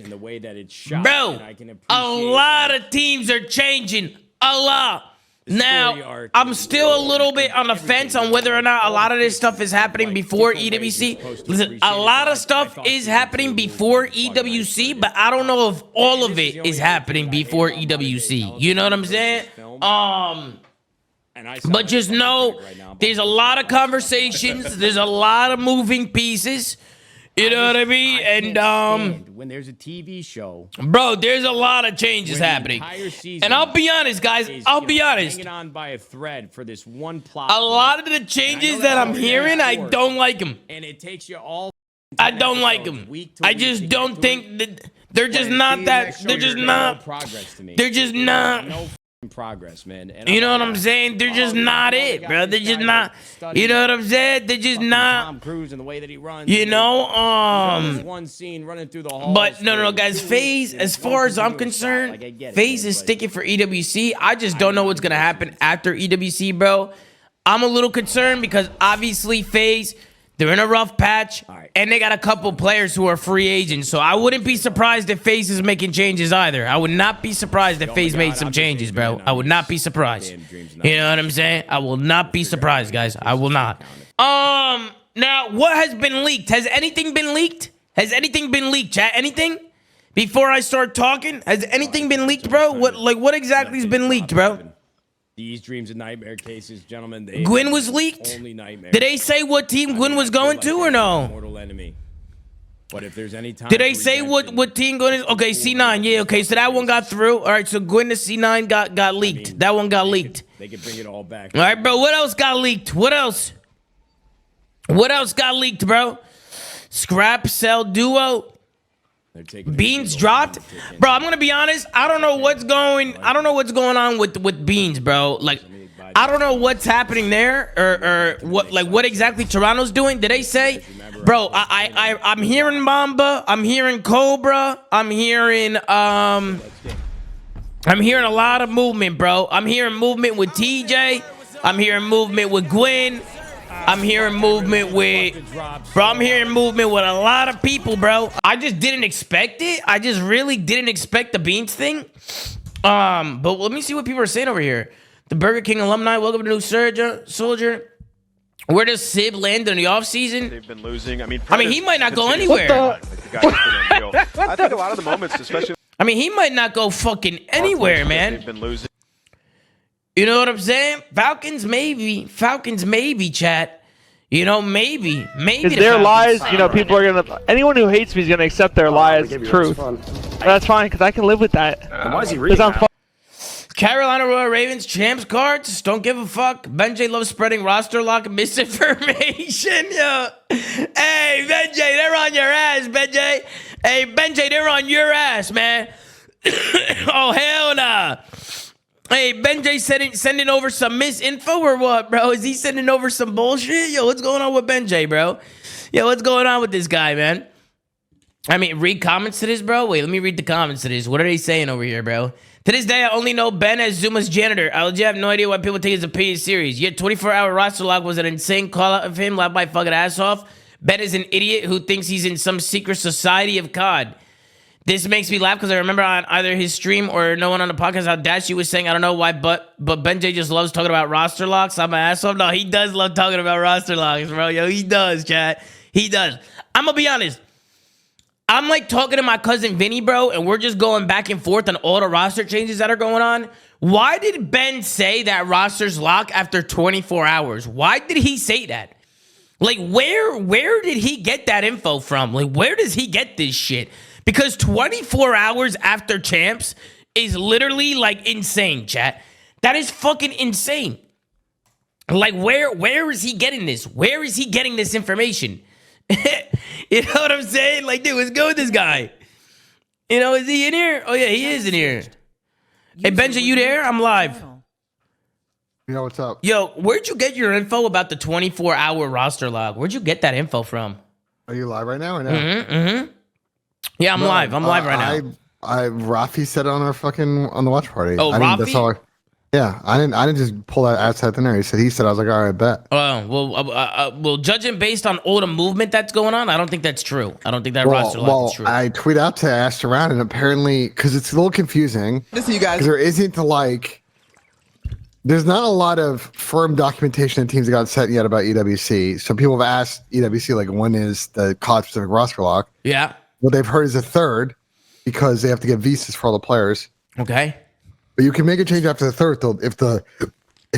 and the way that it's shot. Bro, and I can appreciate a lot of teams are changing. A lot. Now, I'm still a little bit on the fence on whether or not a lot of this stuff is happening before EWC. Listen, a lot of stuff is happening before EWC, but I don't know if all of it is happening before EWC. You know what I'm saying? But just know, there's a lot of conversations. There's a lot of moving pieces. You know what I mean? And when there's a TV show, bro, there's a lot of changes happening. And I'll be honest, guys. I'll be honest. Hanging on by a thread for this one plot. A lot of the changes that I'm hearing, I don't like them. And it takes you all. I don't like them. I just don't think that they're just not that. They're just not. They're just not. Progress, man. And you know what I'm saying? They're just not it, bro. They're just not. You know what I'm saying? They're just not. Tom Cruise and the way that he runs. You know, one scene running through the halls. But no, guys. FaZe, as far as I'm concerned, FaZe is sticking for EWC. I just don't know what's gonna happen after EWC, bro. I'm a little concerned because obviously FaZe, they're in a rough patch, and they got a couple players who are free agents. So I wouldn't be surprised if FaZe is making changes either. I would not be surprised if FaZe made some changes, bro. I would not be surprised. You know what I'm saying? I will not be surprised, guys. I will not. Now, what has been leaked? Has anything been leaked? Has anything been leaked, chat? Anything? Before I start talking, has anything been leaked, bro? What exactly has been leaked, bro? These dreams and nightmare cases, gentlemen. Gwyn was leaked? Did they say what team Gwyn was going to or no? Mortal enemy. But if there's any time, did they say what team going to? Okay, C9. Yeah, okay. So that one got through. All right, so Gwyn to C9 got leaked. That one got leaked. They could bring it all back. All right, bro. What else got leaked? What else? What else got leaked, bro? Scrap Cell Duo. Beans dropped, bro. I'm gonna be honest. I don't know what's going on with Beans, bro. Like, I don't know what's happening there or what exactly Toronto's doing. Did they say, bro? I'm hearing Mamba. I'm hearing Cobra. I'm hearing a lot of movement, bro. I'm hearing movement with TJ. I'm hearing movement with Gwyn. I'm hearing movement with, bro, I'm hearing movement with a lot of people, bro. I just didn't expect it. I just really didn't expect the Beans thing. But let me see what people are saying over here. The Burger King alumni, welcome to new soldier. Where does Sib land in the offseason? They've been losing. I mean, he might not go anywhere. I think a lot of the moments, especially. I mean, he might not go fucking anywhere, man. They've been losing. You know what I'm saying? Falcons, maybe, chat. You know, maybe. It's their lies, you know, people are gonna. Anyone who hates me is gonna accept their lie as truth. That's fine, because I can live with that. Why is he reading that? Carolina Royal Ravens champs cards. Don't give a fuck. Benj loves spreading roster lock misinformation. Yo. Hey, Benj, they're on your ass, Benj. Hey, Benj, they're on your ass, man. Oh, hell nah. Hey, Benj sending over some misinfo or what, bro? Is he sending over some bullshit? Yo, what's going on with Benj, bro? Yo, what's going on with this guy, man? I mean, read comments to this, bro? Wait, let me read the comments to this. What are they saying over here, bro? To this day, I only know Ben as Zoomaa's janitor. I legit have no idea why people take his opinion serious. Yet 24-hour roster lock was an insane call-out of him, laughed my fucking ass off. Ben is an idiot who thinks he's in some secret society of COD. This makes me laugh because I remember on either his stream or no one on the podcast how Dashy was saying, I don't know why, but Benj just loves talking about roster locks. I'm an asshole. No, he does love talking about roster locks, bro. Yo, he does, chat. He does. I'm going to be honest. I'm like talking to my cousin Vinny, bro, and we're just going back and forth on all the roster changes that are going on. Why did Ben say that rosters lock after 24 hours? Why did he say that? Like, where did he get that info from? Like, where does he get this shit? Because 24 hours after champs is literally, like, insane, chat. That is fucking insane. Like, where is he getting this? Where is he getting this information? You know what I'm saying? Like, dude, what's good with this guy? You know, is he in here? Oh, yeah, he is in here. Hey, Benj, are you there? I'm live. Yo, what's up? Yo, where'd you get your info about the 24-hour roster log? Where'd you get that info from? Are you live right now or no? Mm-hmm. Yeah, I'm live. I'm live right now. Rafi said it on our fucking on the watch party. Oh, Rafi? Yeah, I didn't just pull that outside thin air. He said. I was like, all right, bet. Well, judging based on all the movement that's going on, I don't think that's true. I don't think that roster lock is true. I tweet out to ask around, and apparently, because it's a little confusing. Listen, you guys. There isn't there's not a lot of firm documentation that teams have got set yet about EWC. So people have asked EWC like, when is the COD specific roster lock? Yeah. What they've heard is a third, because they have to get visas for all the players. Okay. But you can make a change after the third if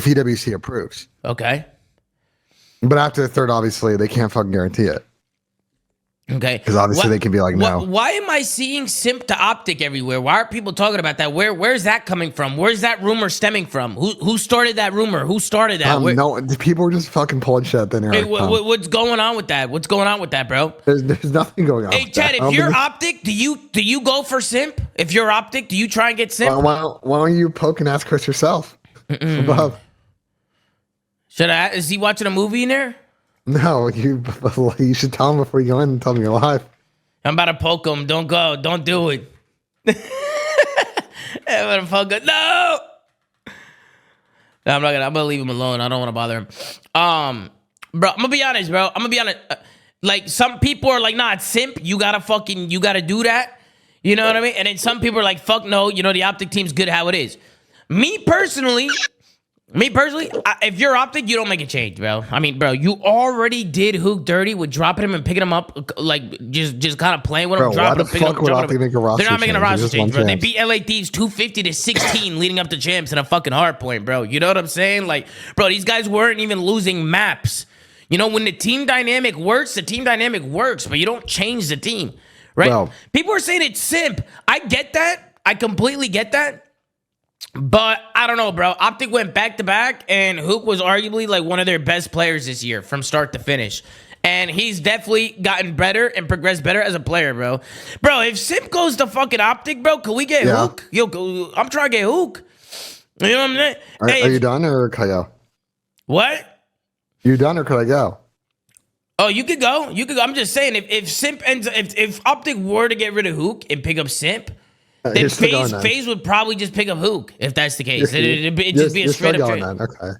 EWC approves. Okay. But after the third, obviously, they can't fucking guarantee it. Okay. Because obviously they can be like, no. Why am I seeing Simp to Optic everywhere? Why are people talking about that? Where's that coming from? Where's that rumor stemming from? Who started that rumor? Who started that? No, people were just fucking pulling shit out there. Hey, what's going on with that? What's going on with that, bro? There's nothing going on. Hey, Chad, if you're Optic, do you go for Simp? If you're Optic, do you try and get Simp? Why don't you poke and ask Chris yourself? Above. Is he watching a movie in there? No, you should tell him before you go in and tell him you're live. I'm about to poke him. Don't go. Don't do it. I'm about to poke him. No, I'm not gonna. I'm gonna leave him alone. I don't want to bother him. Bro, I'm gonna be honest, bro. Like, some people are like, nah, it's Simp. You gotta do that. You know what I mean? And then some people are like, fuck no. You know, the Optic team's good how it is. Me personally, if you're Optic, you don't make a change, bro. I mean, bro, you already did Hook dirty with dropping him and picking him up, like just kind of playing with him, dropping him, picking him up. They're not making a roster change, bro. They beat LA Thieves 250-16 leading up to champs in a fucking hard point, bro. You know what I'm saying? Like, bro, these guys weren't even losing maps. You know, when the team dynamic works, but you don't change the team, right? Bro. People are saying it's Simp. I get that. I completely get that. But I don't know, bro. Optic went back-to-back, and Hook was arguably like one of their best players this year from start to finish. And he's definitely gotten better and progressed better as a player, bro. Bro, if Simp goes to fucking Optic, bro, can we get Hook? Yo, I'm trying to get Hook. You know what I'm saying? Are you done, or could I go? What? You done, or could I go? Oh, you could go. You could go. I'm just saying, if Simp if Optic were to get rid of Hook and pick up Simp, then FaZe would probably just pick up Hook if that's the case. It'd just be a straight up trade. Okay. All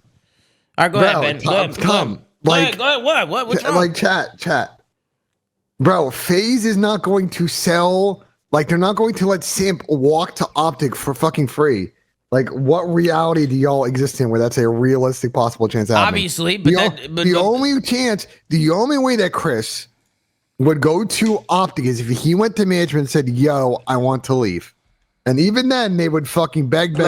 right, go ahead, Ben. Go ahead. What's wrong? Like, chat. Bro, FaZe is not going to sell. Like, they're not going to let Simp walk to Optic for fucking free. Like, what reality do y'all exist in where that's a realistic possible chance happening? Obviously, the only way that Chris would go to Optic is if he went to management and said, yo, I want to leave. And even then, they would fucking beg for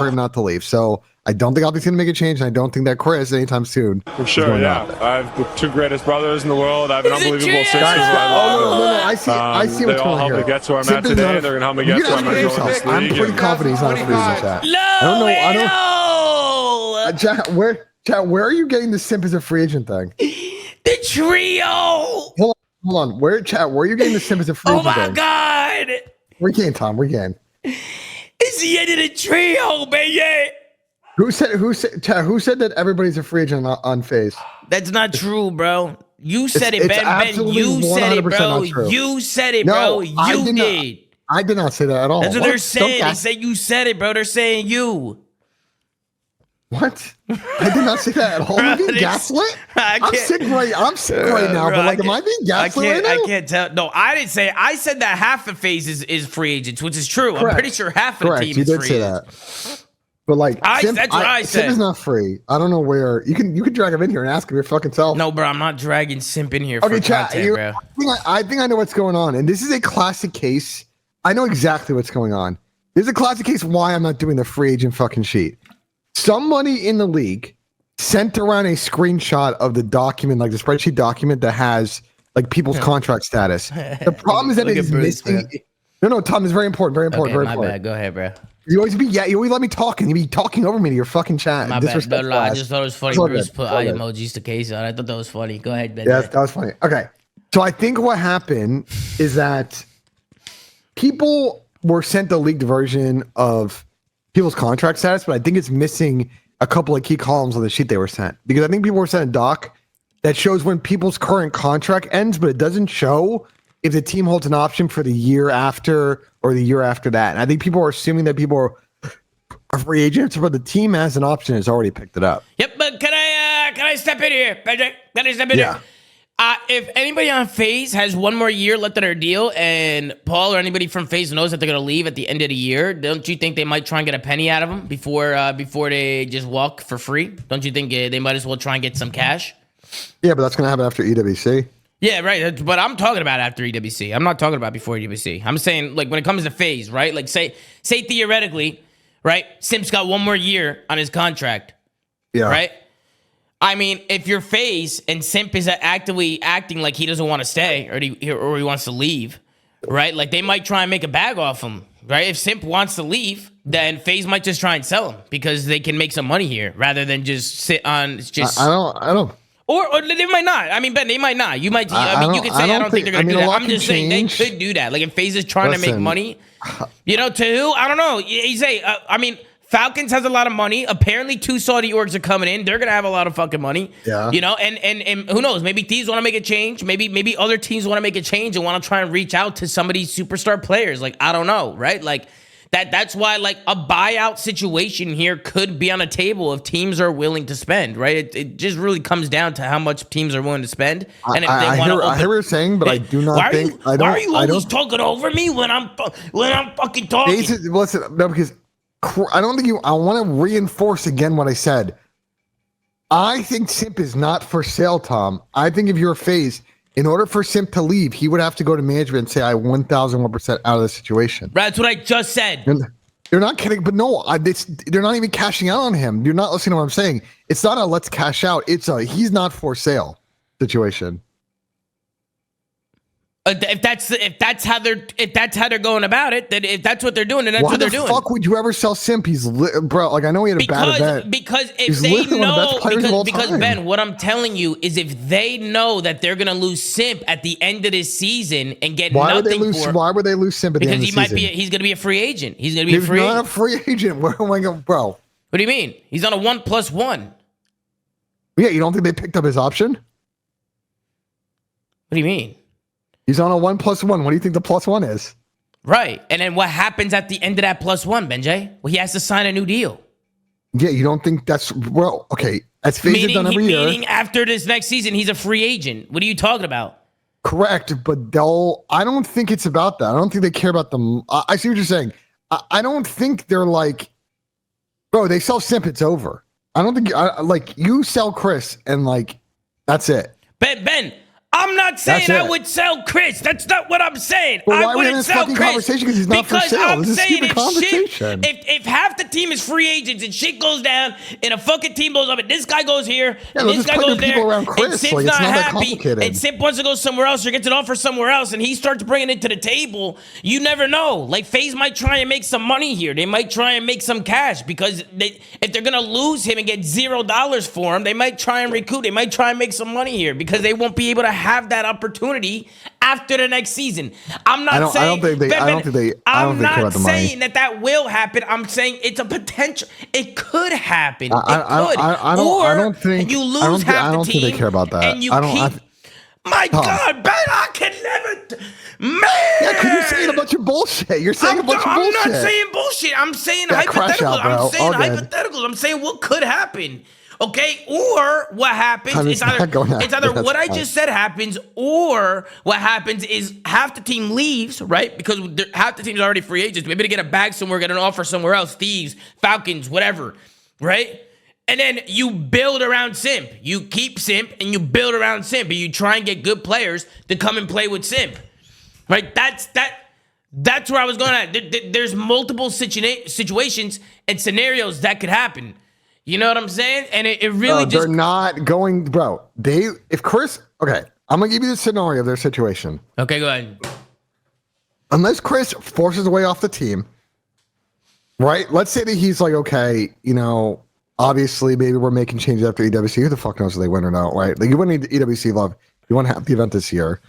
him not to leave. So I don't think Optic's going to make a change, and I don't think that Chris anytime soon. For sure, yeah. I have the two greatest brothers in the world. I have an unbelievable sister. No. I see what's going on here. They all helped me get to where I'm at today. They're going to help me get to where I'm going to go in this league. I'm pretty confident he's not a free agent, chat. No, Chat, where are you getting the Simp as a free agent thing? The trio. Hold on. Where are you getting the Simp as a free agent thing? Oh my God. We're getting, Tom. We're getting. It's the end of the trio, baby. Who said that everybody's a free agent on FaZe? That's not true, bro. You said it, Ben. You said it, bro. You said it, bro. You did. I did not say that at all. That's what they're saying. They say you said it, bro. They're saying you. What? I did not say that at all. Am I being gaslit? I'm sick right now, but like, am I being gaslit right now? I can't tell. No, I didn't say it. I said that half of FaZe is free agents, which is true. Correct. I'm pretty sure half of the team is free agents. You did say that. But like, that's what I said. Simp is not free. I don't know where. You can drag him in here and ask him your fucking self. No, bro, I'm not dragging Simp in here for content, bro. I think I know what's going on. And this is a classic case. I know exactly what's going on. This is a classic case why I'm not doing the free agent fucking sheet. Somebody in the league sent around a screenshot of the document, like the spreadsheet document that has like people's contract status. The problem is that it is missing. No, Tom, it's very important. Very important. Okay, my bad. Go ahead, bro. You always let me talk, and you be talking over me to your fucking chat. My bad. I just thought it was funny. Bruce put eye emojis to case on. I thought that was funny. Go ahead, Ben. Yeah, that was funny. Okay, so I think what happened is that people were sent the leaked version of people's contract status, but I think it's missing a couple of key columns on the sheet they were sent, because I think people were sent a doc that shows when people's current contract ends, but it doesn't show if the team holds an option for the year after or the year after that. And I think people are assuming that people a free agent, but the team as an option has already picked it up. Yep, but can I step in here, Benj? Can I step in Yeah. here? If anybody on FaZe has one more year left in their deal, and Paul or anybody from FaZe knows that they're gonna leave at the end of the year, don't you think they might try and get a penny out of them before they just walk for free? Don't you think they might as well try and get some cash? Yeah, but that's gonna happen after EWC. Yeah, right. But I'm talking about after EWC. I'm not talking about before EWC. I'm saying like when it comes to FaZe, right? Like say theoretically, right? Simp's got one more year on his contract. Yeah. Right? I mean, if you're FaZe and Simp is actively acting like he doesn't want to stay or he wants to leave, right? Like they might try and make a bag off him, right? If Simp wants to leave, then FaZe might just try and sell him because they can make some money here rather than just sit on just. I don't. Or they might not. I mean, Ben, they might not. You might. I mean, you could say I don't think they're gonna do that. I'm just saying they could do that. Like if FaZe is trying to make money, you know, to who? I don't know. You say. I mean. Falcons has a lot of money. Apparently, 2 Saudi orgs are coming in. They're gonna have a lot of fucking money. Yeah. You know, and who knows? Maybe Thieves want to make a change. Maybe other teams want to make a change and want to try and reach out to some of these superstar players. Like I don't know, right? Like that's why like a buyout situation here could be on a table if teams are willing to spend, right? It just really comes down to how much teams are willing to spend. And if they want to, I hear what you're saying, but I do not think. Why are you always talking over me when I'm fucking talking? Listen, no, because. I don't think you. I want to reinforce again what I said. I think Simp is not for sale, Tom. I think if you're a FaZe, in order for Simp to leave, he would have to go to management and say, "I 1,001% out of the situation." That's what I just said. You're not kidding, but no, they're not even cashing out on him. You're not listening to what I'm saying. It's not a let's cash out. It's a he's not for sale situation. If that's how they're going about it, then if that's what they're doing, then that's what they're doing. Why the fuck would you ever sell Simp? Bro, like I know he had a bad event. Because if they know, because Ben, what I'm telling you is if they know that they're gonna lose Simp at the end of this season and get why nothing why would they lose Simp at the end of the season? Because he's gonna be a free agent. He's gonna be a free agent. He's not a free agent. Where am I going, bro? What do you mean? He's on a 1+1. Yeah, you don't think they picked up his option? What do you mean? He's on a 1+1. What do you think the +1 is? Right. And then what happens at the end of that +1, Benj? Well, he has to sign a new deal. Yeah, you don't think that's well, okay. As FaZe have done every year. Meaning after this next season, he's a free agent. What are you talking about? Correct, but I don't think it's about that. I don't think they care about them. I see what you're saying. I don't think they're like, bro, they sell Simp, it's over. I don't think like you sell Chris and like that's it. Ben, I'm not saying I would sell Chris. That's not what I'm saying. Well, I wouldn't sell Chris conversation he's not for sale. I'm this saying if half the team is free agents and shit goes down and a fucking team blows up and this guy goes here and this guy goes there and Simp's not happy and Simp wants to go somewhere else or gets an offer somewhere else and he starts bringing it to the table, you never know. Like FaZe might try and make some money here. They might try and make some cash because if they're gonna lose him and get $0 for him, they might try and recoup. They might try and make some money here because they won't be able to have that opportunity after the next season. I'm not saying that will happen. I'm saying it's a potential. It could happen. I don't think you lose half the team. Think they care about that. And you keep. My God, Ben, I can never. Man. Yeah, because you're saying a bunch of bullshit. You're saying a bunch of bullshit. I'm not saying bullshit. I'm saying hypothetical. I'm saying hypothetical. I'm saying what could happen. Okay, or what happens is either what I just said happens, or what happens is half the team leaves, right? Because half the team's already free agents. Maybe to get a bag somewhere, get an offer somewhere else, Thieves, Falcons, whatever, right? And then you build around Simp. You keep Simp and you build around Simp. And you try and get good players to come and play with Simp, right? That's where I was going at. There's multiple situations and scenarios that could happen. You know what I'm saying? And it really they're not going, bro. If Chris, okay, I'm gonna give you the scenario of their situation. Okay, go ahead. Unless Chris forces away off the team, right? Let's say that he's like, okay, you know, obviously maybe we're making changes after EWC. Who the fuck knows if they win or not, right? Like you wouldn't need EWC love. You want to have the event this year.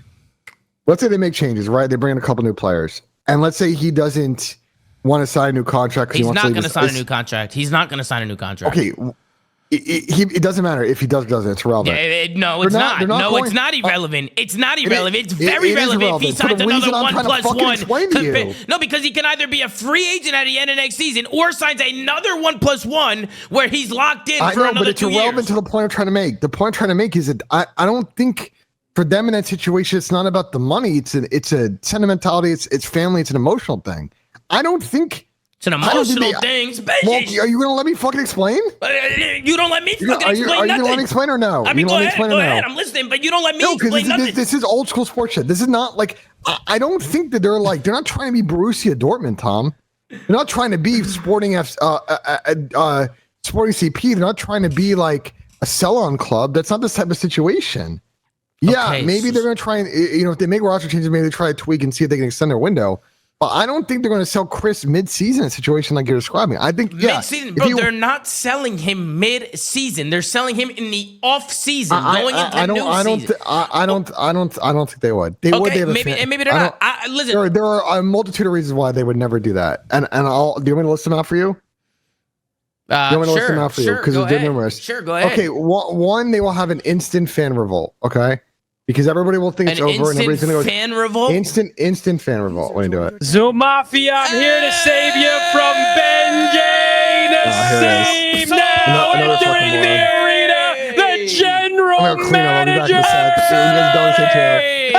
Let's say they make changes, right? They bring in a couple new players, and let's say he doesn't want to sign a new contract. He's not going to sign a new contract. He's not going to sign a new contract. Okay. It doesn't matter if he does or doesn't. It's irrelevant. No, it's not. No, it's not irrelevant. It's not irrelevant. It's very relevant if he signs another 1+1. No, because he can either be a free agent at the end of next season or signs another 1+1 where he's locked in for another 2 years. But it's irrelevant to the point I'm trying to make. The point I'm trying to make is that I don't think for them in that situation, it's not about the money. It's a sentimentality. It's family. It's an emotional thing. I don't think. It's an emotional thing. Well, are you going to let me fucking explain? You don't let me fucking explain nothing. Are you going to let me explain or no? I mean, go ahead. I'm listening, but you don't let me explain nothing. This is old school sports shit. This is not like, I don't think that they're not trying to be Borussia Dortmund, Tom. They're not trying to be Sporting CP. They're not trying to be like a sell-on club. That's not this type of situation. Yeah, okay, maybe they're going to try and, if they make roster changes, maybe they try to tweak and see if they can extend their window. But I don't think they're going to sell Chris mid-season in a situation like you're describing. I think mid-season, bro. They're not selling him mid-season. They're selling him in the off-season, going into new season. I don't think they would. They would. Maybe they're not. Listen, there are a multitude of reasons why they would never do that. And do you want me to list them out for you? Do you want me to list them out for you? Because they're numerous. Sure, go ahead. Okay, one, they will have an instant fan revolt. Okay. Because everybody will think it's over and everybody's going to go. Fan revolt? Instant fan revolt when you do it. Zoom Mafia, I'm here to save you from Benj. The same now entering the arena. The general manager. Absolutely.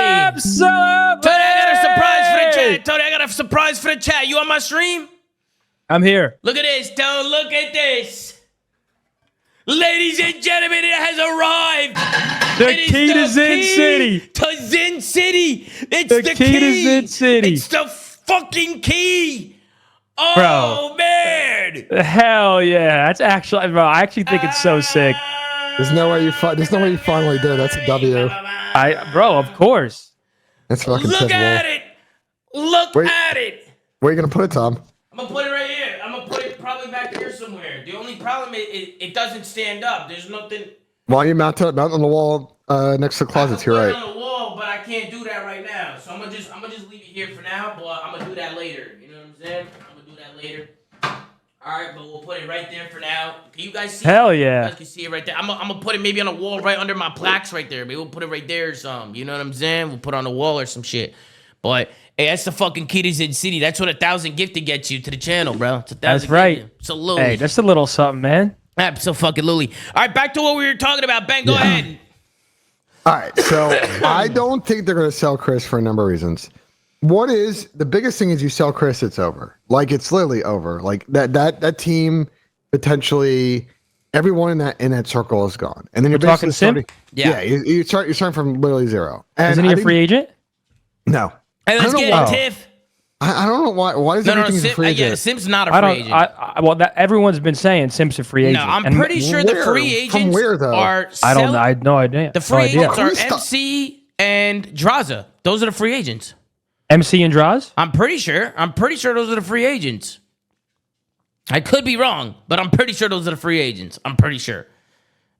Tony, I got a surprise for the chat. Tony, I got a surprise for the chat. You on my stream? I'm here. Look at this, Tony. Look at this. Ladies and gentlemen, it has arrived. The key to Zin City. To Zin City. It's the key to Zin City. It's the fucking key. Oh, man. Hell yeah. That's actually, bro, I actually think it's so sick. There's no way you finally did. That's a W. Bro, of course. That's fucking Look at it. Look at it. Where are you going to put it, Tom? I'm going to put it right here. I'm going to put it probably back here somewhere. The only problem is it doesn't stand up. There's nothing. Why don't you mount it on the wall next to the closets here, right? On the wall, but I can't do that right now. So I'm gonna just leave it here for now, but I'm gonna do that later. You know what I'm saying? I'm gonna do that later. All right, but we'll put it right there for now. Can you guys see? Hell yeah! You guys can see it right there. I'm gonna put it maybe on a wall right under my plaques right there. Maybe we'll put it right there or something. You know what I'm saying? We'll put it on the wall or some shit. But hey, that's the fucking key to Zin City. That's what 1,000 gifted gets you to the channel, bro. It's 1,000. That's right. Gifted. Absolutely. Hey, that's a little something, man. Absolutely. All right, back to what we were talking about. Ben, go ahead. All right, so I don't think they're going to sell Chris for a number of reasons. One is the biggest thing is you sell Chris, it's over. Like it's literally over. Like that team potentially everyone in that circle is gone, and then you're talking Simp. You're starting from literally zero. And isn't he a free agent? No. Hey, let's get it, Tiff. I don't know why. Why is everything a free agent? Simp's not a free agent. Everyone's been saying Simp's a free agent. No, I'm pretty sure the free agents from where, though? are. I don't know. I had no idea. The free agents are MC and Draza. Those are the free agents. MC and Draz? I'm pretty sure. Those are the free agents. I could be wrong, but I'm pretty sure those are the free agents. I'm pretty sure.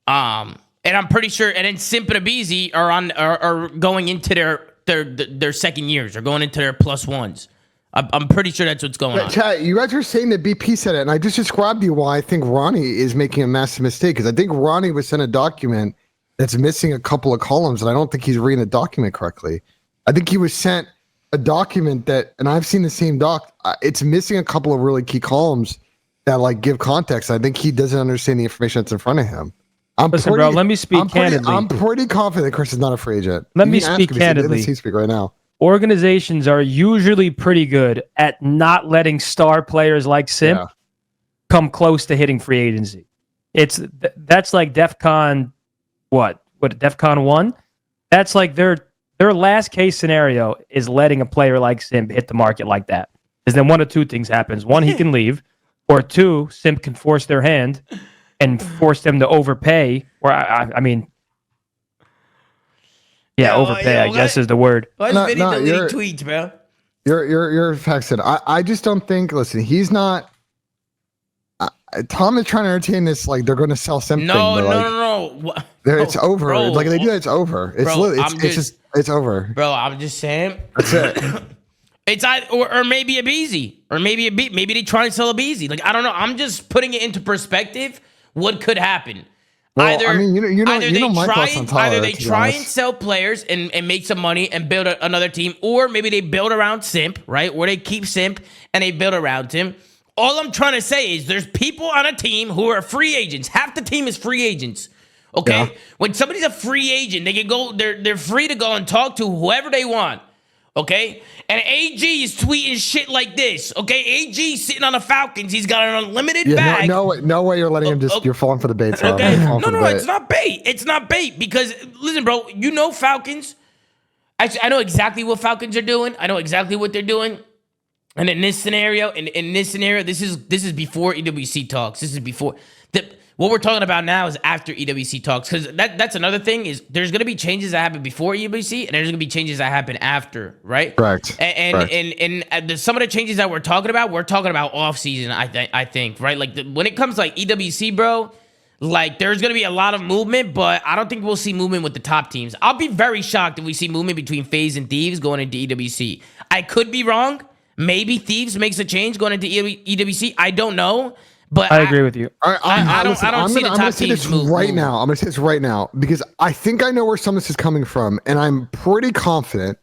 And I'm pretty sure. And then Simp and Abizi are going into their second years. They're going into their +1s. I'm pretty sure that's what's going on. Chat, you guys are saying that BP said it, and I just described to you why I think Ronnie is making a massive mistake. Because I think Ronnie was sent a document that's missing a couple of columns, and I don't think he's reading the document correctly. I think he was sent a document that, and I've seen the same doc, it's missing a couple of really key columns that like give context. I think he doesn't understand the information that's in front of him. Listen, bro, let me speak candidly. I'm pretty confident that Chris is not a free agent. Let me speak candidly. Let me speak right now. Organizations are usually pretty good at not letting star players like Simp come close to hitting free agency. That's like DEFCON, what DEFCON 1? That's like their last case scenario is letting a player like Simp hit the market like that. Because then one of two things happens. One, he can leave, or two, Simp can force their hand and force them to overpay. Or I mean, overpay, I guess is the word. Deleting tweets, bro. You're faxed. I just don't think. Listen, he's not. Tom is trying to entertain this like they're going to sell something. No. It's over. Bro, like they do that, it's over. It's over. Bro, I'm just saying. That's it. It's or maybe maybe they try and sell a Beezy. Like I don't know. I'm just putting it into perspective what could happen. Well, Either, I mean, you know, either you they know my try thoughts on and Tyler, either they to be try and honest. sell players and make some money and build another team, or maybe they build around Simp, right? Or they keep Simp and they build around him. All I'm trying to say is there's people on a team who are free agents. Half the team is free agents. Okay? Yeah. When somebody's a free agent, they can go, they're free to go and talk to whoever they want. Okay? And AG is tweeting shit like this. Okay? AG sitting on the Falcons. He's got an unlimited Yeah, bag. no way you're letting him just. You're falling for the bait. Tom. Okay? You're falling No, for the no, bait. it's not bait. It's not bait because listen, bro, you know Falcons. Actually, I know exactly what Falcons are doing. I know exactly what they're doing. And in this scenario, this is before EWC talks. This is before what we're talking about now is after EWC talks, because that's another thing is there's gonna be changes that happen before EWC and there's gonna be changes that happen after, right? Correct. And some of the changes that we're talking about off season. I think, right? Like when it comes to like EWC, bro, like there's gonna be a lot of movement, but I don't think we'll see movement with the top teams. I'll be very shocked if we see movement between FaZe and Thieves going into EWC. I could be wrong. Maybe Thieves makes a change going into EWC. I don't know, but I agree with you. I don't see the top teams move. Right now, I'm going to say this right now because I think I know where some of this is coming from, and I'm pretty confident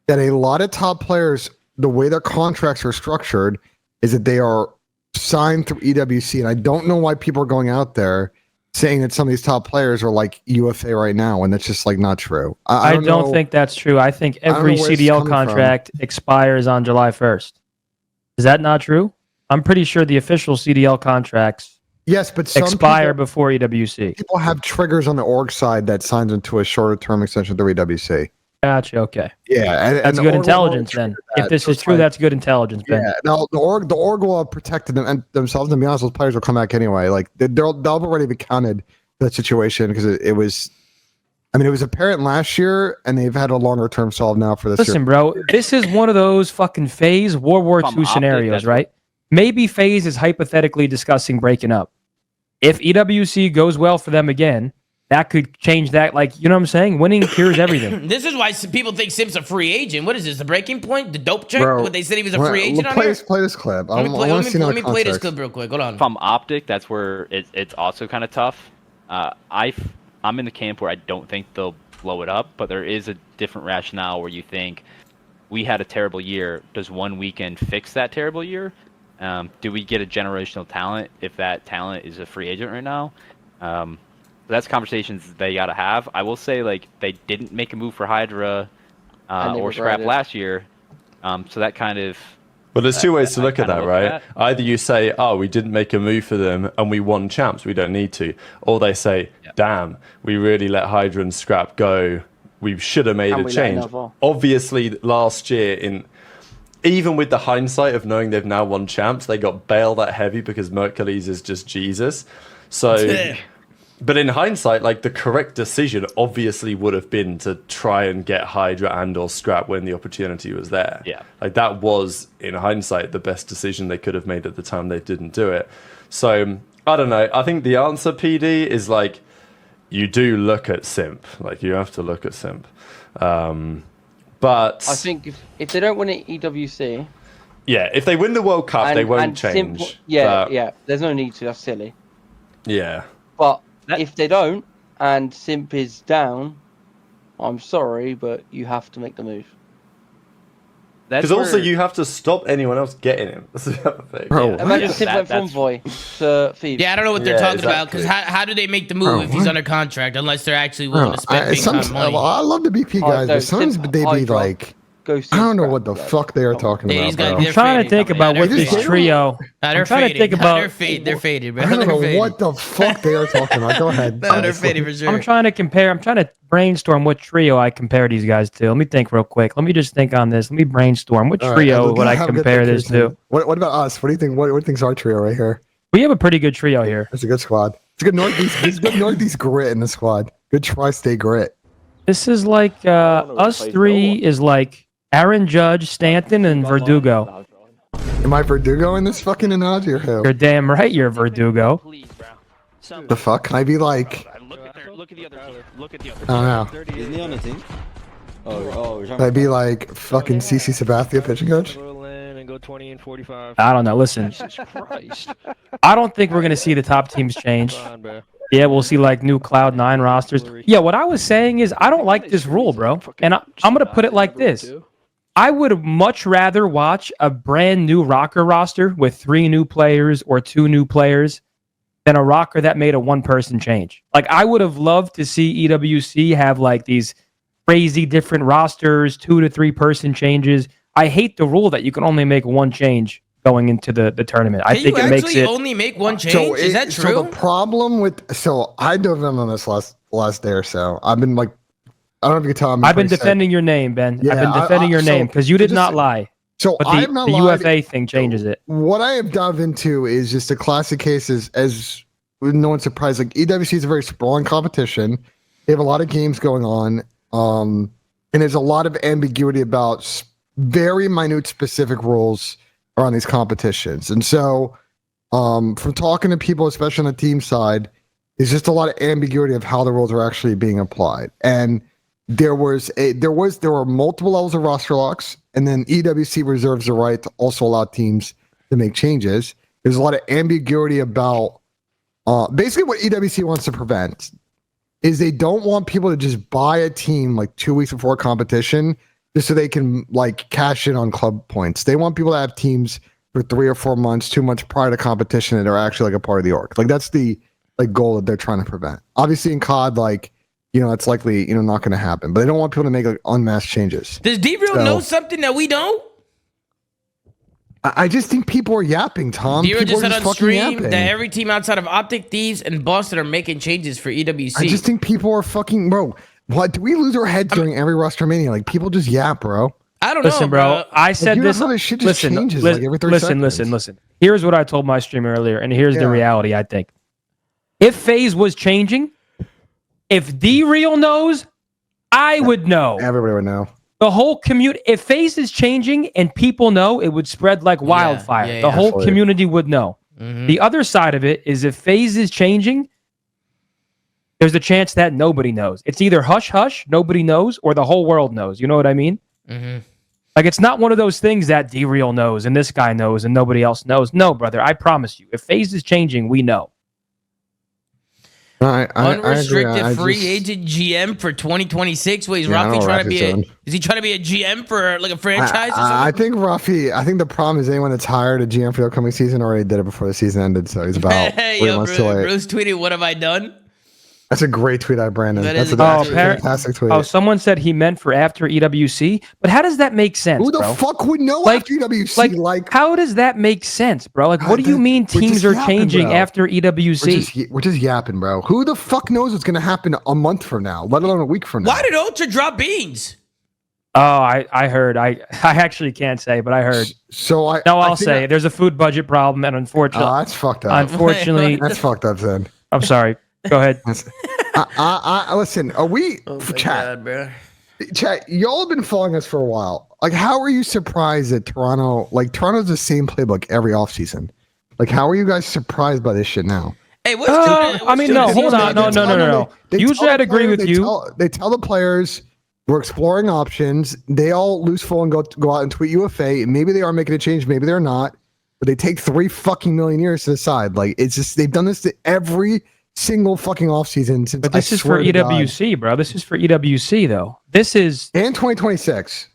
that a lot of top players, the way their contracts are structured, is that they are signed through EWC, and I don't know why people are going out there saying that some of these top players are like UFA right now, and that's just like not true. I don't think that's true. I think every know where it's CDL coming contract expires on July 1st. Is that not true? I'm pretty sure the official CDL contracts Yes, but some expire before EWC. people have triggers on the org side that signs into a shorter term extension through EWC. Gotcha. Okay. Yeah, and That's the good org will intelligence trigger then. that. If this So is it's true, like- that's good intelligence, Ben. Yeah, no, the org will have protected them and themselves. And to be honest, those players will come back anyway. Like they'll already be counted for that situation because it was. I mean, it was apparent last year, and they've had a longer term solve now for this Listen, year. bro, this is one of those fucking FaZe World War From II Optic, scenarios, that's right? Maybe FaZe is hypothetically discussing breaking up. If EWC goes well for them again, that could change that. Like, you know what I'm saying? Winning cures everything. This is why some people think Simp's a free agent. What is this? The breaking point? The dope check? Bro, what they said he was a free agent on play here? Play this clip. Let me play, let me play this context. clip real quick. Hold on. From Optic, that's where it's also kind of tough. I'm in the camp where I don't think they'll blow it up, but there is a different rationale where you think we had a terrible year. Does one weekend fix that terrible year? Do we get a generational talent if that talent is a free agent right now? That's conversations they got to have. I will say, like, they didn't make a move for Hydra or Scrap last year, so that kind of... Well, there's two ways to look at kinda that, look right? at. Either you say, oh, we didn't make a move for them and we won champs, we don't need to. Or they say, damn, we really let Hydra and Scrap go. We should have made a change. Obviously, last year, even with the hindsight of knowing they've now won champs, they got bailed that heavy because Mercules is just Jesus. So... But in hindsight, like, the correct decision obviously would have been to try and get Hydra and or Scrap when the opportunity was there. Yeah. Like, that was, in hindsight, the best decision they could have made at the time they didn't do it. So, I don't know. I think the answer, PD, is, like, you do look at Simp. Like, you have to look at Simp. But... I think if they don't win at EWC... Yeah, if they win the World Cup, they won't change. Simp, yeah, there's no need to. That's silly. Yeah. But if they don't, and Simp is down, I'm sorry, but you have to make the move. That's Because also where- you have to stop anyone else getting him. That's the other thing. Bro, Imagine Yeah, Simp went from that's- Voy to Thieves. Yeah, I don't know what they're Yeah, talking about because exactly. how do they make the move Bro, if he's what? under contract unless they're actually willing to spend big time money? I love the BP guys, no, but sometimes Simp, they be Hydra. like, Go I don't know Scrap, what the guys. fuck they are talking Yeah, about, these guys, bro. they're I'm trying to faded. think about Yeah, what they're this faded. trio. Nah, I'm they're trying to faded. think Nah, about. they're faded, bro. I don't They're know faded. what the fuck they are talking about. Go ahead. No, they're faded for sure. I'm trying to compare. I'm trying to brainstorm what trio I compare these guys to. Let me think real quick. Let me just think on this. Let me brainstorm. What All right, trio we'll would I have a good compare this thinking. to? What about us? What do you think? What do you think's our trio right here? We have a pretty good trio here. That's a good squad. It's a good Northeast. There's good Northeast grit in the squad. Good tri-state grit. This is like us three is like Aaron Judge, Stanton, and Verdugo. Am I Verdugo in this fucking analogy or who? You're damn right. You're Verdugo. Please, bro. The fuck? Can I be like? Look at the other team. Look at the other I don't know. Isn't he on the team? Oh, Can I be like fucking CC Sabathia pitching coach? go 20 and 45. I don't know. Listen, Jesus Christ. I don't think we're gonna see the top teams change. Come on, bro. Yeah, we'll see like new Cloud9 rosters. Yeah, what I was saying is I don't like this rule, bro. And I'm gonna put it like this. I would much rather watch a brand new rocker roster with 3 new players or 2 new players than a rocker that made a one-person change. Like, I would have loved to see EWC have like these crazy different rosters, 2 to 3 person changes. I hate the rule that you can only make one change going into the tournament. I think it makes it only make one change. Is that true? So the problem with I dove in on this last day or so. I've been like, I don't know if you can tell. I've been defending your name, Ben. Yeah, I've been defending your name because you did not lie. So but I have not the lied. UFA thing changes it. What I have dove into is just a classic case as no one's surprised. Like EWC is a very sprawling competition. They have a lot of games going on. And there's a lot of ambiguity about very minute specific rules around these competitions. And so from talking to people, especially on the team side, there's just a lot of ambiguity of how the rules are actually being applied. And there were multiple levels of roster locks, and then EWC reserves the right to also allow teams to make changes. There's a lot of ambiguity about basically what EWC wants to prevent is they don't want people to just buy a team like 2 weeks before competition just so they can like cash in on club points. They want people to have teams for 3 or 4 months, 2 months prior to competition that are actually like a part of the org. Like that's the like goal that they're trying to prevent. Obviously in COD, like, it's likely, not going to happen, but they don't want people to make like unmasked changes. Does D-Real know something that we don't? I just think people are yapping, Tom. D-Real just said on stream yapping. that every team outside of Optic, Thieves, and Boston are making changes for EWC. I just think people are fucking, bro. What, do we lose our heads during every Rostermania? Like, people just yap, bro. I don't know, Listen, bro. I said like, this. This shit just changes like every 30 seconds. Listen. Here's what I told my stream earlier, and here's the reality, I think. If FaZe was changing, if D-Real knows, I would know. Everybody would know. The whole community, if FaZe is changing and people know, it would spread like wildfire. The whole community would know. Mm-hmm. The other side of it is if FaZe is changing, there's a chance that nobody knows. It's either hush-hush, nobody knows, or the whole world knows. You know what I mean? Mm-hmm. Like, it's not one of those things that D-Real knows and this guy knows and nobody else knows. No, brother, I promise you. If FaZe is changing, we know. Unrestricted free agent GM for 2026. Wait, is Rafi trying to be is he trying to be a GM for like a franchise or something? I think the problem is anyone that's hired a GM for the upcoming season already did it before the season ended, so he's about 3 months too late. Bruce tweeted, "What have I done?" That's a great tweet, Brandon. That's a fantastic tweet. Oh, someone said he meant for after EWC, but how does that make sense? Who the fuck would know after EWC? Like, how does that make sense, bro? Like, what do you mean teams are changing after EWC? We're just yapping, bro. Who the fuck knows what's gonna happen a month from now, let alone a week from now? Why did Ultra drop beans? Oh, I heard. I actually can't say, but I heard. I'll say there's a food budget problem, and unfortunately, that's fucked up. Unfortunately, that's fucked up. Then I'm sorry. Go ahead. Listen, are we chat? Bro. Chat, y'all have been following us for a while. Like, how are you surprised that Toronto? Like, Toronto's the same playbook every offseason. Like, how are you guys surprised by this shit now? Hey, what's hold on, no. Usually, I'd agree with you. They tell the players we're exploring options. They all lose full and go out and tweet UFA. Maybe they are making a change, maybe they're not. But they take 3 fucking million years to decide. Like, it's just they've done this to every single fucking offseason since. But this is for EWC, bro. This is for EWC, though. This is and 2026,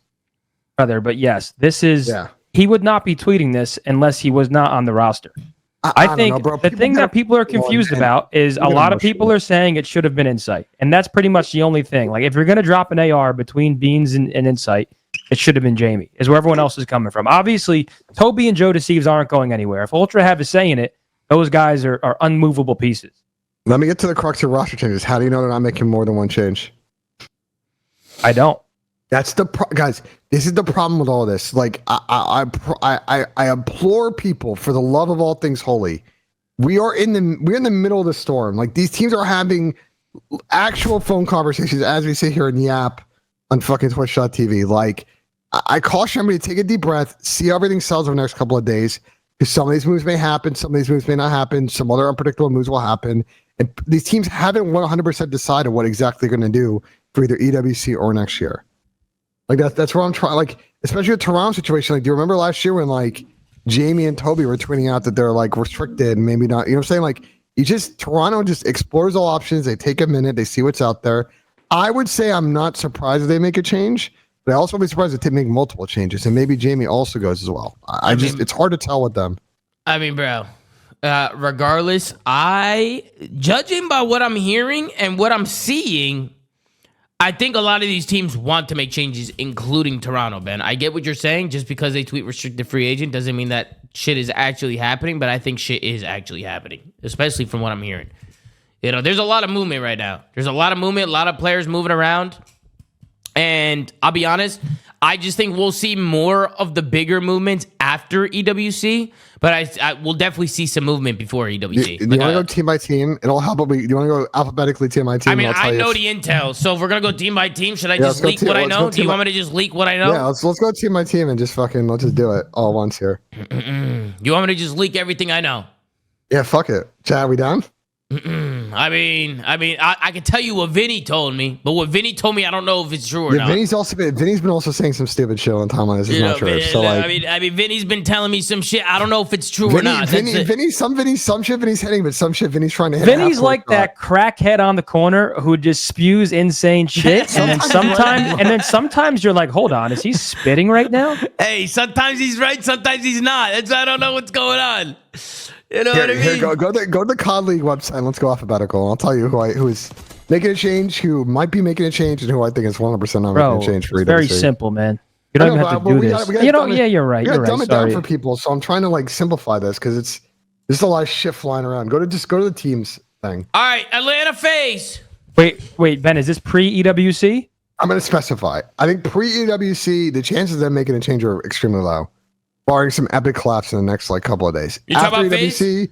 brother. But yes, this is. Yeah. He would not be tweeting this unless he was not on the roster. I think the thing that people are confused about is a lot of people are saying it should have been Insight, and that's pretty much the only thing. Like, if you're gonna drop an AR between Beans and Insight, it should have been Jamie. Is where everyone else is coming from. Obviously, Toby and Joe Deceives aren't going anywhere. If Ultra have a say in it, those guys are unmovable pieces. Let me get to the crux of roster changes. How do you know they're not making more than one change? I don't. That's the guys. This is the problem with all this. Like, I implore people, for the love of all things holy, we're in the middle of the storm. Like, these teams are having actual phone conversations as we sit here and yap on fucking Twitch.tv. Like, I caution everybody to take a deep breath, see how everything sells over the next couple of days, because some of these moves may happen, some of these moves may not happen, some other unpredictable moves will happen. And these teams haven't 100% decided what exactly they're going to do for either EWC or next year. Like that's where I'm trying. Like especially the Toronto situation. Like, do you remember last year when like Jamie and Toby were tweeting out that they're like restricted, and maybe not? You know what I'm saying? Like Toronto just explores all options. They take a minute. They see what's out there. I would say I'm not surprised if they make a change, but I also would be surprised if they make multiple changes, and maybe Jamie also goes as well. It's hard to tell with them. I mean, bro. Regardless, judging by what I'm hearing and what I'm seeing, I think a lot of these teams want to make changes, including Toronto, Ben. I get what you're saying. Just because they tweet restricted free agent doesn't mean that shit is actually happening, but I think shit is actually happening, especially from what I'm hearing. You know, there's a lot of movement right now. There's a lot of movement, a lot of players moving around. And I'll be honest, I just think we'll see more of the bigger movements after EWC, but I will definitely see some movement before EWC. Do you want to go team by team? It'll help. Do you want to go alphabetically team by team? I mean, I know the intel, so if we're gonna go team by team, should I just leak what I know? Do you want me to just leak what I know? Yeah, let's go team by team and just let's just do it all at once here. You want me to just leak everything I know? Yeah, fuck it. Chad, we down? I mean, I can tell you what Vinny told me, but what Vinny told me, I don't know if it's true or not. Vinny's been also saying some stupid shit on timeline. This is not true. So like, I mean, Vinny's been telling me some shit. I don't know if it's true or not. Some shit Vinny's hitting, but some shit Vinny's trying to hit. Vinny's like that crackhead on the corner who just spews insane shit, and then sometimes you're like, hold on, is he spitting right now? Hey, sometimes he's right, sometimes he's not. I don't know what's going on. You know what I mean? Here, go to the COD League website and let's go alphabetical. I'll tell you who is making a change, who might be making a change, and who I think is 100% not making a change for EWC. It's very simple, man. You don't even have to do this. You're right. You're right. Dumb it down for people, so I'm trying to like simplify this because there's a lot of shit flying around. Go to the teams thing. All right, Atlanta FaZe. Wait, Ben, is this pre-EWC? I'm going to specify. I think pre-EWC, the chances of them making a change are extremely low, barring some epic collapse in the next like couple of days. You talking about FaZe?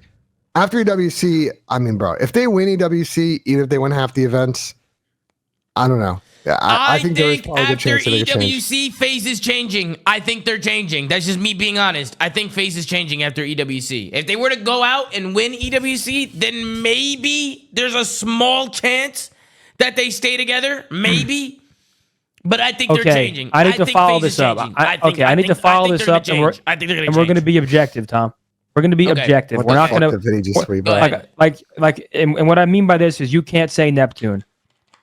After EWC, I mean, bro, if they win EWC, even if they win half the events, I don't know. Yeah, I think there is probably a good chance that they after change. EWC, FaZe is changing. I think they're changing. That's just me being honest. I think FaZe is changing after EWC. If they were to go out and win EWC, then maybe there's a small chance that they stay together. Maybe. But I think they're changing. I need to follow this up. I need to follow this up, and we're going to be objective, Tom. We're going to be objective. We're not going to like. And what I mean by this is, you can't say Neptune.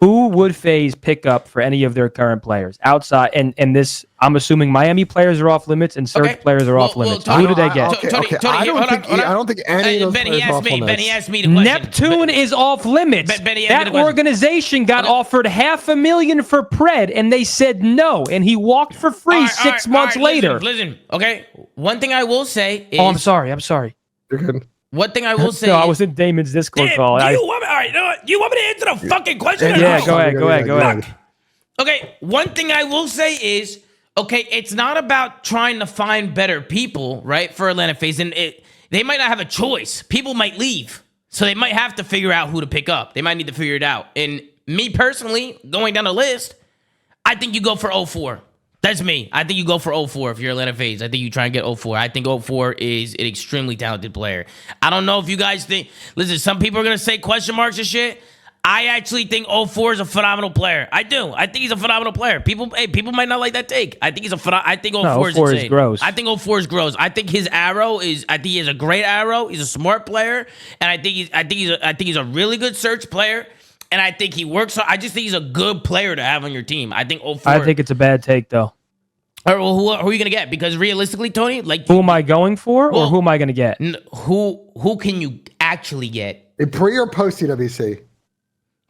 Who would FaZe pick up for any of their current players outside? And this, I'm assuming Miami players are off limits and Surge players are off limits. Who do they get? Tony, I don't think any of those players are off limits. Benny asked me the question. Neptune is off limits. That organization got offered $500,000 for Pred, and they said no, and he walked for free 6 months later. Listen, okay. One thing I will say is... Oh, I'm sorry. You're good. One thing I will say... No, I was in Damon's Discord call. You want me to answer the fucking question? Yeah, go ahead. Okay, one thing I will say is, okay, it's not about trying to find better people, right, for Atlanta FaZe. And they might not have a choice. People might leave. So they might have to figure out who to pick up. They might need to figure it out. And me personally, going down the list, I think you go for 04. That's me. I think you go for 04 if you're Atlanta FaZe. I think you try and get 04. I think 04 is an extremely talented player. I don't know if you guys think... Listen, some people are going to say question marks and shit. I actually think 04 is a phenomenal player. I do. I think he's a phenomenal player. People might not like that take. I think I think 04 is insane. Is gross. I think 04 is gross. I think his arrow is... I think he has a great arrow. He's a smart player. And I think he's a really good search player. And I think he works. I just think he's a good player to have on your team. I think 04. I think it's a bad take, though. All right, well, who are you gonna get? Because realistically, Tony, like, who am I going for, or who am I gonna get? Who can you actually get? Pre or post EWC?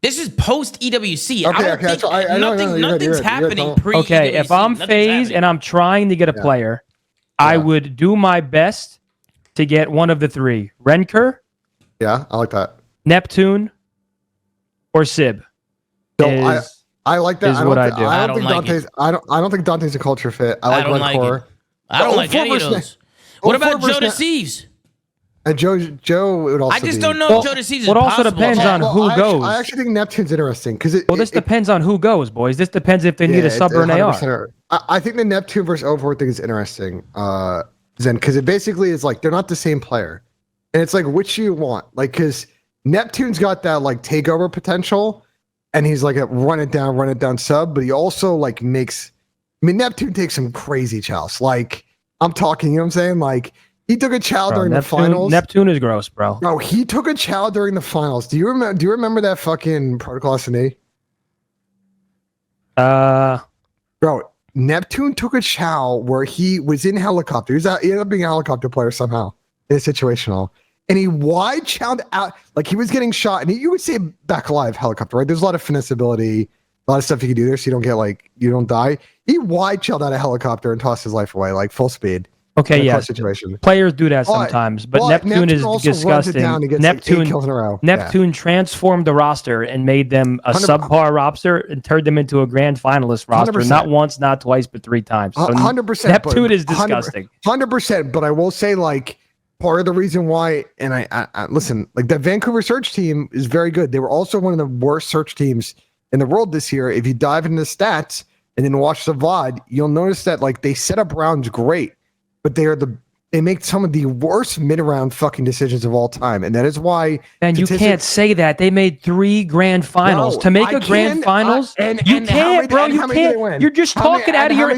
This is post EWC. Okay. Nothing's happening pre. Okay, if I'm FaZe and I'm trying to get a player, I would do my best to get one of the three: Renker. Yeah, I like that. Neptune. Or Sib. I like that. I don't think Dante's a culture fit. I like Red. I don't like any of those. What about Joe Deceives? And Joe would also. I just don't know if Joe Deceives is possible. It also depends on who goes. I actually think Neptune's interesting because this depends on who goes, boys. This depends if they need a sub or an AR. I think the Neptune versus 04 thing is interesting, Zen, because it basically is like they're not the same player, and it's like which you want, like because Neptune's got that like takeover potential, and he's like a run it down sub, but he also like makes I mean, Neptune takes some crazy chows. Like, I'm talking, you know what I'm saying? Like, he took a chow during the finals. Neptune is gross, bro. Bro, he took a chow during the finals. Do you remember that fucking Protocol S&D? Bro, Neptune took a chow where he was in helicopter. He ended up being a helicopter player somehow in a situational. And he wide chowed out, like he was getting shot. And you would say back alive helicopter, right? There's a lot of finesse ability, a lot of stuff you can do there so you don't get you don't die. He wide chilled out a helicopter and tossed his life away, like full speed. Okay, yeah. Situation. Players do that sometimes, but Neptune is disgusting. Neptune transformed the roster and made them a subpar roster and turned them into a grand finalist roster. 100%. Not once, not twice, but 3 times. So 100%. Neptune is disgusting. 100%. But I will say, like, part of the reason why, and I listen, like that Vancouver search team is very good. They were also one of the worst search teams in the world this year. If you dive into the stats and then watch the VOD, you'll notice that like they set up rounds great. But they make some of the worst mid-round fucking decisions of all time, and that is why. And you can't say that they made 3 grand finals to make a grand finals. You can't, bro. You can't. You're just talking out of your.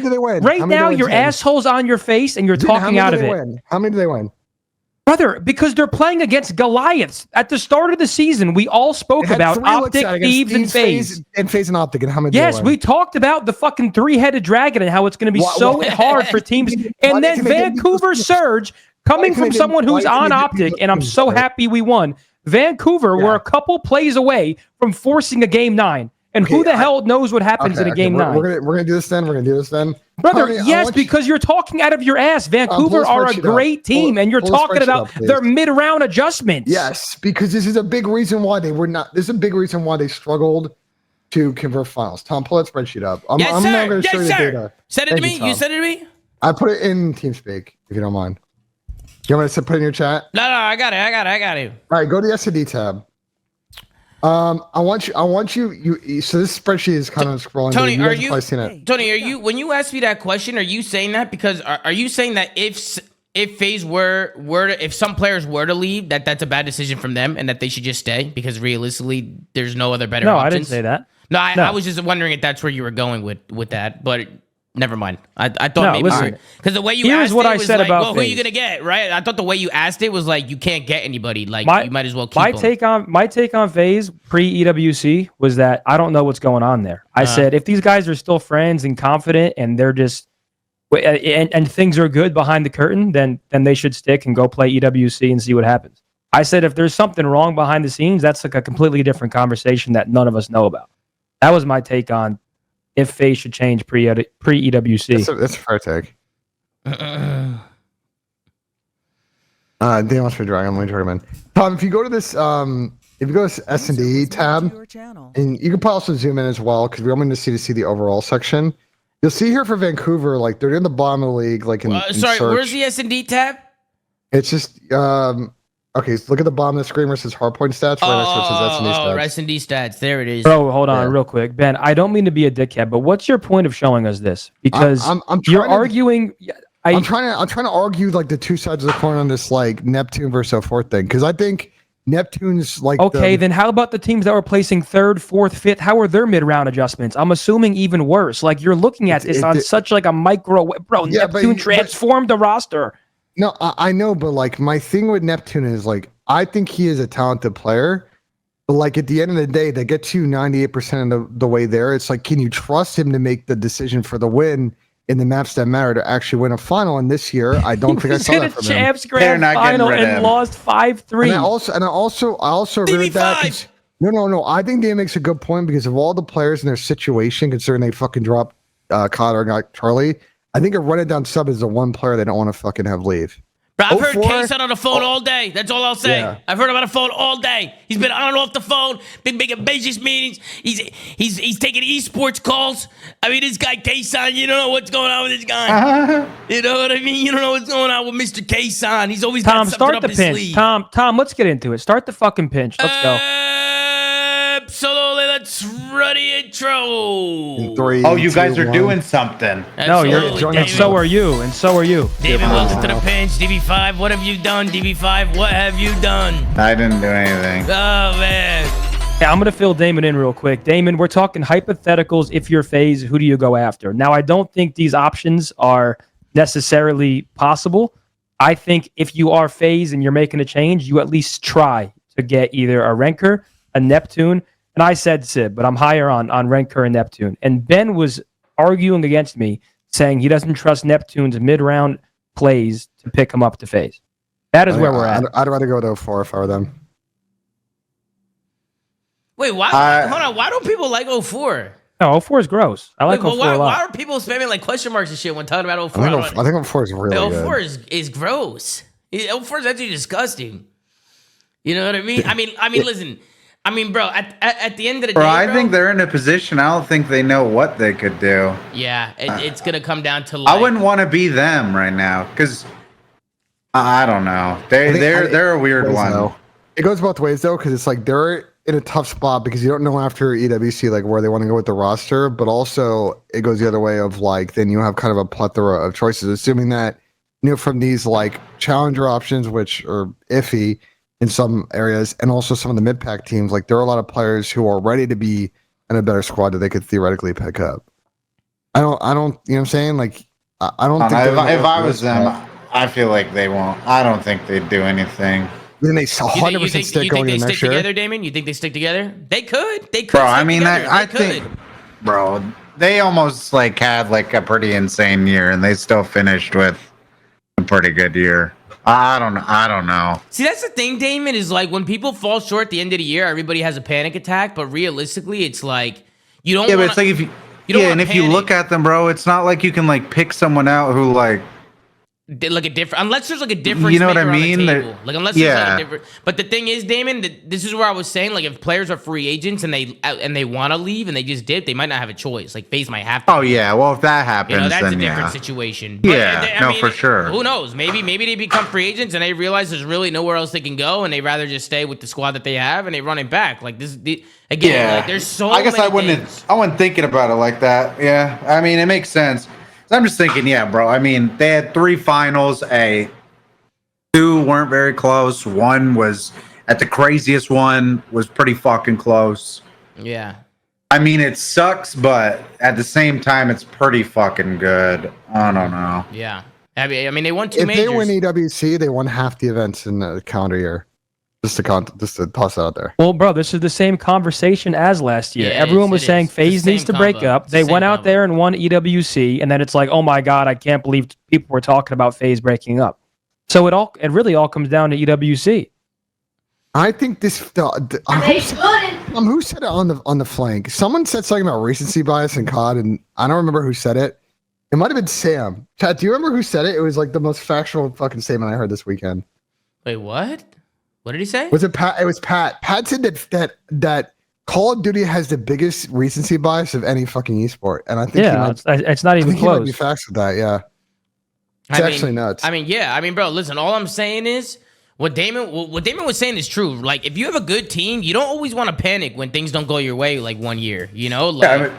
Right now, your asshole's on your face, and you're talking out of it. How many do they win? Brother, because they're playing against Goliaths. At the start of the season, we all spoke about Optic, Thieves, and FaZe. And FaZe and Optic, and how many? Yes, we talked about the fucking 3-headed dragon and how it's going to be so hard for teams. And then Vancouver Surge, coming from someone who's on Optic, and I'm so happy we won. Vancouver were a couple plays away from forcing a Game 9. And who the hell knows what happens in a Game 9? We're gonna do this then. Brother, yes, because you're talking out of your ass. Vancouver are a great team, and you're talking about their mid-round adjustments. Yes, because this is a big reason why they were not. This is a big reason why they struggled to convert finals. Tom, pull that spreadsheet up. I'm now going to show you the data. Said it to me. You said it to me. I put it in TeamSpeak, if you don't mind. You want me to put it in your chat? No, I got it. All right, go to the S&D tab. I want you. So this spreadsheet is kind of scrolling. Tony, are you? When you ask me that question, are you saying that because are you saying that if FaZe if some players were to leave, that's a bad decision from them and that they should just stay because realistically, there's no other better options? No, I didn't say that. No, I was just wondering if that's where you were going with that, but. Never mind. I thought maybe because the way you asked it was like, well, who are you gonna get, right? I thought the way you asked it was like you can't get anybody. Like you might as well keep them. My take on FaZe pre-EWC was that I don't know what's going on there. I said if these guys are still friends and confident and they're just and things are good behind the curtain, then they should stick and go play EWC and see what happens. I said if there's something wrong behind the scenes, that's like a completely different conversation that none of us know about. That was my take on if FaZe should change pre-EWC. That's a fair take. Dan wants for Dragon. Let me turn him in. Tom, if you go to this, if you go to S&D tab, and you can probably also zoom in as well because we want to see the overall section. You'll see here for Vancouver, like they're in the bottom of the league, like in sorry, search. Where's the S&D tab? It's just okay, so look at the bottom of the screen where it says hardpoint stats. S&D stats. There it is. Bro, hold on real quick. Ben, I don't mean to be a dickhead, but what's your point of showing us this? Because you're arguing... I'm trying to argue like the two sides of the coin on this like Neptune versus 4th thing. Because I think Neptune's like... Okay, then how about the teams that were placing 3rd, 4th, 5th? How are their mid-round adjustments? I'm assuming even worse. Like you're looking at this on such like a micro... Bro, Neptune transformed the roster. No, I know, but like my thing with Neptune is like I think he is a talented player, but like at the end of the day, that gets you 98% of the way there. It's like, can you trust him to make the decision for the win in the maps that matter to actually win a final? And this year, I don't think I saw that from him. Champs Grand Final and lost 5-3. And I also agree with that. No. I think Dan makes a good point because of all the players in their situation, considering they fucking dropped Cotter and got Charlie. I think a run-it down sub is the one player they don't want to fucking have leave. Bro, I've heard K-Son on the phone all day. That's all I'll say. Yeah. I've heard him on the phone all day. He's been on and off the phone, been making business meetings. He's taking esports calls. I mean, this guy K-Son, you don't know what's going on with this guy. You know what I mean? You don't know what's going on with Mr. K-Son. He's always got something up his sleeve. Tom, let's get into it. Start the fucking pinch. Let's go. Absolutely, let's run the intro. 3, you guys are doing something. No, and so are you. David, welcome to the pinch. DB5, what have you done? DB5, what have you done? I didn't do anything. Oh, man. Yeah, I'm going to fill Damon in real quick. Damon, we're talking hypotheticals. If you're FaZe, who do you go after? Now, I don't think these options are necessarily possible. I think if you are FaZe and you're making a change, you at least try to get either a Renker, a Neptune, and I said Sib, but I'm higher on Renker and Neptune. And Ben was arguing against me, saying he doesn't trust Neptune's mid-round plays to pick him up to FaZe. That is where we're at. I'd rather go to 4 if I were them. Wait, why? Hold on. Why don't people like 04? No, 04 is gross. I like 04 a lot. Why are people spamming like question marks and shit when talking about 04? I think 04 is really good. 04 is gross. 04 is actually disgusting. You know what I mean? I mean, listen. I mean, bro. At the end of the day, I think they're in a position. I don't think they know what they could do. Yeah, it's gonna come down to. Like, I wouldn't want to be them right now because I don't know. They're a weird one. Though. It goes both ways though, because it's like they're in a tough spot because you don't know after EWC like where they want to go with the roster, but also it goes the other way of like then you have kind of a plethora of choices, assuming that from these like challenger options which are iffy in some areas, and also some of the mid-pack teams, like there are a lot of players who are ready to be in a better squad that they could theoretically pick up. I don't, you know what I'm saying? Like, I don't think if I was them, I feel like they won't. I don't think they'd do anything. Then they 100% stick going in next year. Together, Damon? You think they stick together? They could. Bro, I mean, I think, bro, they almost like had like a pretty insane year, and they still finished with a pretty good year. I don't know. See, that's the thing, Damon, is like when people fall short at the end of the year, everybody has a panic attack. But realistically, it's like you don't. Yeah, but it's like if you if you look at them, bro, it's not like you can like pick someone out who like a different, unless there's like a difference. You know what I mean? Like unless there's like a different. But the thing is, Damon, this is where I was saying, like if players are free agents and they want to leave and they just dip, they might not have a choice. Like FaZe might have to. Oh yeah, well if that happens, that's then a different situation. But, I mean, for sure. Who knows? Maybe they become free agents and they realize there's really nowhere else they can go, and they rather just stay with the squad that they have and they run it back. Like this again. Like, there's so. I guess many I wasn't thinking about it like that. Yeah, I mean it makes sense. I'm just thinking, yeah, bro. I mean, they had 3 finals. 2 weren't very close. 1 was at the craziest one was pretty fucking close. Yeah. I mean, it sucks, but at the same time, it's pretty fucking good. I don't know. Yeah. I mean, they won 2 majors. If they win EWC, they won half the events in the calendar year. Just to toss it out there. Well, bro, this is the same conversation as last year. Yeah, everyone was saying FaZe needs to break up. They went out there and won EWC, and then it's like, oh my god, I can't believe people were talking about FaZe breaking up. So it really all comes down to EWC. I think this. Who said it on the flank? Someone said something about recency bias in COD, and I don't remember who said it. It might have been Sam. Chad, do you remember who said it? It was like the most factual fucking statement I heard this weekend. Wait, what? What did he say? Was it Pat? It was Pat. Pat said that Call of Duty has the biggest recency bias of any fucking esport, and I think it's not even close. He might be facts with that, yeah. It's actually nuts. I mean, bro, listen. All I'm saying is what Damon was saying is true. Like, if you have a good team, you don't always want to panic when things don't go your way. Like 1 year, you know. Like,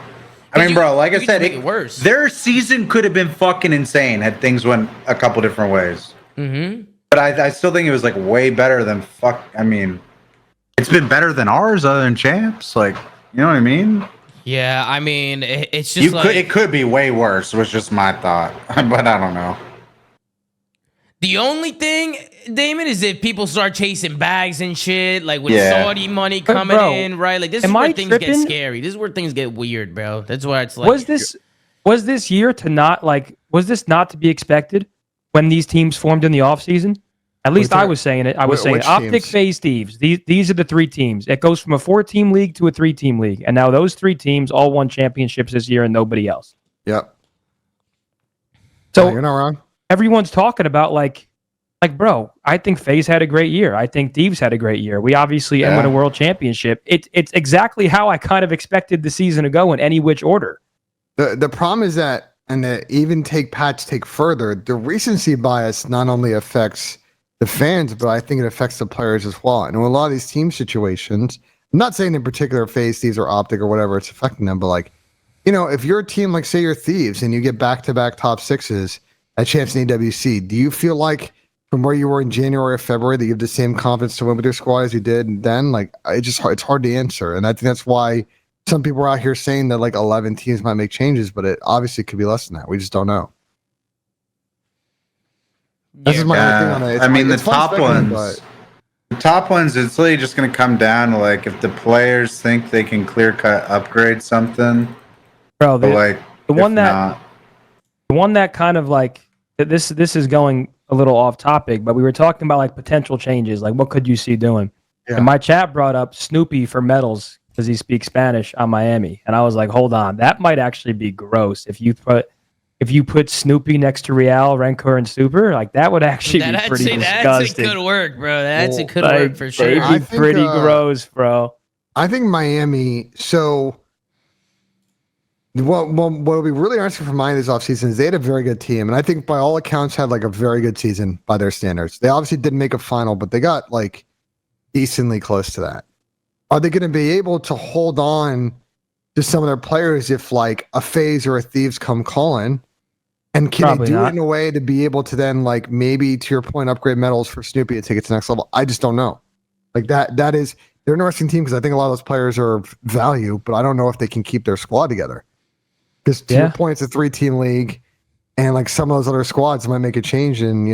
I mean, bro, like I said, it worse. Their season could have been fucking insane had things went a couple different ways. Mm-hmm. But I still think it was like way better than I mean, it's been better than ours other than champs. Like, you know what I mean? Yeah, I mean, it's just it could be way worse. Was just my thought, but I don't know. The only thing, Damon, is if people start chasing bags and shit, like with Saudi money coming in, right? Like this is where things get scary. This is where things get weird, bro. That's why it's like. Was this year to not like? Was this not to be expected when these teams formed in the offseason? At least I was saying it. I was saying Optic, FaZe, Thieves. These are the 3 teams. It goes from a 4-team league to a 3-team league, and now those 3 teams all won championships this year, and nobody else. Yep. So you're not wrong. Everyone's talking about like, bro, I think FaZe had a great year. I think Thieves had a great year. We obviously won a world championship. It's exactly how I kind of expected the season to go in any which order. The problem is that, and to even take further, the recency bias not only affects the fans, but I think it affects the players as well. And in a lot of these team situations, I'm not saying in particular FaZe, Thieves, or Optic or whatever, it's affecting them, but like, you know, if you're a team like, say, you're Thieves and you get back-to-back top 6s at champs in AWC, do you feel like from where you were in January or February that you have the same confidence to win with your squad as you did then? Like, it's hard to answer. And I think that's why some people are out here saying that like 11 teams might make changes, but it obviously could be less than that. We just don't know. This is my only thing on it. I mean, the it's fun top speculating, ones. The top ones, it's really just going to come down to like if the players think they can clear cut upgrade something. Bro, But like the if one that not, the one that kind of like this is going a little off topic, but we were talking about like potential changes, like what could you see doing? Yeah. And my chat brought up Snoopy for medals because he speaks Spanish on Miami, and I was like, hold on, that might actually be gross if you put Snoopy next to Real, Rancor, and Super, like that would actually be pretty disgusting. That could work, bro. That could work for sure. They'd be pretty gross, bro. I think Miami. So, what will be really interesting for Miami this offseason is they had a very good team, and I think by all accounts had like a very good season by their standards. They obviously didn't make a final, but they got like decently close to that. Are they going to be able to hold on to some of their players if like a FaZe or a Thieves come calling? And can Probably they do not. it in a way to be able to then like maybe to your point upgrade medals for Snoopy to take it to the next level? I just don't know. Like that is they're an interesting team because I think a lot of those players are of value, but I don't know if they can keep their squad together. Because to your point, it's a 3-team league, and like some of those other squads might make a change. And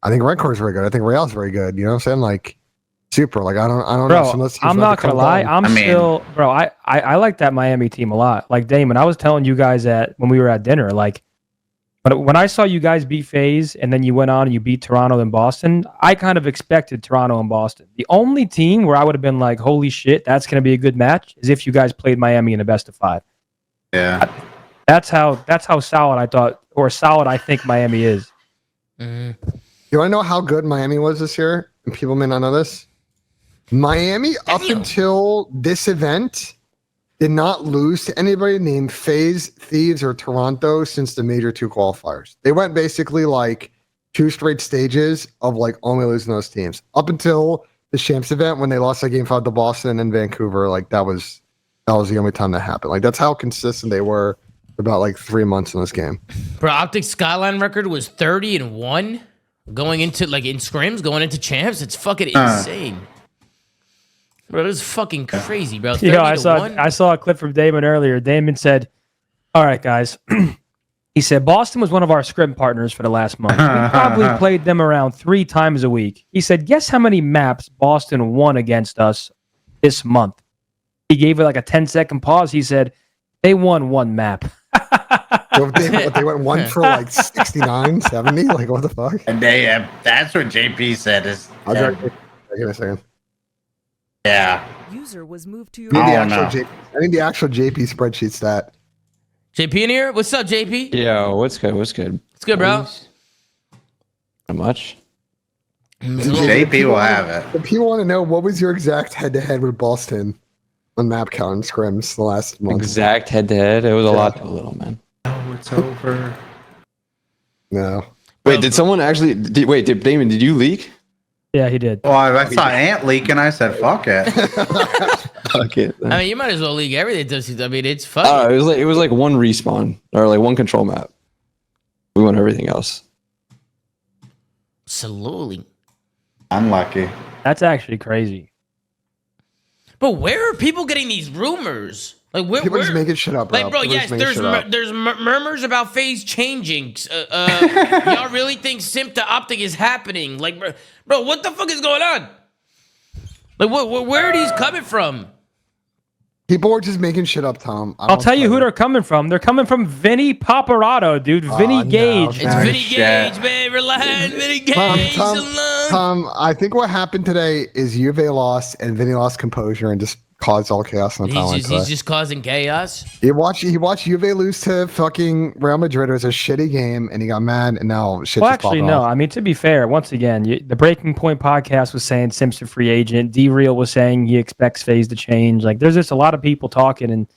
I think Rancor is very good. I think Real's very good. You know what I'm saying? Like Super. Like I don't know. Some of those teams I'm might not become gonna lie. dumb. I like that Miami team a lot. Like Damon, I was telling you guys when we were at dinner, like. But when I saw you guys beat FaZe and then you went on and you beat Toronto and Boston, I kind of expected Toronto and Boston. The only team where I would have been like, holy shit, that's going to be a good match is if you guys played Miami in a best of 5. yeah. That's how solid I thought, or solid I think Miami is. You want to know how good Miami was this year? And people may not know this. Miami, up until this event, did not lose to anybody named FaZe, Thieves, or Toronto since the major 2 qualifiers. They went basically like 2 straight stages of like only losing those teams. Up until the Champs event when they lost that game 5 to Boston and then Vancouver, like that was the only time that happened. Like that's how consistent they were for about like 3 months in this game. Bro, Optic Skyline record was 30-1 going into like in scrims, going into champs. It's fucking insane. Bro, this is fucking crazy, bro. I saw a clip from Damon earlier. Damon said, all right, guys. He said, Boston was one of our scrim partners for the last month. We probably played them around 3 times a week. He said, guess how many maps Boston won against us this month? He gave it like a 10-second pause. He said, they won 1 map. So they went 1 for like 69, 70? Like what the fuck? And that's what JP said is. I'll give it a second. Yeah. User was moved to your I need the actual JP spreadsheet stat. JP in here? What's up, JP? Yo, what's good? What's good? It's good, bro. Not much. JP will have it. The people want to know what was your exact head-to-head with Boston on map count and scrims the last month. Exact head-to-head? It was a lot too little, man. Oh, it's over. No. Wait, did someone actually... Damon, did you leak? Yeah, he did. Well, I saw Ant leak and I said, fuck it. Fuck it. I mean, you might as well league everything. I mean, it's funny. It was like 1 respawn or like 1 control map. We won everything else. Absolutely. Unlucky. That's actually crazy. But where are people getting these rumors? Like, People just making shit up, bro. Like, bro, People yes, just making there's shit up. murmurs about FaZe changing. Y'all really think Simp to Optic is happening? Like, bro, what the fuck is going on? Like, where are these coming from? People are just making shit up, Tom. I'll tell you who they're coming from. They're coming from Vinny Paparazzo, dude. Vinny Gage. It's Vinny Gage, man. Relax, Vinny Gage. Tom, I think what happened today is Juve lost and Vinny lost composure and just caused all chaos on the timeline. He's just causing chaos. He watched Juve lose to fucking Real Madrid. It was a shitty game, and he got mad, and now shit Well, just popped actually, no. off. I mean, to be fair, once again, the Breaking Point podcast was saying Simp's a free agent. D-Real was saying he expects FaZe to change. Like, there's just a lot of people talking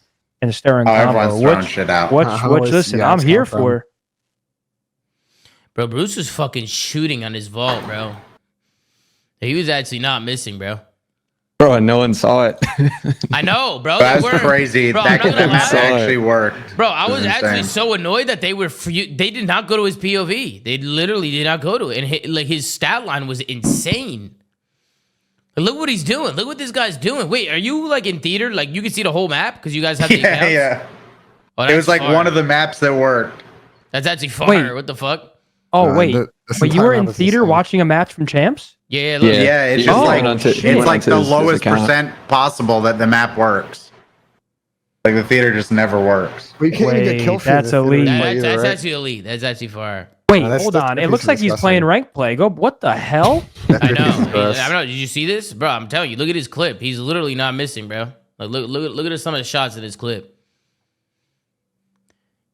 and stirring Everyone's throwing shit out. Which listen, I'm here for. Bro, Bruce was fucking shooting on his vault, bro. He was actually not missing, bro. Bro, and no one saw it. I know, bro. That's They were- crazy. Bro, That I'm not gonna map lie. actually worked. Bro, I was That's actually insane. so annoyed that they did not go to his POV. They literally did not go to it, and his stat line was insane. Look what he's doing. Look what this guy's doing. Wait, are you like in theater? Like you can see the whole map because you guys have the accounts? Yeah. Oh, It that's was like fire. one of the maps that worked. That's actually fire. Wait. What the fuck? Oh wait, this but you entire were in map is the theater same. watching a match from Champs? Yeah, look. Yeah, it's he just went like onto- he it's went like onto the his lowest account. percent possible that the map works. Like the theater just never works. We can't even Wait, get kill that's feed if elite. they don't That's, play either, that's right? actually elite. That's actually fire. Wait, that's- hold that's on. It pretty looks like he's disgusting. playing rank play. Go, what the hell? I know. gross. I know. Did you see this, bro? I'm telling you. Look at his clip. He's literally not missing, bro. Like look at some of the shots in his clip.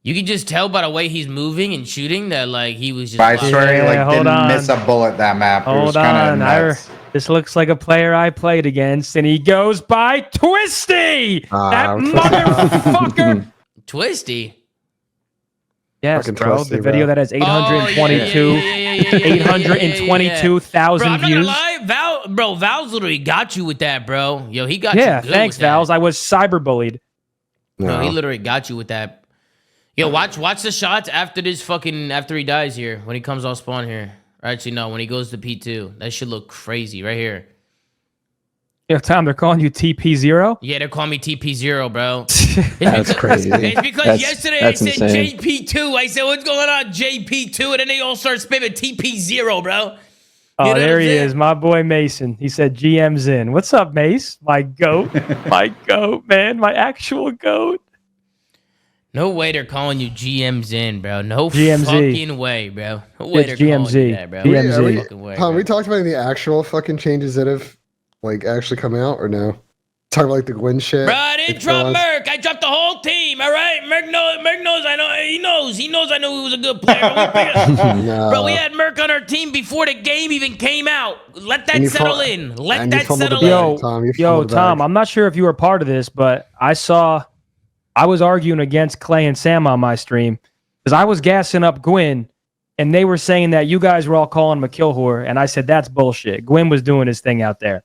You can just tell by the way he's moving and shooting that like he was just. I locked. swear he Yeah, like hold didn't on. miss a bullet that map. It was Hold kind on. of nuts. This looks like a player I played against, and he goes by Twisty. That motherfucker. Twisty. Yes, Fucking bro. Twisty, The video bro. that has Oh, yeah, 822,000 Bro, I'm not gonna views. lie, Val's literally got you with that, bro. Yo, he got Yeah, you good thanks, with that. Vals. I was cyberbullied. No, he No. literally got you with that. Yo, watch the shots after he dies here. When he comes off spawn here. Or actually, no, when he goes to P2. That should look crazy right here. Yo, Tom, they're calling you TP0? Yeah, they're calling me TP0, bro. That's crazy. It's because That's- yesterday that's I said insane. JP2. I said, what's going on, JP2? And then they all start spamming TP0, bro. Oh, You know there what I'm he saying? is, my boy Mason. He said GM's in. What's up, Mace? My goat. My goat, man. My actual goat. No way they're calling you GM's in, bro. No GMZ. fucking way, bro. No way It's they're calling GMZ. you that, bro. GMZ. No we, fucking way, Tom, bro. we talked about the actual fucking changes that have like actually come out or no? Talk about like the Gwyn shit. Bro, I didn't Like, drop the last- Merc. I dropped the whole team. All right, Merc knows. I know. He knows. He knows. I knew he was a good player. No. Bro, we had Merc on our team before the game even came out. Let that And you settle fought- in. Let and you that fumbled the settle bag, in. Tom. You Yo, fumbled the Tom, bag. I'm not sure if you were part of this, but I was arguing against Clay and Sam on my stream because I was gassing up Gwyn, and they were saying that you guys were all calling him a kill whore, and I said that's bullshit. Gwyn was doing his thing out there.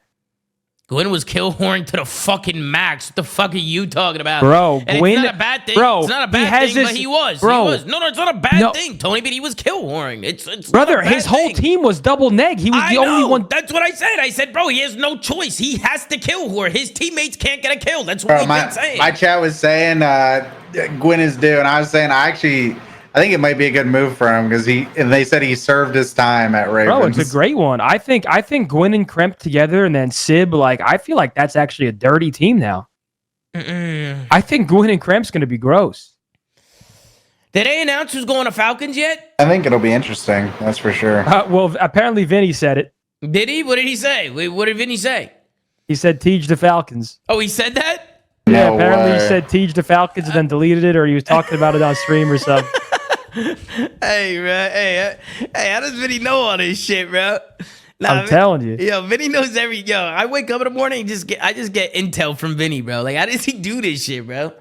Gwyn was kill horn to the fucking max. What the fuck are you talking about? Bro, And Gwyn- it's not a bad thing. bro, it's not a he bad has thing, this- but he was. bro. He was. No, it's not a bad No. thing, Tony, but he was kill horning. It's Brother, not a bad his whole thing. team was double neg. He was I the only know. one. That's what I said. I said, bro, he has no choice. He has to kill whore. His teammates can't get a kill. That's what Bro, we've my, been saying. my chat was saying Gwyn is due, and I was saying I think it might be a good move for him because they said he served his time at Ravens. Bro, it's a great one. I think Gwyn and Kremp together, and then Sib. Like, I feel like that's actually a dirty team now. I think Gwyn and Kremp's going to be gross. Did they announce who's going to Falcons yet? I think it'll be interesting. That's for sure. Well, apparently Vinny said it. Did he? What did he say? Wait, what did Vinny say? He said Teej the Falcons. Oh, he said that? Yeah, No apparently way. he said Teej the Falcons and then deleted it, or he was talking about it on stream or something. Hey, bro. Hey, how does Vinny know all this shit, bro? Nah, I'm telling you. Yo, Vinny knows I wake up in the morning and I just get intel from Vinny, bro. Like, how does he do this shit, bro?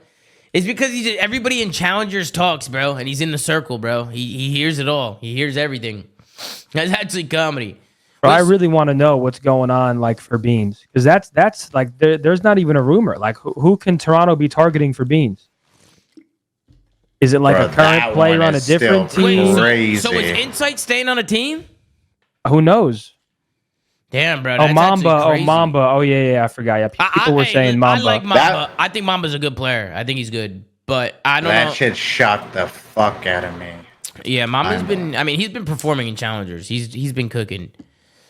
It's because everybody in Challengers talks, bro, and he's in the circle, bro. He hears it all. He hears everything. That's actually comedy. Bro, I really want to know what's going on, like, for Beans. Because that's like, there's not even a rumor. Like, who can Toronto be targeting for Beans? Is it like Bro, a current that player one on a is still different team? Wait, Crazy. so is Insight staying on a team? Who knows? Damn, bro. Oh, That's Mamba. actually Oh, crazy. Mamba. Oh, yeah. I forgot. Yeah, people were saying Mamba. I like Mamba. That- I think Mamba's a good player. I think he's good. But I don't That know. shit shocked the fuck out of me. Yeah, Mamba's been. I mean, he's been performing in challengers. He's been cooking,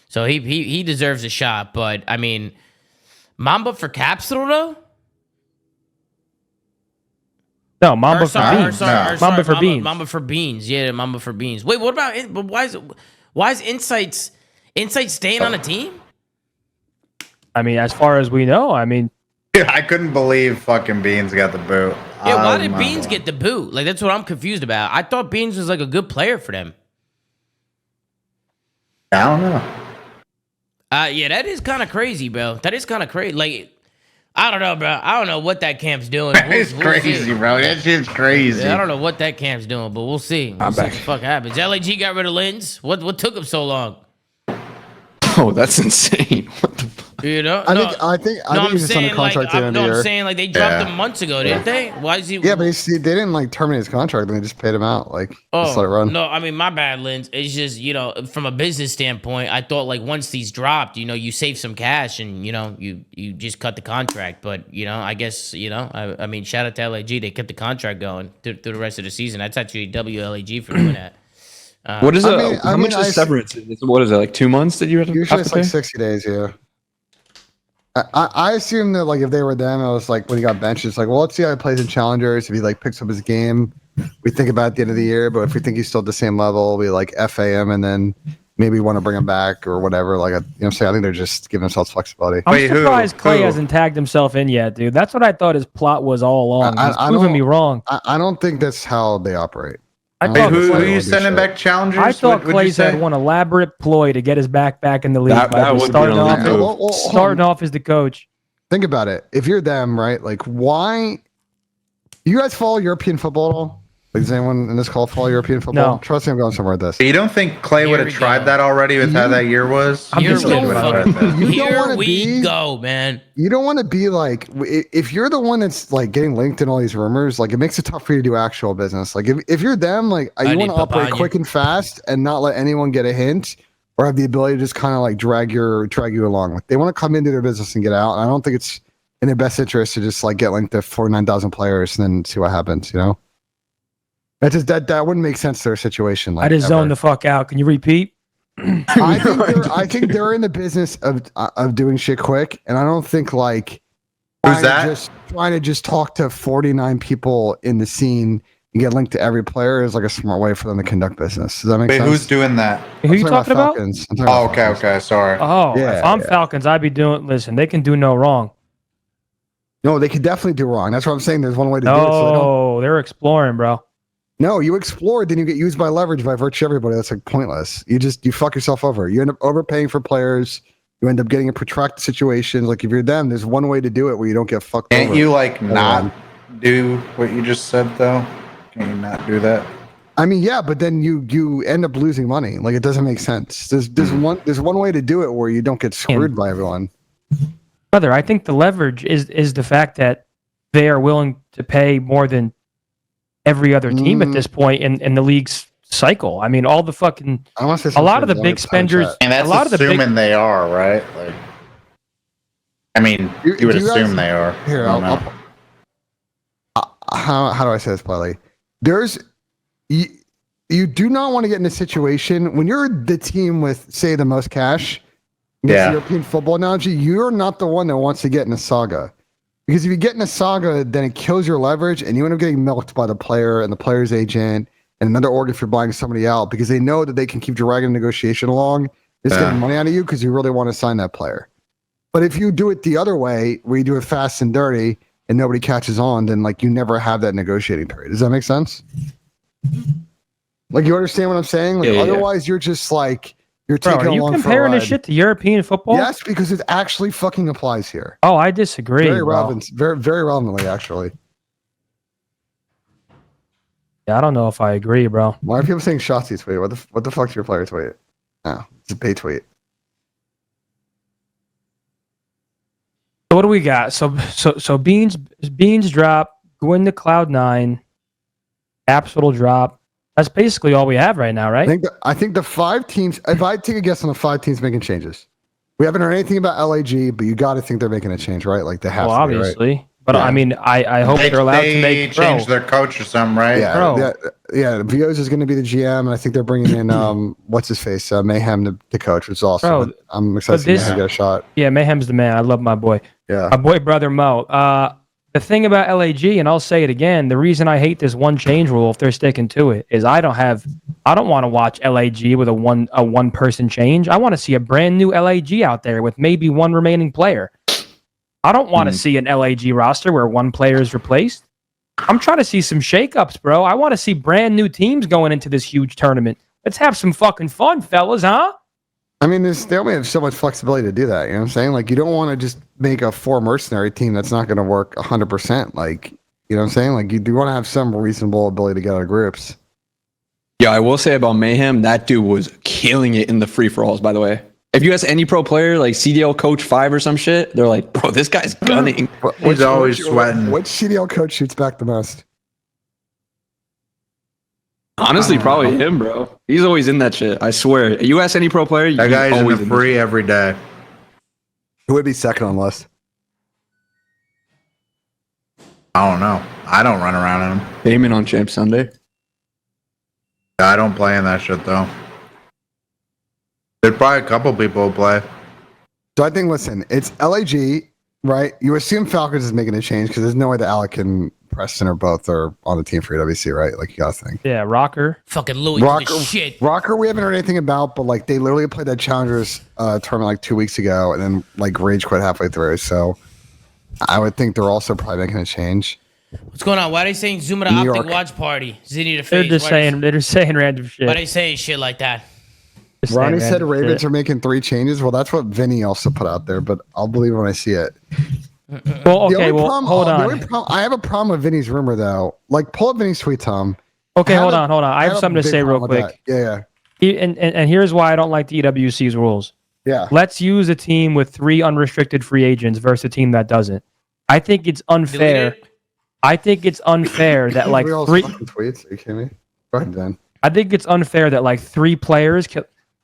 so he deserves a shot. But I mean, Mamba for Capsule though. No, Mamba Or for sorry, Beans. or sorry, or Mamba sorry, for Beans. Mamba for Beans. Yeah, Mamba for Beans. Wait, what about? But why is Insight staying on a team? I mean, as far as we know, I mean, Dude, I couldn't believe fucking Beans got the boot. Yeah, why Oh did my Beans God. get the boot? Like that's what I'm confused about. I thought Beans was like a good player for them. I don't know. Yeah, that is kind of crazy, bro. That is kind of crazy. Like, I don't know, bro. I don't know what that camp's doing. It's We'll crazy, see. bro. That shit's crazy. Yeah, I don't know what that camp's doing, but we'll see. We'll see what the fuck happens. LAG got rid of Lens. What took him so long? Oh, that's insane. What the fuck? You know? I think he's just under contract at the end of the year. I'm saying like they dropped him months ago, didn't they? Why is he? Yeah, but they didn't like terminate his contract. They just paid him out. Like, just let it run. No, I mean my bad, Lens. It's just from a business standpoint, I thought like once these dropped, you save some cash and you just cut the contract. But I guess I mean shout out to LAG, they kept the contract going through the rest of the season. That's actually WLAG for doing that. What is how much is severance? What is it, like 2 months that you have to usually it's like 60 days, yeah. I assume that like if they were them, I was like when he got benched, it's like, well, let's see how he plays in challengers. If he like picks up his game, we think about at the end of the year. But if we think he's still at the same level, we like FA him and then maybe want to bring him back or whatever. Like what I'm saying, I think they're just giving themselves flexibility. I'm surprised Clay hasn't tagged himself in yet, dude. That's what I thought his plot was all along. He's proving me wrong. I don't think that's how they operate. Who are you sending back challengers? I thought Clay's had one elaborate ploy to get his back in the league. Starting off as the coach. Think about it. If you're them, right? Like, why? You guys follow European football at all? Like, does anyone in this call follow European football? No. Trust me, I'm going somewhere with this. You don't think Clay would have tried that already with how that year was? Here we go, man. You don't want to be like, if you're the one that's like getting linked in all these rumors, like it makes it tough for you to do actual business. Like if you're them, like you want to operate quick and fast and not let anyone get a hint or have the ability to just kind of like drag you along. Like they want to come into their business and get out. And I don't think it's in their best interest to just like get linked to 49,000 players and then see what happens, That just that wouldn't make sense to their situation. Like, I just zoned the fuck out. Can you repeat? I think they're in the business of doing shit quick, and I don't think like who's that? Just trying to talk to 49 people in the scene and get linked to every player is like a smart way for them to conduct business. Does that make sense? Who's doing that? Who are you talking about? Okay, sorry. Oh, yeah, if I'm Falcons, I'd be doing. Listen, they can do no wrong. No, they could definitely do wrong. That's what I'm saying. There's one way to do it. So they're exploring, bro. No, you explore, then you get used by leverage by virtue of everybody. That's like pointless. You fuck yourself over. You end up overpaying for players. You end up getting in protracted situations. Like if you're them, there's one way to do it where you don't get fucked over. Can't you like not do what you just said though? Can you not do that? I mean, yeah, but then you end up losing money. Like it doesn't make sense. There's one way to do it where you don't get screwed by everyone. Brother, I think the leverage is the fact that they are willing to pay more than every other team at this point in the league's cycle. I mean, all the fucking a lot of the big spenders, and that's assuming they are right. Like, I mean, you would assume they are. Here, how do I say this politely? You do not want to get in a situation when you're the team with say the most cash. This European football analogy, you're not the one that wants to get in a saga. Because if you get in a saga, then it kills your leverage and you end up getting milked by the player and the player's agent and another org if you're buying somebody out because they know that they can keep dragging the negotiation along, just getting money out of you because you really want to sign that player. But if you do it the other way, where you do it fast and dirty and nobody catches on, then like you never have that negotiating period. Does that make sense? Like you understand what I'm saying? Like otherwise you're just like you're taking are you along comparing this shit to European football? Yes, because it actually fucking applies here. Oh, I disagree. Very relevant, very relevantly, actually. Yeah, I don't know if I agree, bro. Why are people saying Shotzi tweet? What the fuck's your player tweet? Oh, it's a pay tweet. So what do we got? So Beans drop, Gwyn to Cloud9, Apps will drop. That's basically all we have right now, right? I think the 5 teams, if I take a guess on the 5 teams making changes, we haven't heard anything about LAG, but you got to think they're making a change, right? Like they have to, obviously. Right? But I mean, I hope they're allowed to make change their coach or something, right? Yeah. Vios is going to be the GM, and I think they're bringing in what's his face, Mayhem, the coach, which is awesome. I'm excited to get a shot. Yeah, Mayhem's the man. I love my boy. Yeah, my boy brother Mo. The thing about LAG, and I'll say it again, the reason I hate this one change rule, if they're sticking to it, is I don't want to watch LAG with a one person change. I want to see a brand new LAG out there with maybe one remaining player. I don't want to see an LAG roster where one player is replaced. I'm trying to see some shakeups, bro. I want to see brand new teams going into this huge tournament. Let's have some fucking fun, fellas, huh? I mean, they only have so much flexibility to do that. You know what I'm saying? Like, you don't want to just make a 4 mercenary team that's not going to work 100%. Like, you know what I'm saying? Like, you do want to have some reasonable ability to get out of groups. Yeah, I will say about Mayhem, that dude was killing it in the free-for-alls, by the way. If you ask any pro player, like CDL coach 5 or some shit, they're like, bro, this guy's gunning. He's always sweating. Which CDL coach shoots back the most? Honestly, probably him, bro. He's always in that shit. I swear. You ask any pro player, That he's guy's in always the in free every day. Who would be second on the list? I don't know. I don't run around him. Payment on Champ Sunday. I don't play in that shit though. There's probably a couple people who play. So I think, listen, it's LAG, right? You assume Falcons is making a change because there's no way that Alec and Preston or both are on the team for EWC, right? Like, you gotta think. Yeah, Rocker. Fucking Louis shit. Rocker, we haven't heard anything about, but like they literally played that Challengers tournament like 2 weeks ago and then like rage quit halfway through. So I would think they're also probably making a change. What's going on? Why are they saying Zoomaa to New Optic York. watch party? Zini to They're FaZe. just saying random shit. Why they saying shit like that? Just saying Ronnie said random Ravens shit. are making 3 changes. Well, that's what Vinny also put out there, but I'll believe it when I see it. Well, The okay, only well, problem- hold the on. only I have a problem with Vinny's rumor though. Like, pull up Vinny's tweet, Tom. Okay, I hold have on. I have a something to big say real problem with quick. that. Yeah. And here's why I don't like the EWC's rules. Yeah. Let's use a team with 3 unrestricted free agents versus a team that doesn't. I think it's unfair. I think it's unfair that like We all 3. fucking tweets. Are you kidding me? Go ahead, Dan. I think it's unfair that like 3 players.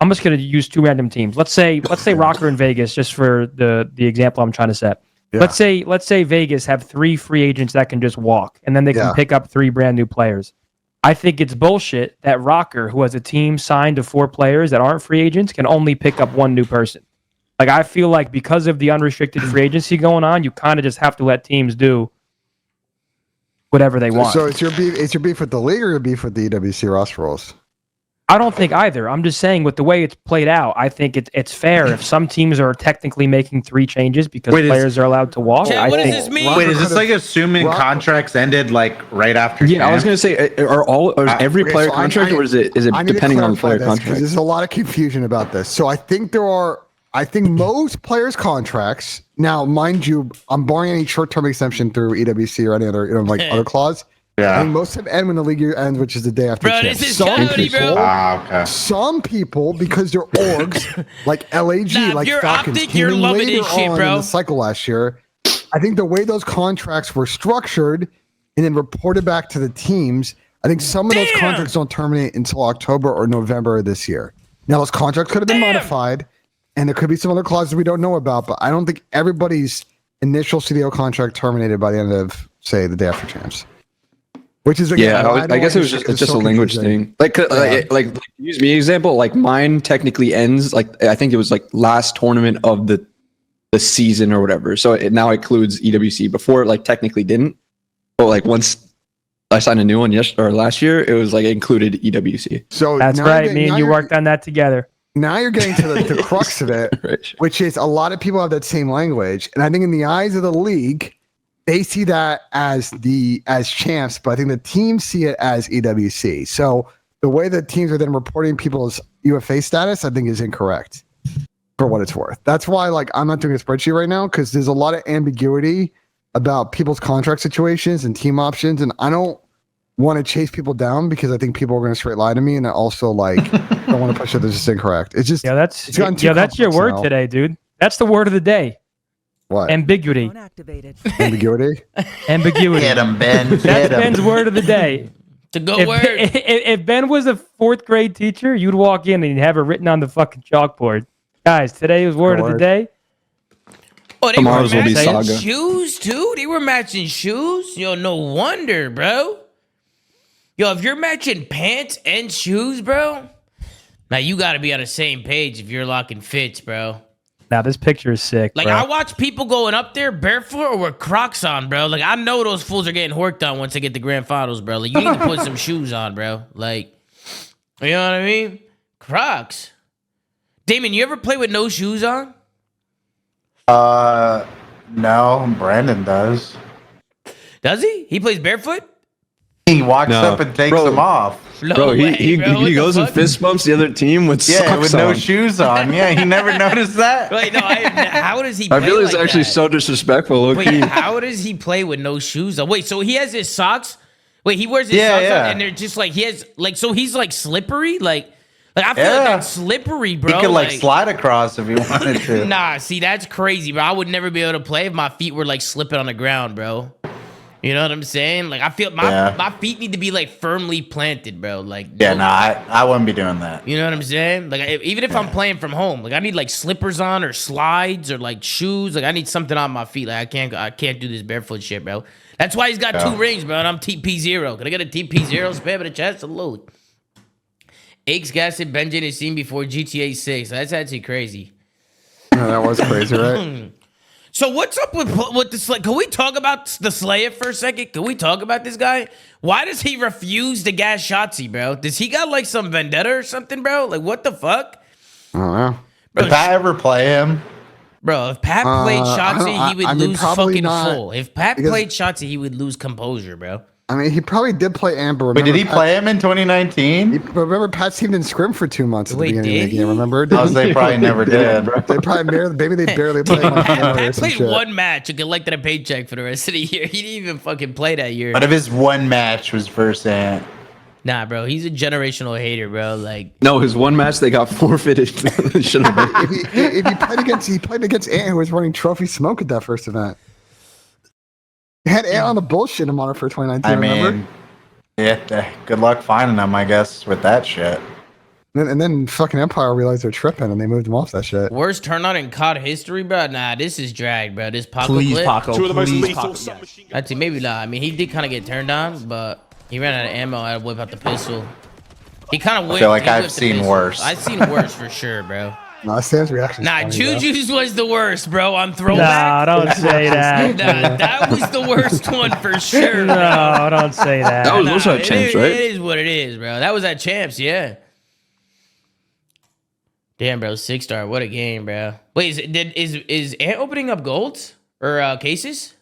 I'm just gonna use 2 random teams. Let's say Rocker in Vegas, just for the example I'm trying to set. Yeah. Let's say Vegas have 3 free agents that can just walk, and then they can pick up 3 brand new players. I think it's bullshit that Rocker, who has a team signed to 4 players that aren't free agents, can only pick up 1 new person. Like, I feel like because of the unrestricted free agency going on, you kind of just have to let teams do whatever they want. So it's your beef with the league or your beef with the EWC roster rules? I don't think either. I'm just saying with the way it's played out, I think it's fair if some teams are technically making 3 changes because players are allowed to walk. Chad, what does this mean? Wait, is this like assuming contracts ended like right after? Yeah, I was gonna say, every Okay, player so contract, or is it I need to depending on the clarify player this, 'cause contract? There's a lot of confusion about this. So I think most players' contracts, now mind you, I'm barring any short-term exemption through EWC or any other other clause. I think most of them end when the league year ends, which is the day after. Bro, champs. this is comedy, bro. Okay. Some people, because they're orgs, like LAG, Nah, like you're Falcons, Optic, you're came in loving later this shit, on bro. in the cycle last year. I think the way those contracts were structured and then reported back to the teams, I think some of those contracts don't terminate until October or November of this year. Now, those contracts could have been modified, and there could be some other clauses we don't know about, but I don't think everybody's initial CDO contract terminated by the end of, say, the day after champs. Which is I guess it's just a language thing. Like use me example. Like mine technically ends. Like I think it was like last tournament of the season or whatever. So it now includes EWC. Before it like technically didn't. But like once I signed a new one last year, it was like it included EWC. So that's right. Me and you worked on that together. Now you're getting to the crux of it, which is a lot of people have that same language, and I think in the eyes of the league, they see that as champs, but I think the teams see it as EWC. So the way that teams are then reporting people's UFA status, I think, is incorrect for what it's worth. That's why, like, I'm not doing a spreadsheet right now because there's a lot of ambiguity about people's contract situations and team options, and I don't want to chase people down because I think people are going to straight lie to me, and I also like don't want to push it. That's just incorrect. It's just that's your word now. Today, dude. That's the word of the day. What? Ambiguity. Ambiguity? Ambiguity. Get him, Ben. That's Ben's word of the day. It's a good word. If Ben was a 4th grade teacher, you'd walk in and he'd have it written on the fucking chalkboard. Guys, today was word of the day. Oh, they Tomorrow's were will be matching Saga. shoes too. They were matching shoes. Yo, no wonder, bro. Yo, if you're matching pants and shoes, bro, now you got to be on the same page if you're locking fits, bro. Now this picture is sick. Like, bro. I watch people going up there barefoot or with Crocs on, bro. Like, I know those fools are getting horked on once they get the grand finals, bro. Like, you need to put some shoes on, bro. Like, you know what I mean? Crocs. Damon, you ever play with no shoes on? No, Brandon does. Does he? He plays barefoot? He walks up and takes them off. No way, he bro. What the goes and fuck? fist bumps the other team with socks with no on. shoes on. Yeah, you never noticed that? Wait, no, how does he play I feel it's like actually that? so disrespectful. Low Wait, key. how does he play with no shoes on? Wait, so he has his socks? Wait, he wears his socks on and they're just like, he has, like, so he's like slippery? Like Like I feel like that's slippery, bro. He could like slide across if he wanted to. Nah, see, that's crazy, bro. I would never be able to play if my feet were like slipping on the ground, bro. You know what I'm saying? Like I feel my feet need to be like firmly planted, bro. Like I wouldn't be doing that. You know what I'm saying? Like even if I'm playing from home, like I need like slippers on or slides or like shoes. Like I need something on my feet. Like I can't do this barefoot shit, bro. That's why he's got 2 rings, bro. And I'm TP0. Can I get a TP0 spam in the chat? Salute. Aches gas and Benj is seen before GTA 6. That's actually crazy. Yeah, that was crazy, right? So what's up with this? Like, can we talk about the Slayer for a second? Can we talk about this guy? Why does he refuse to gas Shotzi, bro? Does he got like some vendetta or something, bro? Like, what the fuck? I don't know. Did Pat ever play him? Bro, if Pat played Shotzi, he would lose fucking not, full. If Pat played Shotzi, he would lose composure, bro. I mean, he probably did play Amber. Wait, did he play him in 2019? Remember, Pat's team didn't scrim for 2 months at the beginning of the game. Remember? They probably never did. They probably maybe they barely played. Pat played 1 match and collected a paycheck for the rest of the year. He didn't even fucking play that year. But if his 1 match was versus Ant. Nah, bro, he's a generational hater, bro. Like, no, his 1 match they got forfeited. Should have been. If he played against Ant, who was running trophy smoke at that first event. He had Ant on the bullshit him on it for 2019. I mean, remember? Yeah, good luck finding him, I guess, with that shit. And then fucking Empire realized they're tripping and they moved him off that shit. Worst turnout in COD history, bro? Nah, this is dragged, bro. This Paco clip. Two of the most lethal Actually, maybe not. I mean, he did kind of get turned on, but he ran out of ammo. I had to whip out the pistol. He kind of whipped. I feel like I've the seen pistol. worse. I've seen worse for sure, bro. Nah, Sam's reaction. Nah, Juju's was the worst, bro. On Nah, throwback. don't say that. Nah, that was the worst one for sure. No, don't say that. That was also at Champs, right? It is what it is, bro. That was at Champs, yeah. Damn, bro, 6-star. What a game, bro. Wait, is Ant opening up golds or cases?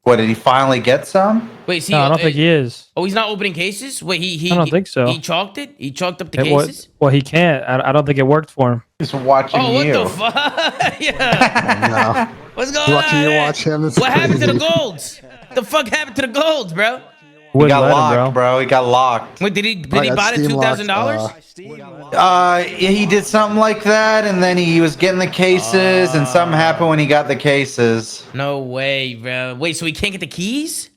What, did he finally get some? Wait, see, No, I don't think he is. Oh, he's not opening cases? Wait, he I don't think so. He chalked it? He chalked up the cases? Well, he can't. I don't think it worked for him. He's watching Oh, what you. the fuck? Yeah. No. What's going Watching on? you man? watch him. What happened to the golds? The fuck happened to the golds, bro? He Wouldn't got let him, locked, bro. He got locked. Wait, did he I buy got the Steam locked, $2,000? He did something like that, and then he was getting the cases, and something happened when he got the cases. No way, bro. Wait, so he can't get the keys?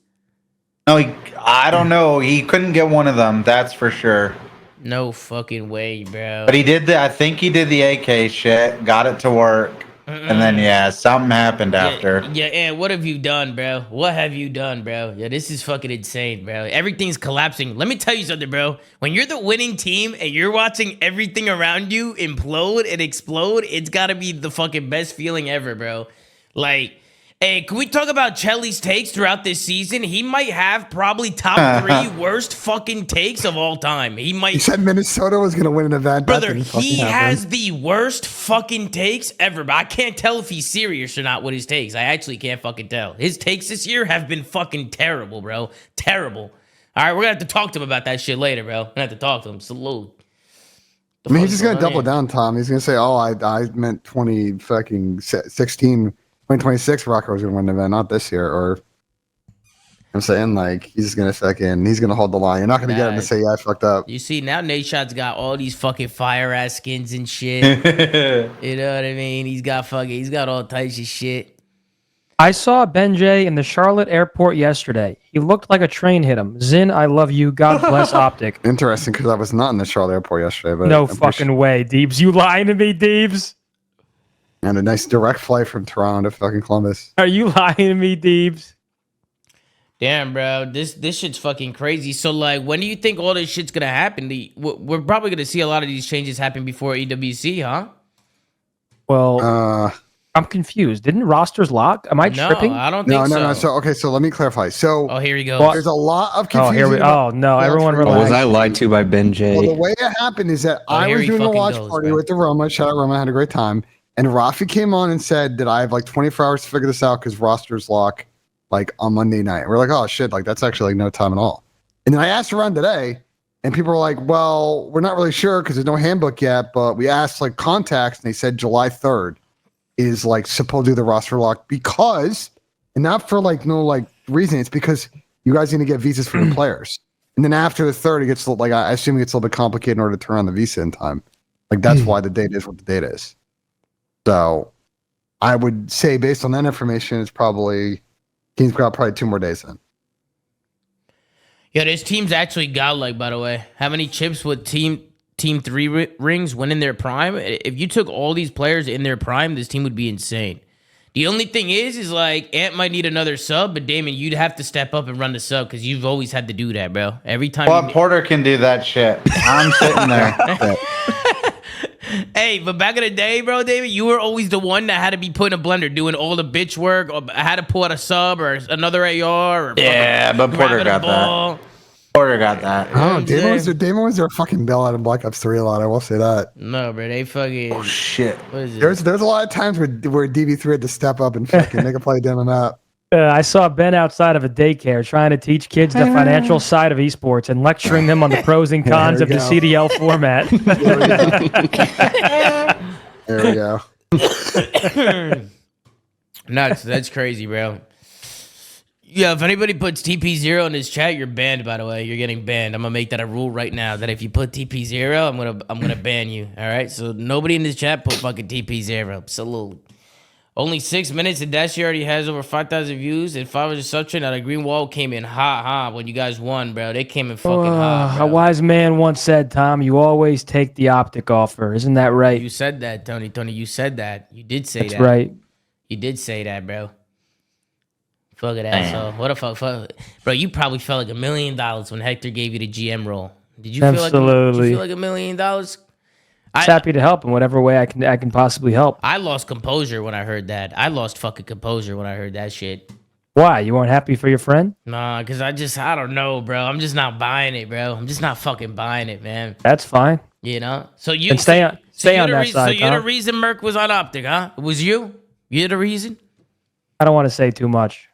No, I don't know. He couldn't get one of them. That's for sure. No fucking way, bro. But he did I think he did the AK shit, got it to work, and then something happened after. Yeah, and what have you done, bro? What have you done, bro? Yeah, this is fucking insane, bro. Everything's collapsing. Let me tell you something, bro. When you're the winning team and you're watching everything around you implode and explode, it's gotta be the fucking best feeling ever, bro. Like, hey, can we talk about Chelly's takes throughout this season? He might have probably top 3 worst fucking takes of all time. He might. He said Minnesota was going to win an event. Brother, he has the worst fucking takes ever, but I can't tell if he's serious or not with his takes. I actually can't fucking tell. His takes this year have been fucking terrible, bro. Terrible. All right, we're going to have to talk to him about that shit later, bro. We're going to have to talk to him. Salute. I mean, he's just going to double down, Tom. He's going to say, oh, I meant 2026 Rocco was going to win the event, not this year. Or I'm saying, like, he's going to hold the line. You're not going to get him to say, yeah, I fucked up. You see, now Nate Shot's got all these fucking fire ass skins and shit. You know what I mean? He's got all types of shit. I saw Benj in the Charlotte airport yesterday. He looked like a train hit him. Zin, I love you. God bless Optic. Interesting, because I was not in the Charlotte airport yesterday. But No fucking way, Deebs. You lying to me, Deebs? And a nice direct flight from Toronto to fucking Columbus. Are you lying to me, Deebs? Damn, bro, this shit's fucking crazy. So, like, when do you think all this shit's gonna happen? We're probably gonna see a lot of these changes happen before EWC, huh? Well, I'm confused. Didn't rosters lock? Am I tripping? I don't think so. No. So let me clarify. So, here he goes. Well, there's a lot of confusion. No, everyone relax. Was I lied to by Benj? Well, the way it happened is that I was doing a watch party with the Roma. Shout out Roma, I had a great time. And Rafi came on and said that I have like 24 hours to figure this out because rosters lock like on Monday night. We're like, oh shit, like that's actually like no time at all. And then I asked around today, and people were like, well, we're not really sure because there's no handbook yet, but we asked like contacts, and they said July 3rd is like supposed to do the roster lock because, and not for like no like reason, it's because you guys need to get visas for the players. And then after the third, it gets like I assume it gets a little bit complicated in order to turn on the visa in time. Like that's why the date is what the date is. So I would say based on that information, it's probably teams got probably 2 more days in. Yeah, this team's actually godlike, by the way. How many chips would Team 3 rings win in their prime? If you took all these players in their prime, this team would be insane. The only thing is like Ant might need another sub, but Damon, you'd have to step up and run the sub because you've always had to do that, bro. Every time. Well, Porter can do that shit. I'm sitting there. Hey, but back in the day, bro, David, you were always the one that had to be put in a blender doing all the bitch work, or had to pull out a sub or another AR. Or Yeah, but Porter got that. Porter got that. Oh, Damon was their fucking bailout in Black Ops 3 a lot. I will say that. No, bro, they fucking. Oh shit. What is it? There's a lot of times where DB3 had to step up and fucking make a play down the map. I saw Ben outside of a daycare trying to teach kids the financial side of esports and lecturing them on the pros and cons of the CDL format. There we go. Nuts. That's crazy, bro. Yeah, if anybody puts TP0 in his chat, you're banned, by the way. You're getting banned. I'm gonna make that a rule right now that if you put TP0, I'm gonna ban you. All right? So nobody in this chat put fucking TP0. Absolutely. Only 6 minutes, and Dashi already has over 5,000 views, and 500 subtrain. Now the green wall came in hot when you guys won, bro. They came in fucking hot, bro. A wise man once said, Tom, you always take the Optic offer. Isn't that right? You said that, Tony. Tony, you said that. You did say that. That's right. You did say that, bro. Fucking asshole. What a fuck. Bro, you probably felt like $1 million when Hector gave you the GM role. Did you feel like $1 million? I'm happy to help in whatever way I can possibly help. I lost composure when I heard that. I lost fucking composure when I heard that shit. Why? You weren't happy for your friend? Nah, because I don't know, bro. I'm just not buying it, bro. I'm just not fucking buying it, man. That's fine. You know? So you and stay on that side. So you're the reason Merc was on Optic, huh? It was you? You're the reason? I don't want to say too much.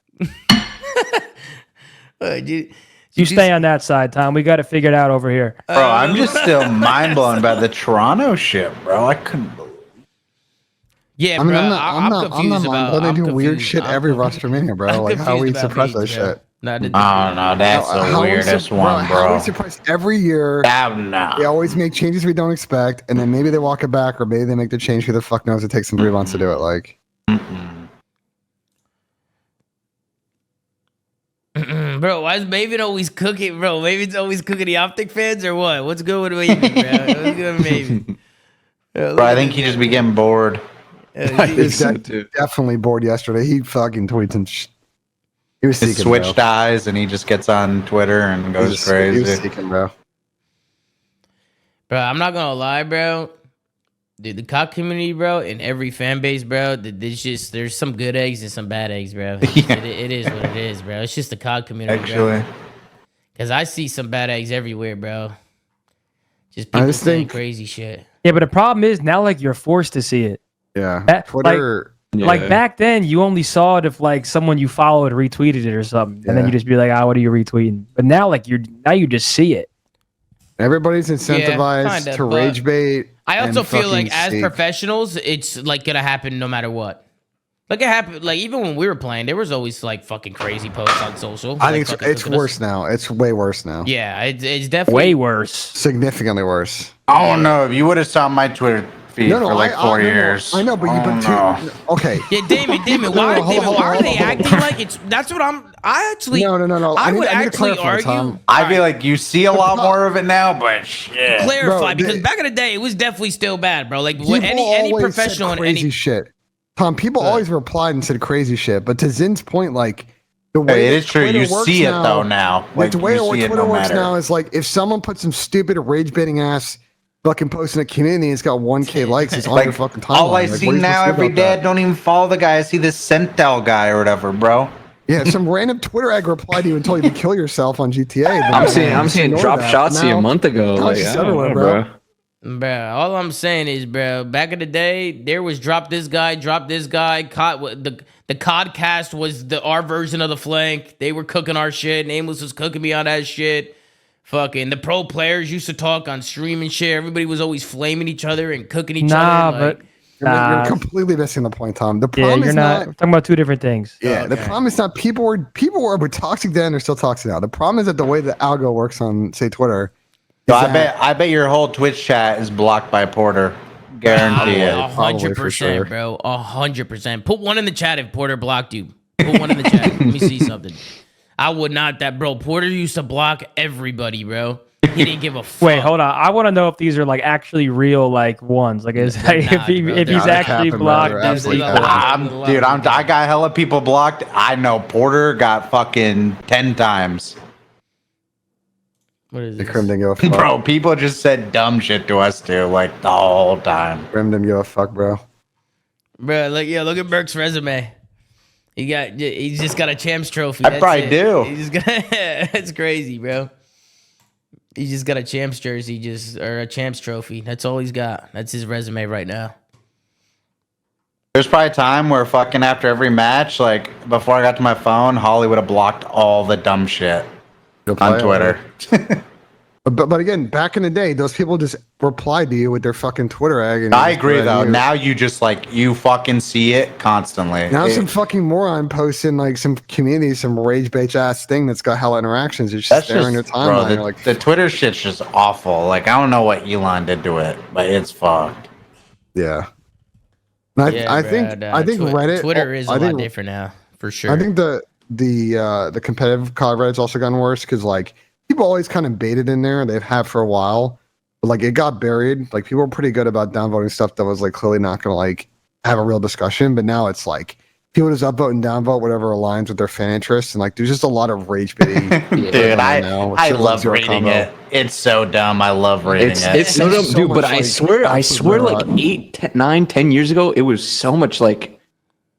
You stay on that side, Tom. We got it figured out over here. Bro, I'm just still mind blown about the Toronto shit, bro. I couldn't believe it. Yeah, I mean, bro. I'm not mind blown. They do weird shit every Rostermania, bro. Like how we suppress that shit. Oh no, that's the weirdest one, bro. How we suppress every year. No. They always make changes we don't expect, and then maybe they walk it back, or maybe they make the change. Who the fuck knows? It takes them 3 months to do it. Like. Bro, why is Maven always cooking, bro? Maven's always cooking the Optic fans or what? What's good with Maven, bro? What's good with Maven? Bro, I think he just became bored. He's definitely bored yesterday. He fucking tweets and he was seeking, switched eyes, and he just gets on Twitter and goes crazy. He was seeking, bro. Bro, I'm not gonna lie, bro. Dude, the COD community, bro, in every fan base, bro, there's some good eggs and some bad eggs, bro. It is what it is, bro. It's just the COD community, actually. Because I see some bad eggs everywhere, bro. Just people saying crazy shit. Yeah, but the problem is now, like, you're forced to see it. Yeah. Twitter. Like back then, you only saw it if like someone you followed retweeted it or something, and then you just be like, "Ah, what are you retweeting?" But now, like, you just see it. Everybody's incentivized to rage bait. I also feel like as professionals, it's like gonna happen no matter what. Like it happened, like even when we were playing, there was always like fucking crazy posts on social. I think it's worse now. It's way worse now. Yeah, it's definitely way worse. Significantly worse. I don't know. If you would have saw my Twitter feed for like 4 years. I know, but okay. Yeah, Damon, why are they acting like it's? That's what I actually. No. I would actually argue. I feel like you see a lot more of it now, but shit. Clarify, because back in the day, it was definitely still bad, bro. Like any professional and crazy shit. Tom, people always replied and said crazy shit, but to Zin's point, like the way it is true, you see it though now. Like the way Twitter works now is like if someone puts some stupid rage baiting ass fucking post in a community, it's got 1K likes. It's on your fucking timeline. All I see now every day, I don't even follow the guy. I see this Sentel guy or whatever, bro. Yeah, some random Twitter egg replied to you and told you to kill yourself on GTA. I'm seeing drop shots a month ago. Like, everywhere, bro. Bro, all I'm saying is, bro, back in the day, there was drop this guy. The COD cast was our version of the flank. They were cooking our shit. Nameless was cooking me on that shit. Fucking the pro players used to talk on stream and shit. Everybody was always flaming each other and cooking each other. But You're completely missing the point, Tom. The Yeah, problem you're is not. We're talking about two different things. Yeah, the problem is not people were toxic then, they're still toxic now. The problem is that the way the algo works on, say, Twitter. So I bet your whole Twitch chat is blocked by Porter. Guarantee it. 100%, bro. 100%. Put one in the chat if Porter blocked you. Put one in the chat. Let me see something. I would not that, bro. Porter used to block everybody, bro. He didn't give a fuck. Wait, hold on. I want to know if these are like actually real like ones. Like, if he's actually blocked, I got hella people blocked. I know Porter got fucking 10 times. What is the this? Crim didn't give a fuck. Bro, people just said dumb shit to us too, like the whole time. Crim didn't give a fuck, bro. Bro, look at Burke's resume. He's just got a champs trophy. I probably do. He just got, it's crazy, bro. He just got a champs jersey, or a champs trophy. That's all he's got. That's his resume right now. There's probably a time where fucking after every match, like before I got to my phone, Holly would have blocked all the dumb shit on Twitter. But again, back in the day, those people just replied to you with their fucking Twitter egg. And I agree though. Now you just you fucking see it constantly. Now some fucking moron posting like some community, some rage bait ass thing that's got hella interactions. You're just staring at your timeline. Bro, the Twitter shit's just awful. Like I don't know what Elon did to it, but it's fucked. Yeah. I think Reddit. Twitter is a lot different now, for sure. I think the competitive COD Reddit's also gotten worse because like people always kind of baited in there. They've had for a while, but like it got buried. Like people were pretty good about downvoting stuff that was like clearly not going to like have a real discussion. But now it's like people just upvote and downvote whatever aligns with their fan interests, and like there's just a lot of rage baiting. Dude, I love reading it. It's so dumb. I love reading it. It's so dumb, dude. But I swear, like 8, 9, 10 years ago, it was so much like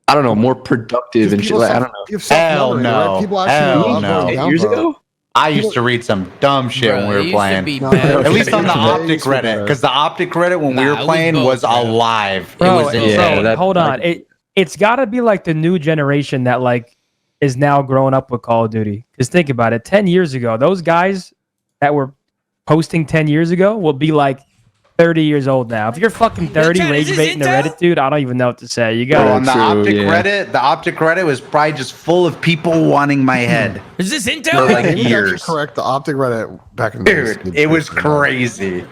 I don't know, more productive and shit. Like, I don't know. Hell no. Hell no. 10 years ago. I used to read some dumb shit when we were playing. At least on the Optic Reddit, because the Optic Reddit when we were playing was alive. Bro, it was hold on. It's got to be like the new generation that like is now growing up with Call of Duty. Because think about it, 10 years ago, those guys that were posting 10 years ago will be like 30 years old now. If you're fucking 30 rage baiting the Reddit, dude, I don't even know what to say. You got on the Optic Reddit was probably just full of people wanting my head. Is this Intel? For like years. Correct. The Optic Reddit back in the day. Dude, it was crazy.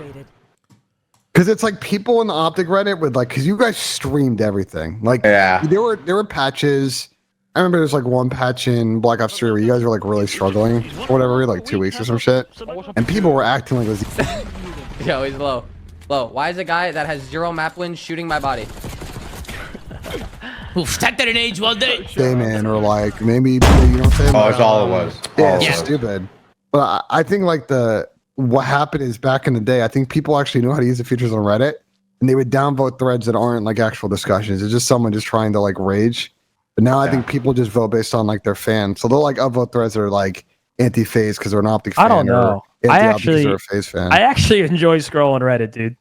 Because it's like people in the Optic Reddit would like, because you guys streamed everything. Like, there were patches. I remember there's like one patch in Black Ops 3 where you guys were like really struggling, or whatever, like 2 weeks or some shit, and people were acting like it was. Yo, he's low. Low. Why is a guy that has 0 map wins shooting my body? Oof, type that in age well day. Hey man, or like maybe you know what I'm saying? Oh, that's all it was. Yeah, it's stupid. But I think like what happened is back in the day, I think people actually knew how to use the features on Reddit, and they would downvote threads that aren't like actual discussions. It's just someone just trying to like rage. But now I think people just vote based on like their fans. So they'll like upvote threads that are like anti-FaZe because they're an Optic fan. I don't know. I actually enjoy scrolling Reddit, dude.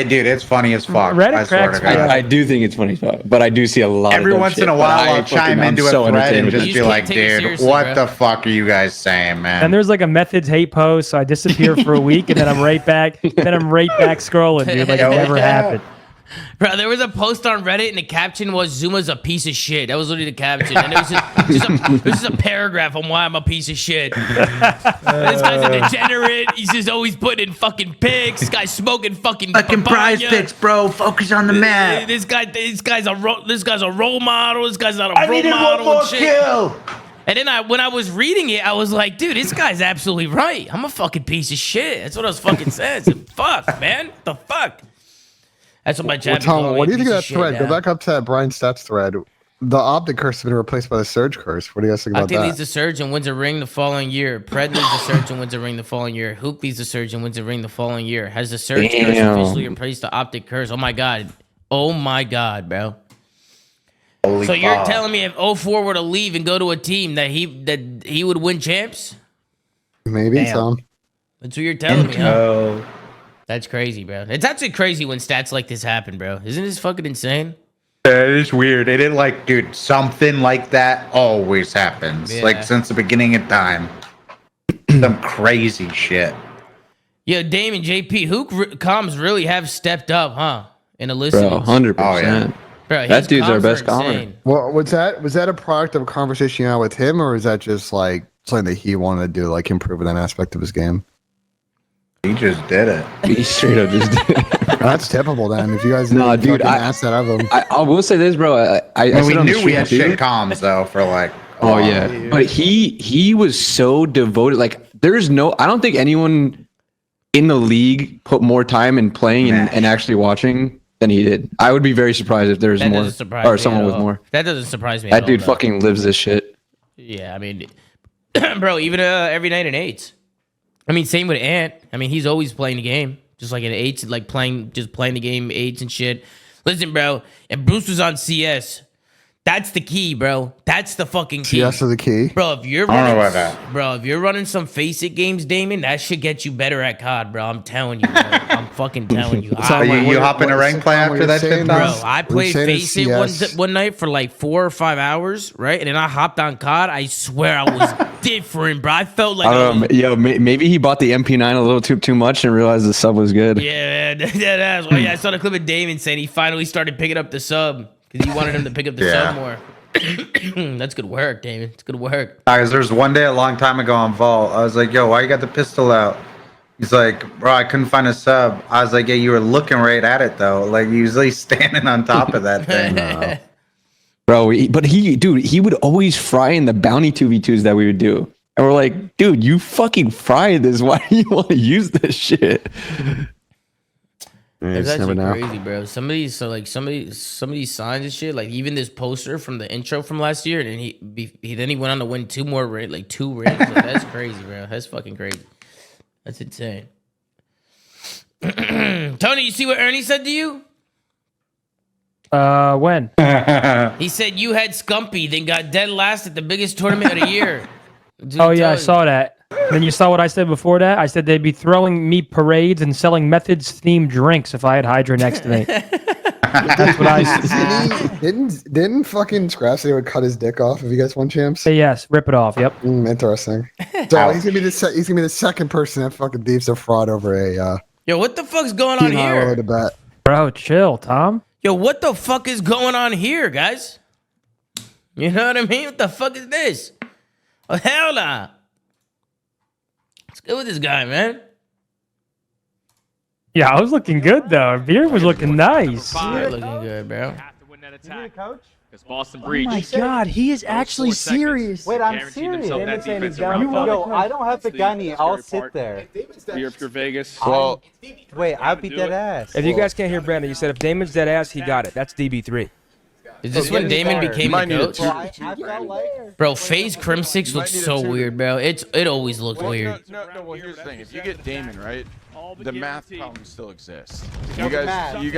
Dude, it's funny as fuck. Reddit cracks me up. I do think it's funny as fuck, but I do see a lot. Every of once shit, in a while, I'll chime into a thread and just be like, dude, what the fuck are you guys saying, man? And there's like a Methodz hate post, so I disappear for a week, and then I'm right back. Then I'm right back scrolling, dude. Like it never happened. Bro, there was a post on Reddit, and the caption was "Zooma's a piece of shit." That was literally the caption, and it was just a paragraph on why I'm a piece of shit. This guy's a degenerate. He's just always putting in fucking pics. This guy's smoking fucking prize picks, bro. Focus on the map. This guy's a role model. This guy's not a role model. One more kill. And then when I was reading it, I was like, dude, this guy's absolutely right. I'm a fucking piece of shit. That's what I was fucking saying. Fuck, man. The fuck. That's what my chat. Tom, what do you think of that thread? Go back up to that Brian Stats thread. The Optic curse has been replaced by the Surge curse. What do you guys think about that? Optic leads the Surge and wins a ring the following year. Pred leads the Surge and wins a ring the following year. Hook leads the Surge and wins a ring the following year. Has the Surge curse officially replaced the Optic curse? Oh my god. Oh my god, bro. Holy so you're telling me if 04 were to leave and go to a team that he would win champs? Maybe, Tom. That's what you're telling me, huh? That's crazy, bro. It's actually crazy when stats like this happen, bro. Isn't this fucking insane? It is weird. It didn't like, dude, something like that always happens. Yeah. Like since the beginning of time. Some crazy shit. Yo, Dame and JP, Hook comms really have stepped up, huh? in a listen. Bro, 100%. Bro, That his dude's our comms best are commer. insane. Well, was that a product of a conversation you had with him, or is that just like something that he wanted to do, like improve an aspect of his game? He just did it. He straight up just did it. That's typical then. If you guys Nah, didn't dude, fucking I- ask that of him. I will say this, bro. I And we said on the knew we had stream, shit too. comms though for like. a Oh while. yeah, but he was so devoted. Like, there's no. I don't think anyone in the league put more time in playing and actually watching than he did. I would be very surprised if there's That more, doesn't surprise or me someone at with all. more. That doesn't surprise me. That at dude all, though. fucking lives this shit. Yeah, I mean, bro, even every night in eights. I mean, same with Ant. I mean, he's always playing the game, just like in eights, like playing the game eights and shit. Listen, bro, if Bruce was on CS, that's the key, bro. That's the fucking key. CS is the key. Bro, if you're I don't know running, about that. bro, if you're running some Face It games, Damon, that should get you better at COD, bro. I'm telling you, bro. I'm fucking telling you. So you hop in a rank play after that shit, Bro, Tom? I played saying Face is It CS. one night for like 4 or 5 hours, right? And then I hopped on COD. I swear I was different, bro. I felt like I don't know. Yo, maybe he bought the MP9 a little too much and realized the sub was good. yeah, that's why. Yeah, I saw the clip of Damon saying he finally started picking up the sub because he wanted him to pick up the sub more. That's good work, Damon. It's good work. Guys, there's one day a long time ago on Vault. I was like, yo, why you got the pistol out? He's like, bro, I couldn't find a sub. I was like, yeah, you were looking right at it though. Like usually standing on top of that thing. Bro, he would always fry in the bounty 2v2s that we would do. And we're like, dude, you fucking fried this. Why do you want to use this shit? It's actually crazy, bro. Some of these signs and shit, like even this poster from the intro from last year, and then he went on to win 2 rings. Like, that's crazy, bro. That's fucking crazy. That's insane. Tony, you see what Ernie said to you? When? He said you had Scumpy, then got dead last at the biggest tournament of the year. Oh yeah, I saw that. Then you saw what I said before that? I said they'd be throwing me parades and selling Methodz themed drinks if I had Hydra next to me. That's what I said. Didn't fucking Scrap say he would cut his dick off if you guys won champs? Say yes, rip it off. Yep. Interesting. So he's gonna be the second person that fucking thieves a fraud over a Yo, what the fuck's going on here? bet. Bro, chill, Tom. Yo, what the fuck is going on here, guys? You know what I mean? What the fuck is this? Oh, hell nah. What's good with this guy, man? Yeah, I was looking good though. Beard was looking nice. You're looking good, bro. It's Boston Oh Breach. my god, he is actually serious. Wait, I'm serious. Yo, I don't have the gunny. I'll sit there. If you're Vegas. Well, wait, I'll be dead ass. If you guys can't hear Brandon, you said if Damon's dead ass, he got it. That's DB3. Is this when Damon became the coach? I felt like... Bro, FaZe Crim6 looks so weird, bro. It always looked weird. No, well, here's the thing. If you get Damon, right, the math problem still exists. You guys can't, you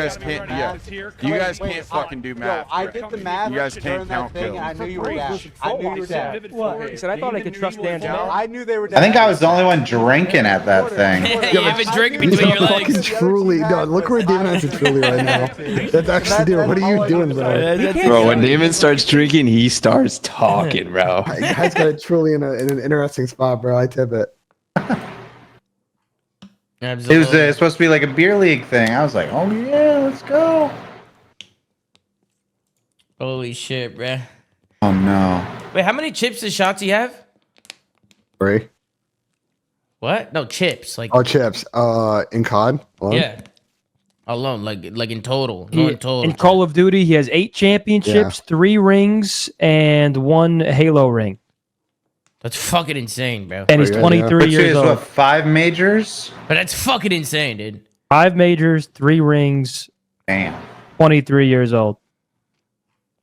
guys can't fucking do math. I did the math. You guys can't count kills. I knew you were down. I knew you were down. He said, I thought I could trust Dan. I knew they were I down. think I was the only one drinking at that thing. You have been drinking He's between a your fucking legs. truly. No, look where Damon has a truly right now. That's actually dude. What are you doing, bro? Bro, when Damon starts drinking, he starts talking, bro. Guy's got a truly in an interesting spot, bro. I tip it. It was supposed to be like a beer league thing. I was like, oh yeah, let's go. Holy shit, bro. Oh no. Wait, how many chips does Shotzi have? 3. What? No, chips. Like, Oh, chips. In COD. Alone? yeah. Alone, like in total. No, in total. In Call of Duty, he has 8 championships, 3 rings, and 1 Halo ring. That's fucking insane, bro. And he's 23 Which years is old. what, 5 majors? But that's fucking insane, dude. 5 majors, 3 rings, Damn. 23 years old.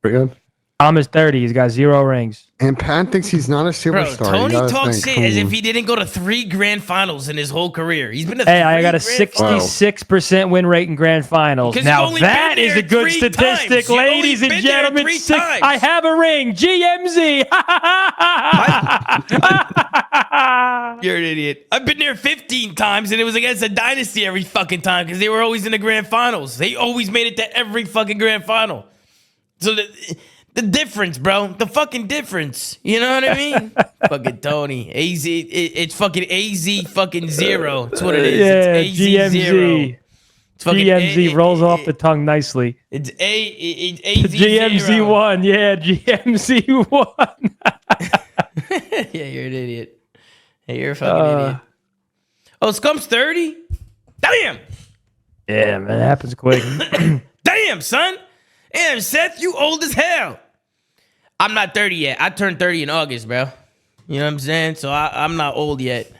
Pretty good. Tom is 30. He's got 0 rings. And Pat thinks he's not a Bro, superstar. Tony You gotta talks think, shit as come if on. he didn't go to 3 grand finals in his whole career. He's been to Hey, I got a 3 grand 66% win rate in grand finals. Because Now you've only that been is there a good 3 statistic, times. You've ladies only and been there gentlemen. 3 Six- times. I have a ring. GMZ. You're an idiot. I've been there 15 times, and it was against a dynasty every fucking time because they were always in the grand finals. They always made it to every fucking grand final. So the difference, bro. The fucking difference. You know what I mean? Fucking Tony. AZ. It's fucking AZ fucking 0. That's what it is. Yeah, It's AZ 0. GMZ. It's fucking GMZ rolls off the tongue nicely. It's AZ0. GMZ1, yeah, GMZ1. Yeah, you're an idiot. Hey, you're a fucking idiot. Oh, Scump's 30? Damn! Yeah, man, it happens quick. Damn, son! Damn, Seth, you old as hell. I'm not 30 yet. I turned 30 in August, bro. You know what I'm saying? So I'm not old yet.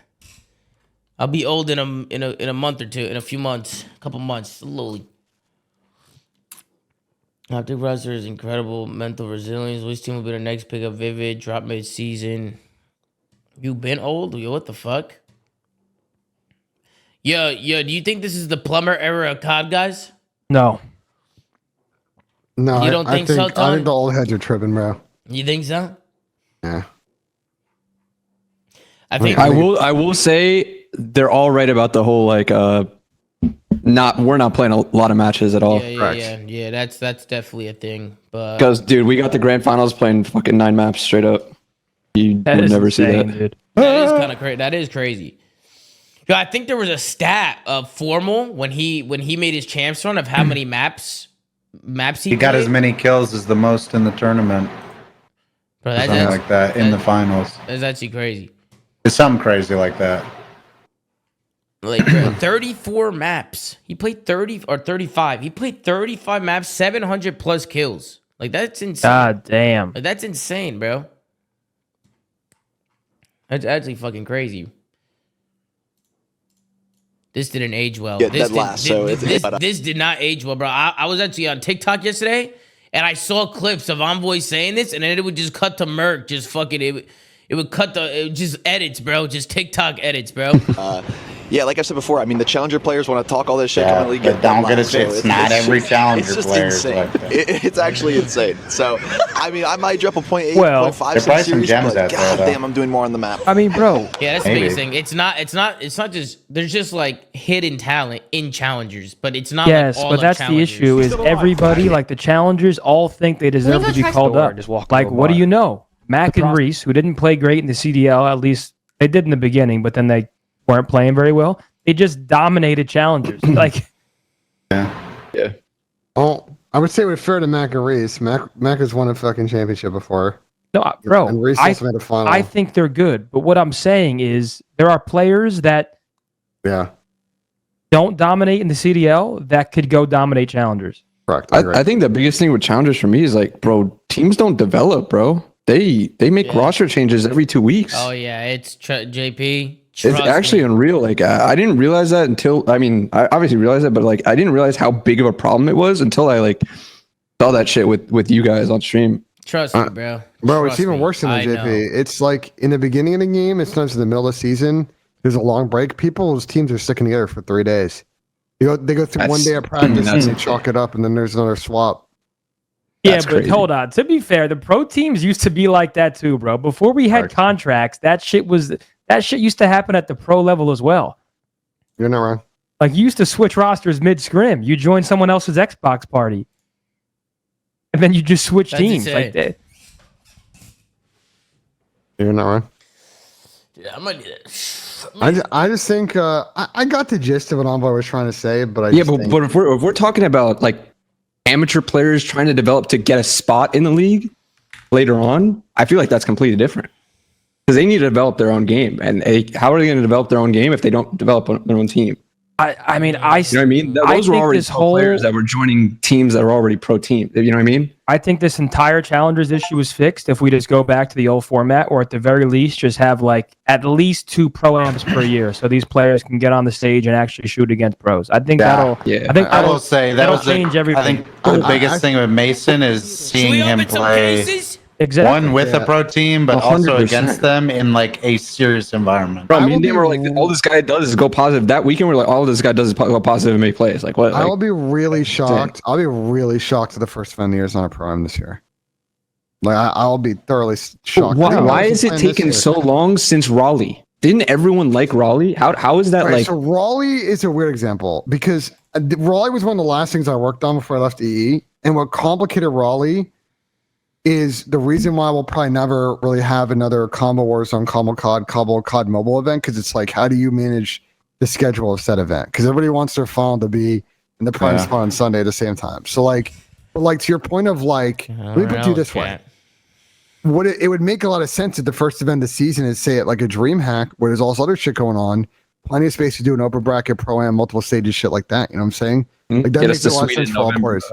I'll be old in a month or two, in a few months, a couple months, slowly. Optic roster is incredible. Mental resilience. Which team will be the next pick up? Vivid. Drop mid-season. You been old? Yo, what the fuck? Yo, do you think this is the plumber era of COD, guys? No. No, You don't think so, I Tony? think the old heads are tripping, bro. You think so? Yeah. I think I will say they're all right about the whole like we're not playing a lot of matches at all. Yeah. That's definitely a thing. But Because dude, we got the grand finals playing fucking 9 maps straight up. You would never see that. Dude. that is kind of crazy. That is crazy. Yo, I think there was a stat of Formal when he made his champs run of how many maps He got as many kills as the most in the tournament. Bro, Something like that in the finals. That's actually crazy. It's something crazy like that. Like, bro, 34 maps. He played 30 or 35. He played 35 maps, 700 plus kills. Like, that's insane. God damn. Like, that's insane, bro. That's actually fucking crazy. This didn't age well. Yeah, This did not age well, bro. I was actually on TikTok yesterday, and I saw clips of Envoy saying this, and then it would just cut to Merc, just fucking it would cut just edits, bro. Just TikTok edits, bro. Yeah, like I said before, I mean, the challenger players want to talk all this shit. Yeah, Really but don't get it. It's not every challenger it's just player is insane. like that. It's actually insane. So, I mean, I might drop a 0.8, Well, 0.5 there's probably some series, gems but out there, god though. damn, I'm doing more on the map. I mean, bro. Yeah, that's the Maybe. biggest thing. It's not just there's just like hidden talent in challengers, but it's not. Yes, like all but of that's the challengers. issue is everybody, like the challengers, all think they deserve to be called up. Like, what do you know? Mac and Reese, who didn't play great in the CDL, at least they did in the beginning, but then they weren't playing very well. They just dominated challengers. Like, Yeah. Oh, I would say we're fair to Mac and Reese. Mac has won a fucking championship before. no, bro, And Reese also made a final. I think they're good. But what I'm saying is there are players that Yeah, don't dominate in the CDL that could go dominate challengers. correct. I think the biggest thing with challengers for me is like, bro, teams don't develop, bro. They make roster changes every 2 weeks. Oh yeah, it's JP. It's Trust actually me. unreal. Like I didn't realize that until I obviously realized that, but like I didn't realize how big of a problem it was until I like saw that shit with you guys on stream. Trust me, bro. Bro, Trust it's even me. worse than the I JP. know. It's like in the beginning of the game, it's not in the middle of the season. There's a long break. People's teams are sticking together for 3 days. They go through 1 day of practice and they chalk it up, and then there's another swap. Yeah, That's but crazy. hold on. To be fair, the pro teams used to be like that too, bro. Before we had contracts, that shit used to happen at the pro level as well. You're not wrong. Like, you used to switch rosters mid-scrim. You join someone else's Xbox party. And then you just switch That's teams. insane. Like that. You're not wrong. Yeah, I might need it. I just think I got the gist of what Envoy was trying to say, but I Yeah, just but, think, but if we're talking about like amateur players trying to develop to get a spot in the league later on, I feel like that's completely different. Because they need to develop their own game, and how are they going to develop their own game if they don't develop their own team? I mean, You know what I mean? Those were think already this pro players that were joining teams that are already pro team. You know what I mean? I think this entire challengers issue is fixed if we just go back to the old format, or at the very least, just have like at least 2 pro amps per year, so these players can get on the stage and actually shoot against pros. I think that'll. Yeah. I think I will say that that'll was change everything. I think the biggest thing with Mason is seeing him play exactly. one with a pro team, but also 100%. against them in like a serious environment. Bro, me and them were like, all this guy does is go positive. That weekend, we're like, all this guy does is go positive and make plays. Like, what? I will Like, be really shocked. I'll be really shocked if the first 10 years on a pro am this year. Like I'll be thoroughly shocked. why is it taking so long since Raleigh? Didn't everyone like Raleigh? How is that Right, like? so Raleigh is a weird example because Raleigh was one of the last things I worked on before I left EE, and what complicated Raleigh is the reason why we'll probably never really have another Combo Warzone, Combo COD mobile event, because it's like, how do you manage the schedule of said event? Because everybody wants their final to be and the prime spot on Sunday at the same time. So like to your point of like, let me put it to you this way. What it would make a lot of sense at the first event of the season is say it like a dream hack where there's all this other shit going on, plenty of space to do an upper bracket, pro-am, multiple stages, shit like that. You know what I'm saying? Like that makes a lot of sense for all players.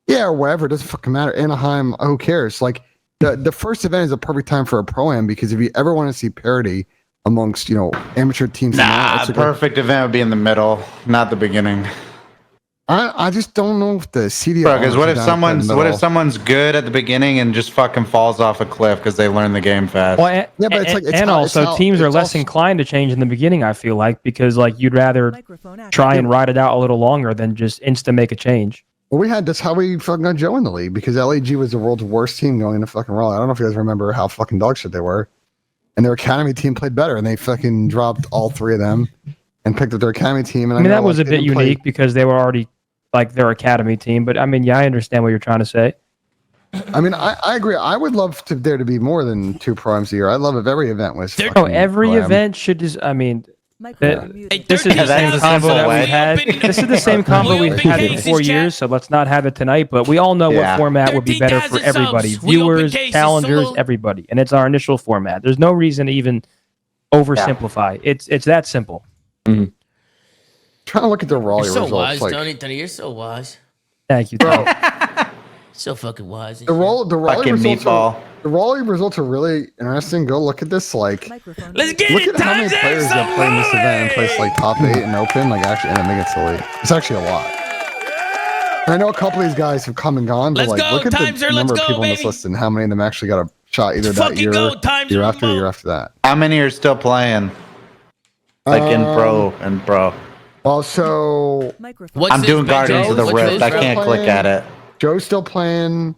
Yeah, or wherever, it doesn't fucking matter. Anaheim, who cares? Like the first event is a perfect time for a pro-am because if you ever want to see parity amongst, amateur teams. Nah, perfect event would be in the middle, not the beginning. I just don't know if the CDL. Bro, because what if someone's good at the beginning and just fucking falls off a cliff because they learn the game fast? Well, teams are less inclined to change in the beginning. I feel like because like you'd rather try and ride it out a little longer than just insta make a change. Well, that's how we fucking got Joe in the league because LAG was the world's worst team going into fucking Raleigh. I don't know if you guys remember how fucking dog shit they were, and their academy team played better, and they fucking dropped all three of them and picked up their academy team. And I mean that was a bit unique because they were already like their academy team, but I mean, yeah, I understand what you're trying to say. I mean, I agree. I would love there to be more than 2 primes a year. I'd love if every event was. Every event should just. I mean, this is the same combo that we had. This is the same combo we've had in 4 years. So let's not have it tonight. But we all know what format would be better for everybody: viewers, challengers, everybody. And it's our initial format. There's no reason to even oversimplify. It's that simple. Mm-hmm. Trying to look at the Raleigh results. So wise, Tony. You're so wise. Thank you, Tony. So fucking wise. The Raleigh results are really interesting. Go look at this. Like, let's get look at how many players that play in this event and place like top 8 and open. Like actually, and make it silly. It's actually a lot. And I know a couple of these guys have come and gone, but look at the number of people on this list and how many of them actually got a shot either that year, year after, the year after that. How many are still playing? Like in pro and pro. Also, I'm doing Guardians of the Rift. I can't click at it. Joe's still playing.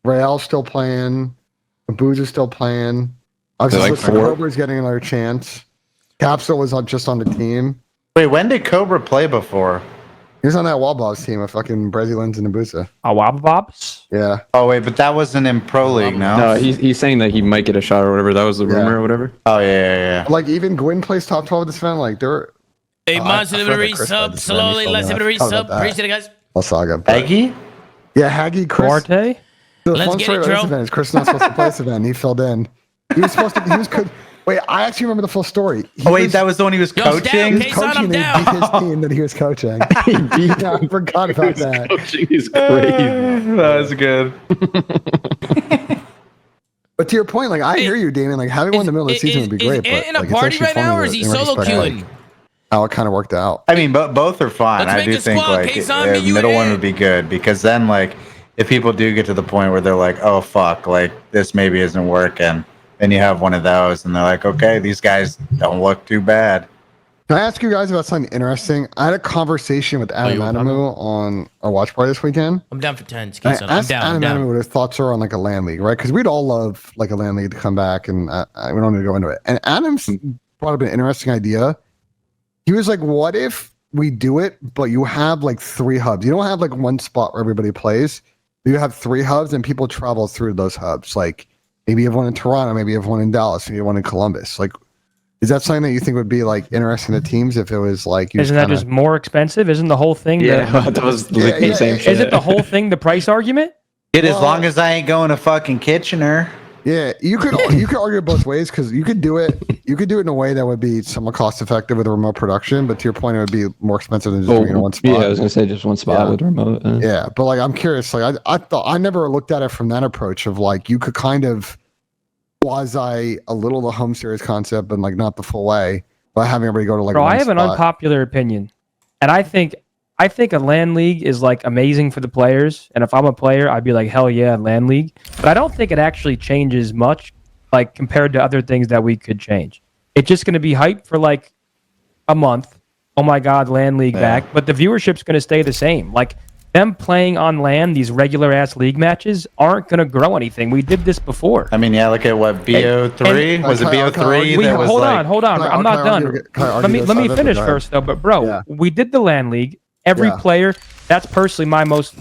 Rael's still playing. Boo's still playing. Obviously, Cobra's getting another chance. Capsule was just on the team. Wait, when did Cobra play before? He was on that Wallbobs team with fucking Brezilans and Abusa. Wallbobs? Yeah. Oh, wait, but that wasn't in Pro League, no? No, he's saying that he might get a shot or whatever. That was the rumor or whatever. Oh, yeah. Like, even Gwyn plays top 12 at this event. Like, they're... Hey, monster sub slowly. Let's hit a resub. Appreciate it, guys. Saga. Haggy? Yeah, Haggy. Chris. Duarte? The fun story about this event is Chris not supposed to play this event. He filled in. He was supposed to. Wait, I actually remember the full story. That was the one he was coaching? He was coaching and he beat his team that he was coaching. I forgot about that. Coaching is crazy. That was good. But to your point, like, I hear you, Damon. Like, having one in the middle of the season would be great. Is in a party right now, or is he solo queuing? How it kind of worked out. I mean, both are fine. I do think like the middle one would be good because then like if people do get to the point where they're like, oh fuck, like this maybe isn't working, then you have one of those and they're like, okay, these guys don't look too bad. Can I ask you guys about something interesting? I had a conversation with Adam Adamu on our watch party this weekend. I'm down for 10. I asked Adam Adamu what his thoughts are on like a LAN league, right? Because we'd all love like a LAN league to come back, and we don't need to go into it. And Adam's brought up an interesting idea. He was like, what if we do it, but you have like 3 hubs? You don't have like one spot where everybody plays. You have 3 hubs and people travel through those hubs. Like maybe you have one in Toronto, maybe you have one in Dallas, maybe you have one in Columbus. Like, is that something that you think would be like interesting to teams if it was like... Isn't that just more expensive? Isn't the whole thing... that was the same shit. Is it the whole thing the price argument? As long as I ain't going to fucking Kitchener. Yeah, you could argue both ways because you could do it in a way that would be somewhat cost effective with a remote production, but to your point, it would be more expensive than just doing it in one spot. Yeah, I was gonna say just one spot with remote. Yeah, but like I'm curious, like I never looked at it from that approach of like you could kind of quasi a little the home series concept, but like not the full way by having everybody go to like. Bro, one I have an unpopular opinion, and I think a LAN league is like amazing for the players, and if I'm a player, I'd be like, hell yeah, LAN league. But I don't think it actually changes much, like compared to other things that we could change. It's just going to be hype for like a month. Oh my God, LAN league back, but the viewership's going to stay the same. Like them playing on LAN, these regular ass league matches aren't going to grow anything. We did this before. I mean, yeah, look at what BO3 was. It BO3 hold on. I'm not done. Let me finish first though. But bro, we did the LAN league. Every player, that's personally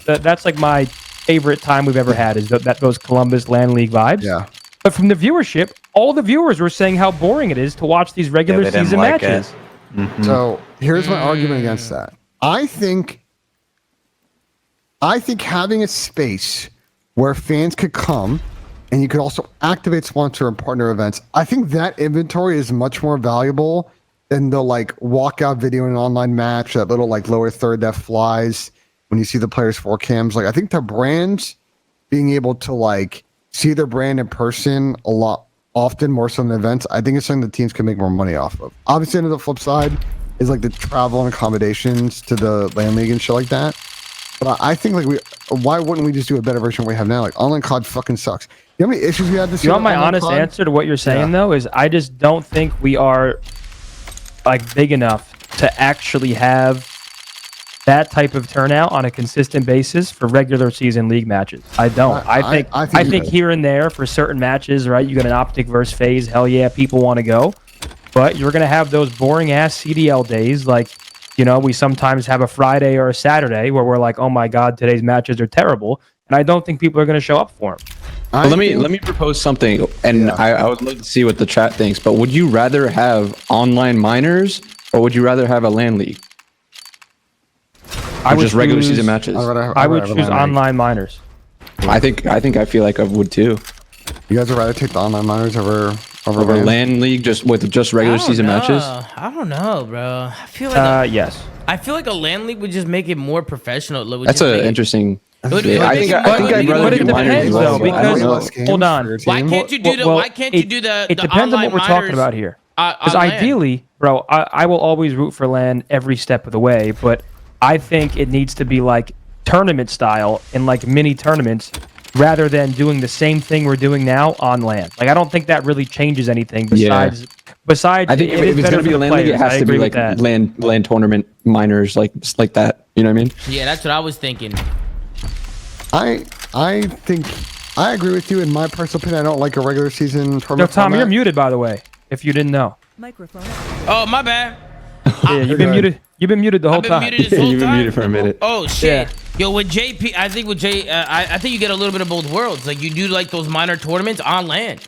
that's like my favorite time we've ever had is those Columbus LAN League vibes. Yeah. But from the viewership, all the viewers were saying how boring it is to watch these regular season matches. So here's my argument against that. I think I think having a space where fans could come and you could also activate sponsor and partner events, I think that inventory is much more valuable than the like walkout video in an online match, that little like lower third that flies when you see the players' 4 cams. Like I think the brands being able to like see their brand in person a lot often more so than events, I think it's something the teams can make more money off of. Obviously, on the flip side is like the travel and accommodations to the LAN league and shit like that. But I think like why wouldn't we just do a better version of what we have now? Like online COD fucking sucks. You know how many issues we had this year? You know my honest answer to what you're saying though is I just don't think we are like big enough to actually have that type of turnout on a consistent basis for regular season league matches. I don't. I think here and there for certain matches, right? You got an Optic versus FaZe. Hell yeah, people want to go. But you're gonna have those boring ass CDL days, like we sometimes have a Friday or a Saturday where we're like, oh my god, today's matches are terrible, and I don't think people are gonna show up for them. Well, let me propose something, and I would love to see what the chat thinks. But would you rather have online minors or would you rather have a LAN league? I would just regular choose- season matches. I would choose online minors. I feel like I would too. You guys would rather take the online minors over LAN league just with just regular season matches? I don't know, bro. I feel like yes. I feel like a LAN league would just make it more professional. That's an interesting. It would- I think I'd rather But it do minors depends as well. though, because hold on. Why can't you do the? Why can't you do the? It depends on what we're talking about here. Because ideally, bro, I will always root for LAN every step of the way, but I think it needs to be like tournament style in like mini tournaments rather than doing the same thing we're doing now on LAN. Like I don't think that really changes anything besides I think if it's gonna be a LAN league, it has to be like LAN tournament minors like that. You know what I mean? Yeah, that's what I was thinking. I think I agree with you. In my personal opinion, I don't like a regular season tournament. No, Tom, format. you're muted by the way. If you didn't know. Microphone. Oh, my bad. Yeah, you've been muted. You've been muted the whole time. Muted this whole You've been time? muted for a minute. Oh shit. Yo, with JP, I think with I think you get a little bit of both worlds. Like you do like those minor tournaments on LAN.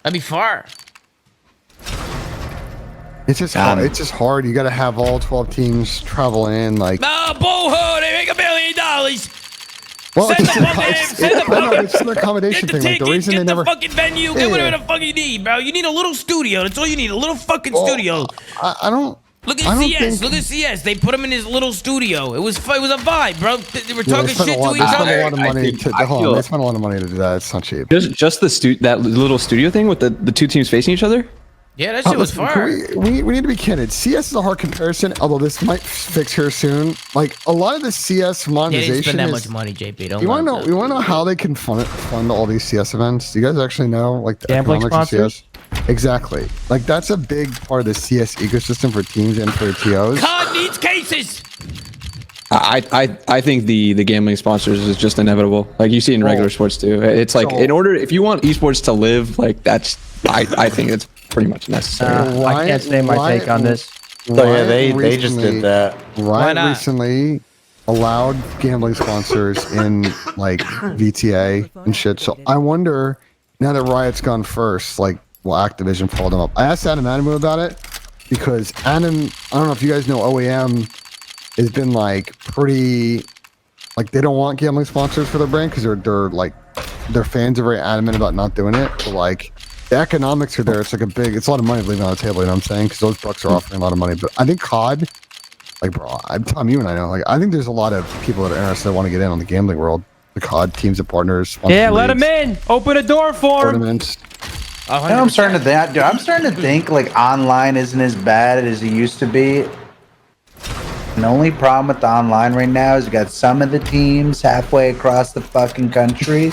That'd be far. It's just hard. It's just hard. You got to have all 12 teams travel in. Like, Oh, boo-hoo, they make $1 million. well, Send it's the fucking it's an accommodation thing. Like the reason they get never. the fucking venue, get whatever the fuck you need, bro. You need a little studio. That's all you need. A little fucking studio. I don't. Look I at don't CS. think- Look at CS. They put him in his little studio. It was a vibe, bro. They were Yeah, talking they spent shit a lot, to each they spent other. a lot of money to I hold on, feel- they spent a lot of money to do that. It's not cheap. Just that little studio thing with the two teams facing each other. Yeah, that shit was Listen, far. we need to be candid. CS is a hard comparison, although this might fix here soon. Like a lot of the CS They monetization didn't spend that is- much money, JP. Don't You want to worry know? You want to know how they can fund all these CS events? Do you guys actually know, like the Gambling economics of sponsors? CS? Exactly. Like that's a big part of the CS ecosystem for teams and for TOs. COD needs cases. I think the gambling sponsors is just inevitable. Like you see in regular sports too. It's like if you want esports to live, like I think it's pretty much necessary. I can't say my take on this. They just did that. Riot recently allowed gambling sponsors in like VTA and shit. So I wonder now that Riot's gone first, like will Activision follow them up? I asked Adam Adamu about it because Adam, I don't know if you guys know OEM has been like pretty like they don't want gambling sponsors for their brand because they're like their fans are very adamant about not doing it. So like the economics are there. It's like it's a lot of money leaving on the table. You know what I'm saying? Because those bucks are offering a lot of money. But I think COD, like bro, Tom, you and I know, like I think there's a lot of people that are interested that want to get in on the gambling world. The COD teams and partners. Yeah, let them in. Open a door for them. Tournaments. I'm starting to think, dude, I'm starting to think like online isn't as bad as it used to be. The only problem with the online right now is you got some of the teams halfway across the fucking country.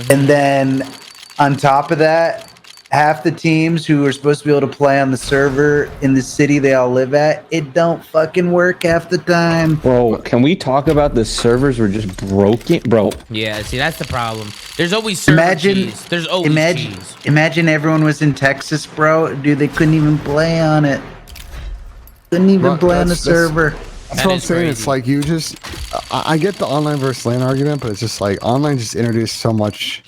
And then on top of that, half the teams who are supposed to be able to play on the server in the city they all live at, it don't fucking work half the time. Bro, can we talk about the servers were just broken, bro? Yeah, see, that's the problem. There's always server cheese. There's always cheese. Imagine everyone was in Texas, bro. Dude, they couldn't even play on it. Couldn't even play on the server. That's what I'm saying. It's like you just, I get the online versus LAN argument, but it's just like online just introduced so much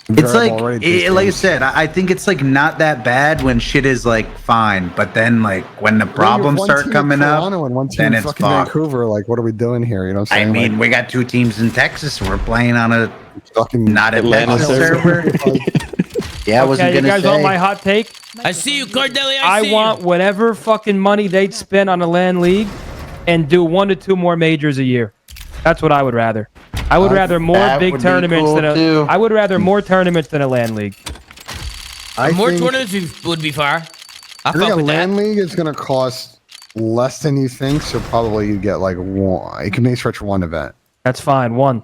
It's like, already like I said, I think it's like not that bad when shit is like fine, but then like when the problems start coming up, and one team then in it's fucking fucked. Vancouver. Like, what are we doing here? You know what I'm I saying? mean, Like, we got 2 teams in Texas. We're playing on a fucking not Atlanta Atlanta server. Yeah, I wasn't Okay, you gonna guys say. want my hot take? I see you, Cardelli. I see want you. whatever fucking money they'd spend on a LAN league and do 1 to 2 more majors a year. That's what I would rather. I would rather more that big would be tournaments cool, than a. too. I would rather more tournaments than a LAN league. More think- tournaments would be far. I think a LAN league is going to cost less than you think, so probably you get like one. You can maybe stretch one event. That's fine. 1.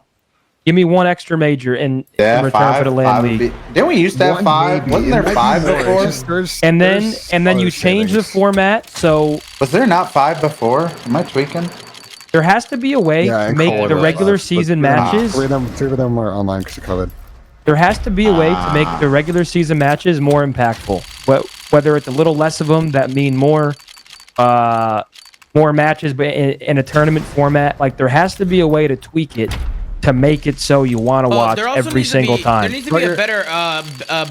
Give me 1 extra major in return for the LAN league. Didn't we used to have One 5? maybe. Wasn't It there might be 5 more. before? It's just And there's then you other change the settings. format. So Was there not 5 before? Am I tweaking? there has to be a way Yeah, to and make call the it regular us, but season three of them- matches. Three of them were online because of COVID. There has to be a way to make the regular season matches more impactful. Whether it's a little less of them that mean more matches, but in a tournament format, like there has to be a way to tweak it to make it so you want to watch there also every needs to single be, time. There needs to be a better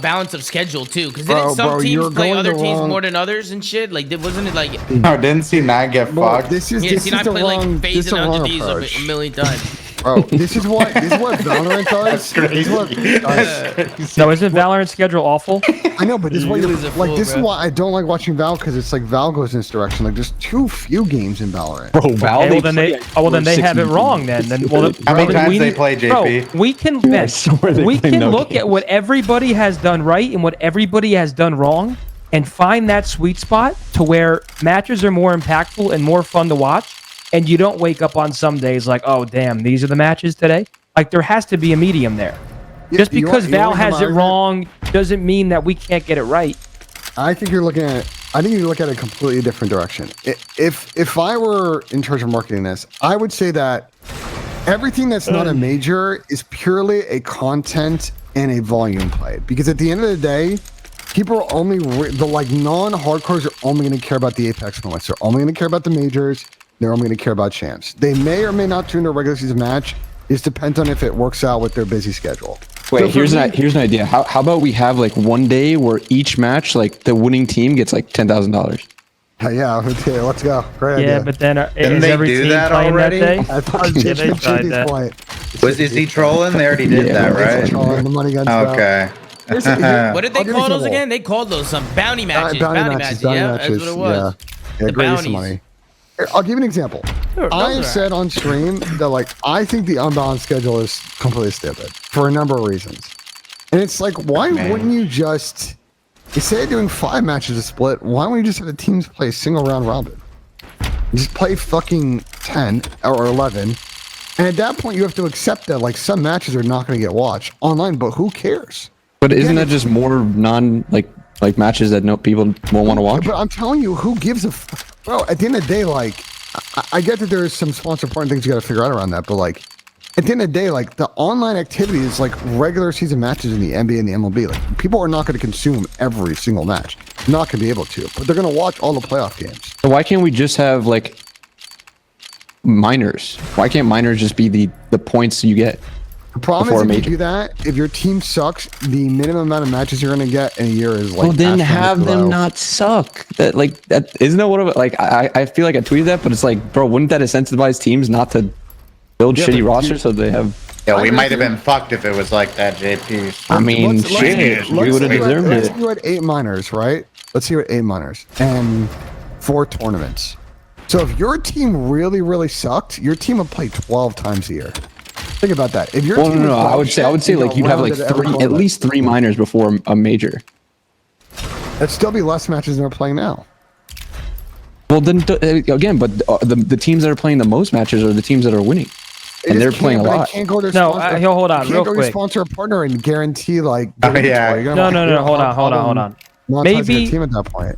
balance of schedule too, because didn't Bro, some you're teams play going other the teams wrong- more than others and shit? Like, wasn't it like? No, didn't C9 get Bro, fucked? this is Yeah, this see, is I the played wrong. like This FaZe is the and wrong under these approach. a million times. Bro, this is what Valorant does. This is what does. No, isn't Valorant's schedule awful? I know, but this is what Really is a like. fool, This is bro. why I don't like watching Val because it's like Val goes in this direction. Like, there's too few games in Valorant. Bro, Val. Okay, well then they have it wrong then. How many times they play, JP? Bro, we can look at what everybody has done right and what everybody has done wrong and find that sweet spot to where matches are more impactful and more fun to watch, and you don't wake up on some days like, oh damn, these are the matches today. Like there has to be a medium there. Just because Val has it wrong doesn't mean that we can't get it right. I think you're looking at. I think you look at it a completely different direction. If I were in charge of marketing this, I would say that everything that's not a major is purely a content and a volume play. Because at the end of the day, people are only the like non-hardcores are only going to care about the Apex moments. They're only going to care about the majors. They're only going to care about champs. They may or may not tune to a regular season match. It depends on if it works out with their busy schedule. Wait, So here's for me- here's an idea. How about we have like one day where each match, like the winning team gets like $10,000. Yeah, okay, let's go. Great Yeah, idea. but then Didn't is they every do team that playing already? that day? I thought Yeah, they tried that. Is he trolling? They already did that, right? The money guns out. Okay. What did they I'll give you call those example. again? They called those some bounty matches. Bounty matches. Yeah, that's what it was. Yeah, The great use of bounties. money. Here, I'll give you an example. Sure, I those have are- said on stream that like I think the unbalanced schedule is completely stupid for a number of reasons. And it's like, why wouldn't you just instead of doing 5 matches a split, why don't you just have the teams play a single round robin? Just play fucking 10 or 11. And at that point you have to accept that like some matches are not going to get watched online, but who cares? But isn't that just more non like matches that no people won't want to watch? But I'm telling you, who gives a bro? At the end of the day, like I get that there's some sponsor partner things you got to figure out around that, but like at the end of the day, like the online activity is like regular season matches in the NBA and the MLB. Like people are not going to consume every single match, not going to be able to, but they're going to watch all the playoff games. So why can't we just have like minors? Why can't minors just be the points you get? The problem before is a if you major? do that, if your team sucks, the minimum amount of matches you're going to get in a year is like. Well, then have astronomically them low. not suck. That like that isn't that what like I feel like I tweeted that, but it's like, bro, wouldn't that incentivize teams not to build Yeah, shitty but rosters so they have? Yeah, we might have been fucked if it was like that, JP. I mean, Let's- shit, we let's would have see what- deserved let's it. see what 8 minors, right? Let's see what 8 minors and 4 tournaments. So if your team really, really sucked, your team would play 12 times a year. Think about that. If your Well, team no, was I would say like you'd have like rounded every 3, at tournament, least 3 minors before a major. that'd still be less matches than they're playing now. Well, then again, but the teams that are playing the most matches are the teams that are winning, They and just they're can't- playing a but they lot. Can't go to No, sponsor, hold on, they real can't go to quick. sponsor a partner and guarantee like. Oh, yeah. You're No, gonna- you're hold gonna on. monetize Maybe- your team at that point.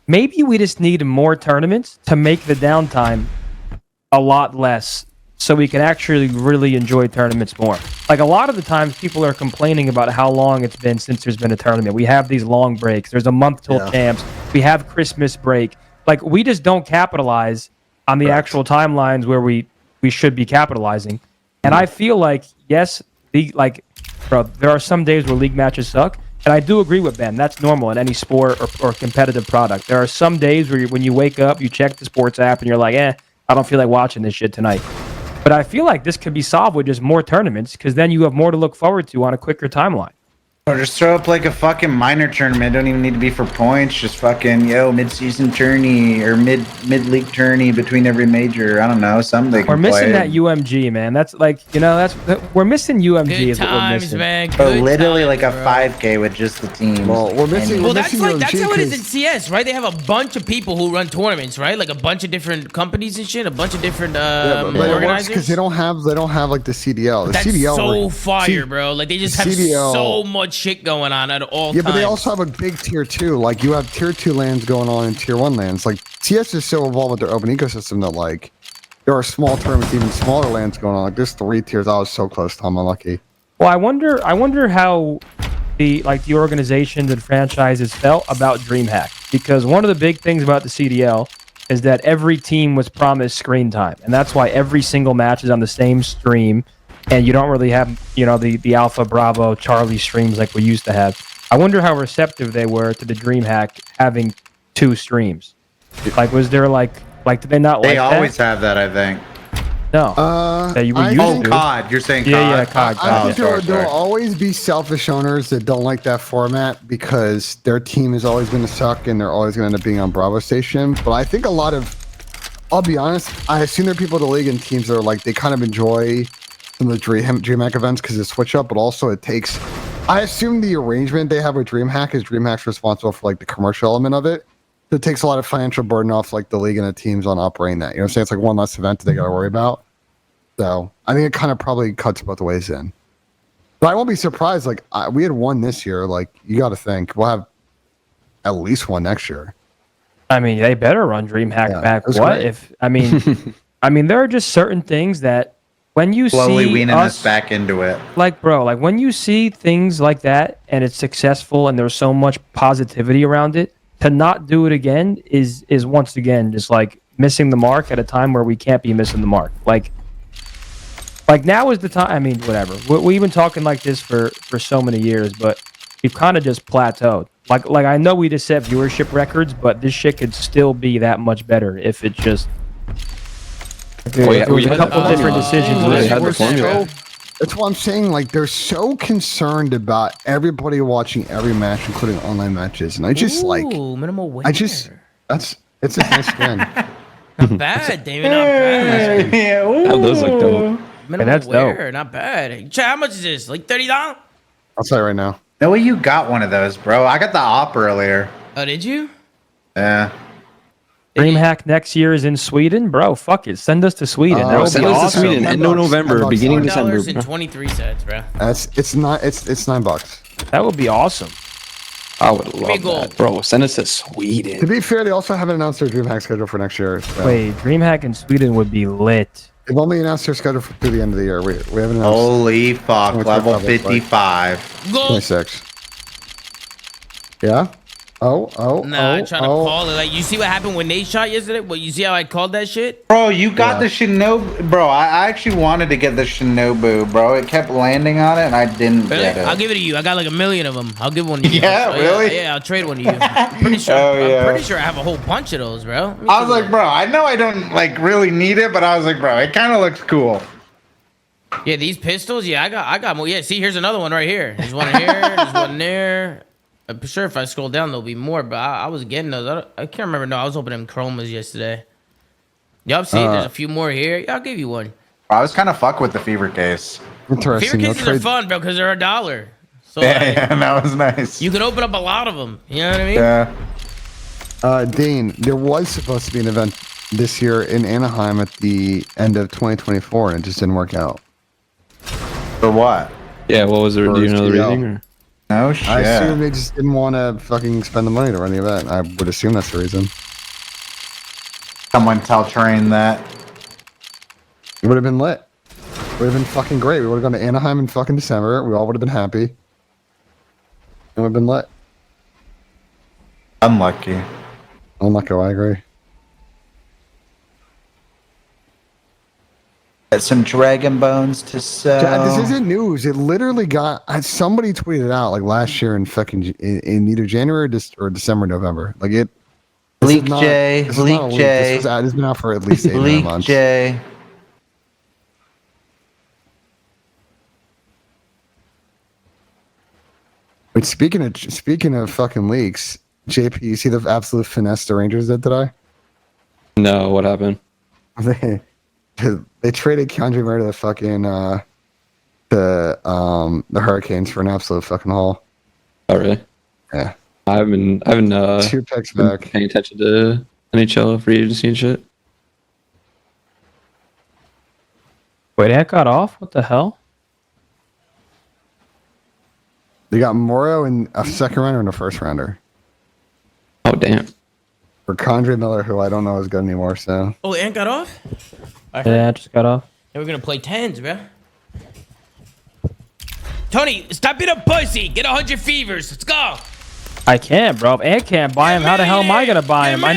Maybe we just need more tournaments to make the downtime a lot less so we can actually really enjoy tournaments more. Like a lot of the times people are complaining about how long it's been since there's been a tournament. We have these long breaks. There's a month till champs. We have Christmas break. Like we just don't capitalize on the actual timelines where we should be capitalizing. And I feel like, yes, like, bro, there are some days where league matches suck. And I do agree with Ben. That's normal in any sport or competitive product. There are some days where when you wake up, you check the sports app, and you're like, I don't feel like watching this shit tonight. But I feel like this could be solved with just more tournaments, because then you have more to look forward to on a quicker timeline. Or just throw up like a fucking minor tournament. Don't even need to be for points. Just fucking mid-season tourney or mid-league tourney between every major. I don't know, something they can We're missing play. that UMG, man. That's like, we're missing UMG. Good is what we're times, missing. man. But Good literally times, like a bro. 5K with just the teams. Well, we're missing. Well, we're that's missing that's UMG how it is in 'cause- CS, right? They have a bunch of people who run tournaments, right? Like a bunch of different companies and shit, a bunch of different Yeah, but it works organizers. because they don't have like the CDL. The That's CDL so fire, bro. Like they just have CDL so much shit going on at all Yeah, times. but they also have a big tier 2. Like you have tier 2 lands going on and tier 1 lands. Like CS is so involved with their open ecosystem that like there are small tournaments, even smaller lands going on. Like there's 3 tiers. I was so close, Tom. Unlucky. Well, I wonder how the organizations and franchises felt about DreamHack, because one of the big things about the CDL is that every team was promised screen time, and that's why every single match is on the same stream, and you don't really have the Alpha Bravo Charlie streams like we used to have. I wonder how receptive they were to the DreamHack having 2 streams. Like, was there like did they not like that? They always have that, I think. No. That you were used to. COD. You're saying COD? Yeah, COD. I think sorry. there will always be selfish owners that don't like that format because their team is always going to suck and they're always going to end up being on Bravo Station. But I think I'll be honest, I assume there are people in the league and teams that are like, they kind of enjoy some of the DreamHack events because it's switch up, but also it takes, I assume the arrangement they have with DreamHack is DreamHack's responsible for like the commercial element of it. So it takes a lot of financial burden off like the league and the teams on operating that. You know what I'm saying? It's like one less event that they got to worry about. So I think it kind of probably cuts both ways in. But I won't be surprised. Like we had one this year. Like you got to think we'll have at least one next year. I mean, they better run DreamHack back. What great. if? I mean, there are just certain things that when you Slowly see weaning us us back into it. like, bro, like when you see things like that and it's successful and there's so much positivity around it, to not do it again is once again just like missing the mark at a time where we can't be missing the mark. Like now is the time. I mean, whatever. We've been talking like this for so many years, but we've kind of just plateaued. Like I know we just set viewership records, but this shit could still be that much better if it just. There was a couple different decisions. That's what I'm saying. Like they're so concerned about everybody watching every match, including online matches, and I just minimal wear. it's a nice skin. Not bad, David. Not bad. Yeah, those look dope. Minimal that's wear, dope. not bad. Chat, how much is this? Like $30? I'll tell you right now. No way you got one of those, bro. I got the op earlier. Oh, did you? Yeah. DreamHack next year is in Sweden, bro. Fuck it, send us to Sweden. That would Send be us to awesome. Sweden. End of November, beginning December. $4.23, bro. It's $9. That would be awesome. I would me love gold. that, bro. Send us to Sweden. To be fair, they also haven't announced their DreamHack schedule for next year. So. Wait, DreamHack in Sweden would be lit. They've only announced their schedule through the end of the year. We haven't announced Holy fuck. What's Level your level, 55. Gold. 26. Yeah? Nah, I'm trying to call it. Like, you see what happened when Nate shot yesterday? Well, you see how I called that shit? Bro, you got the Shinobu. Bro, I actually wanted to get the Shinobu, bro. It kept landing on it, and I didn't Really? get it. I'll give it to you. I got like 1 million of them. I'll give one to you. Yeah, really? Yeah, I'll trade one to you. I'm pretty sure. I'm pretty sure I have a whole bunch of those, bro. Let me I was see like, what- bro, I know I don't like really need it, but I was like, bro, it kind of looks cool. Yeah, these pistols. Yeah, I got more. Yeah, see, here's another one right here. There's one here. There's one there. I'm sure if I scroll down, there'll be more. But I was getting those. I can't remember. No, I was opening chromas yesterday. Yup, see, there's a few more here. Yeah, I'll give you one. I was kind of fuck with the fever case. Interesting. Fever cases are fun, bro, because they're $1. So Yeah, like, yeah, that was nice. you can open up a lot of them. You know what I mean? Yeah. Dean, there was supposed to be an event this year in Anaheim at the end of 2024, and it just didn't work out. For what? Yeah, what was the? Do you know the STL. reason? Or? No shit. I assume they just didn't want to fucking spend the money to run the event. I would assume that's the reason. Someone tell Train that. It would have been lit. It would have been fucking great. We would have gone to Anaheim in fucking December. We all would have been happy. It would have been lit. Unlucky. Unlucky, I agree. Got some dragon bones to sell. Chad, this isn't news. It literally got somebody tweeted out like last year in fucking in either January or December, November. Like it. Leak J. Leak J. This has been out for at least 8 Leak months. J. Wait, speaking of fucking leaks, JP, you see the absolute finesse the Rangers did today? No, what happened? They traded Keandre Murray to the fucking the Hurricanes for an absolute fucking haul. Oh really? Yeah. I haven't 2 picks back. paying attention to NHL free agency and shit. Wait, that got off? What the hell? They got Morrow in a second rounder and a first rounder. Oh damn. For Condre Miller, who I don't know is good anymore, so. Oh, Ant got off? Yeah, it just got off. And we're gonna play 10s, bro. Tony, stop being a pussy. Get 100 fevers. Let's go. I can't, bro. If Ant can't buy him, how the hell am I gonna buy him? I